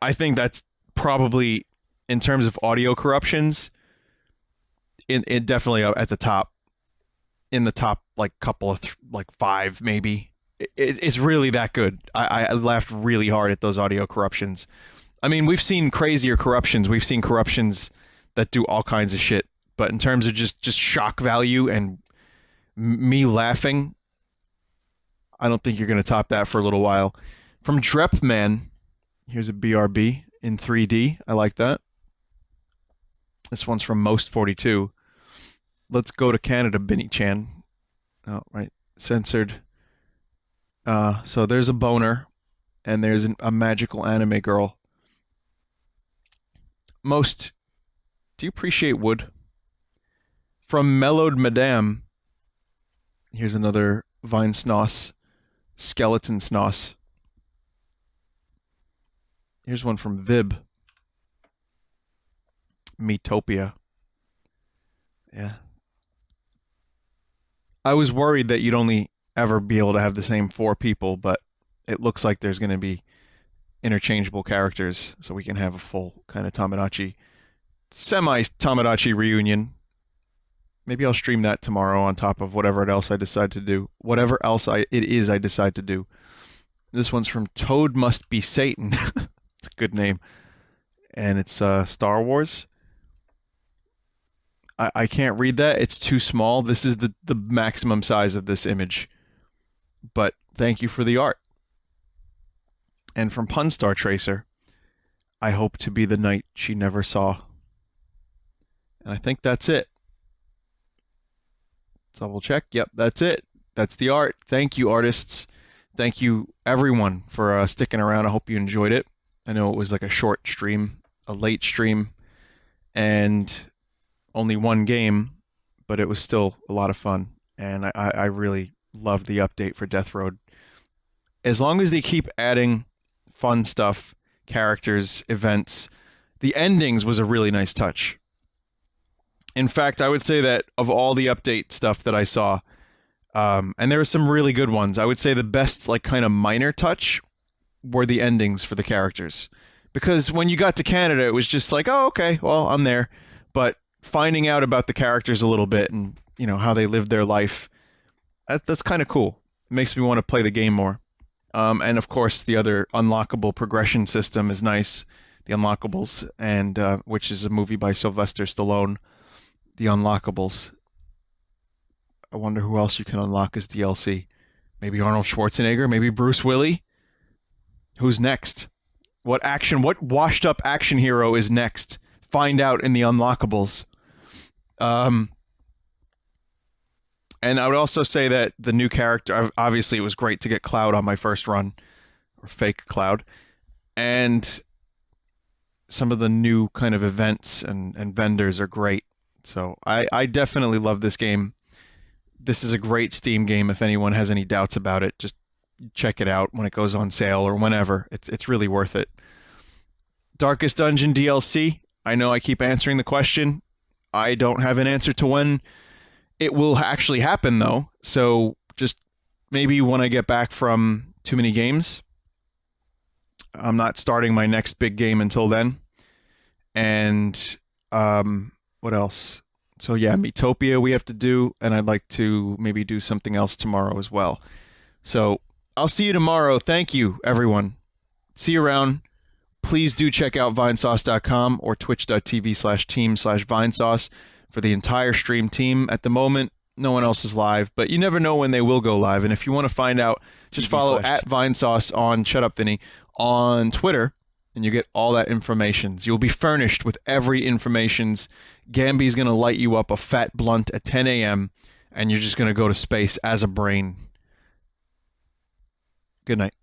Speaker 1: I think that's probably, in terms of audio corruptions, it definitely at the top. In the top, like, couple of, like, 5, maybe. It's really that good. I laughed really hard at those audio corruptions. I mean, we've seen crazier corruptions. We've seen corruptions that do all kinds of shit. But in terms of just shock value and me laughing, I don't think you're going to top that for a little while. From Drepman, here's a BRB in 3D. I like that. This one's from Most42. Let's go to Canada, Binny Chan. Oh, right. Censored. So there's a boner, and there's a magical anime girl. Most, do you appreciate wood? From Mellowed Madame, here's another Vinesauce, skeleton snoss. Here's one from Vib. Metopia. Yeah. I was worried that you'd only ever be able to have the same 4 people, but it looks like there's going to be interchangeable characters, so we can have a full kind of Tamagotchi, semi-Tamagotchi reunion. Maybe I'll stream that tomorrow on top of whatever else I decide to do. Whatever else it is I decide to do. This one's from Toad Must Be Satan. It's a good name. And it's Star Wars. I can't read that. It's too small. This is the maximum size of this image. But thank you for the art. And from Punstar Tracer, I hope to be the knight she never saw. And I think that's it. Double check. Yep, that's it. That's the art. Thank you, artists. Thank you, everyone, for sticking around. I hope you enjoyed it. I know it was like a short stream, a late stream, and only one game, but it was still a lot of fun. And I really loved the update for Death Road. As long as they keep adding fun stuff, characters, events, the endings was a really nice touch. In fact, I would say that of all the update stuff that I saw, and there were some really good ones, I would say the best, like, kind of minor touch were the endings for the characters. Because when you got to Canada, it was just like, oh, okay, well, I'm there. But finding out about the characters a little bit and, you know, how they lived their life That's kind of cool. It makes me want to play the game more. And of course, the other unlockable progression system is nice. The Unlockables, and which is a movie by Sylvester Stallone. The Unlockables. I wonder who else you can unlock as DLC. Maybe Arnold Schwarzenegger. Maybe Bruce Willis. Who's next? What washed up action hero is next? Find out in the Unlockables. And I would also say that the new character, obviously it was great to get Cloud on my first run, or fake Cloud, and some of the new kind of events and vendors are great. So I definitely love this game. This is a great Steam game. If anyone has any doubts about it, just check it out when it goes on sale or whenever. It's really worth it. Darkest Dungeon DLC. I know I keep answering the question. I don't have an answer to when it will actually happen, though. So just maybe when I get back from Too Many Games. I'm not starting my next big game until then. And what else? So yeah, Metopia we have to do, and I'd like to maybe do something else tomorrow as well. So I'll see you tomorrow. Thank you, everyone. See you around. Please do check out Vinesauce.com or twitch.tv/team/Vinesauce for the entire stream team. At the moment, no one else is live, but you never know when they will go live. And if you want to find out, just follow at Vinesauce on Shut Up Vinny on Twitter, and you get all that information. You'll be furnished with every information. Gamby's going to light you up a fat blunt at 10 a.m., and you're just going to go to space as a brain. Good night.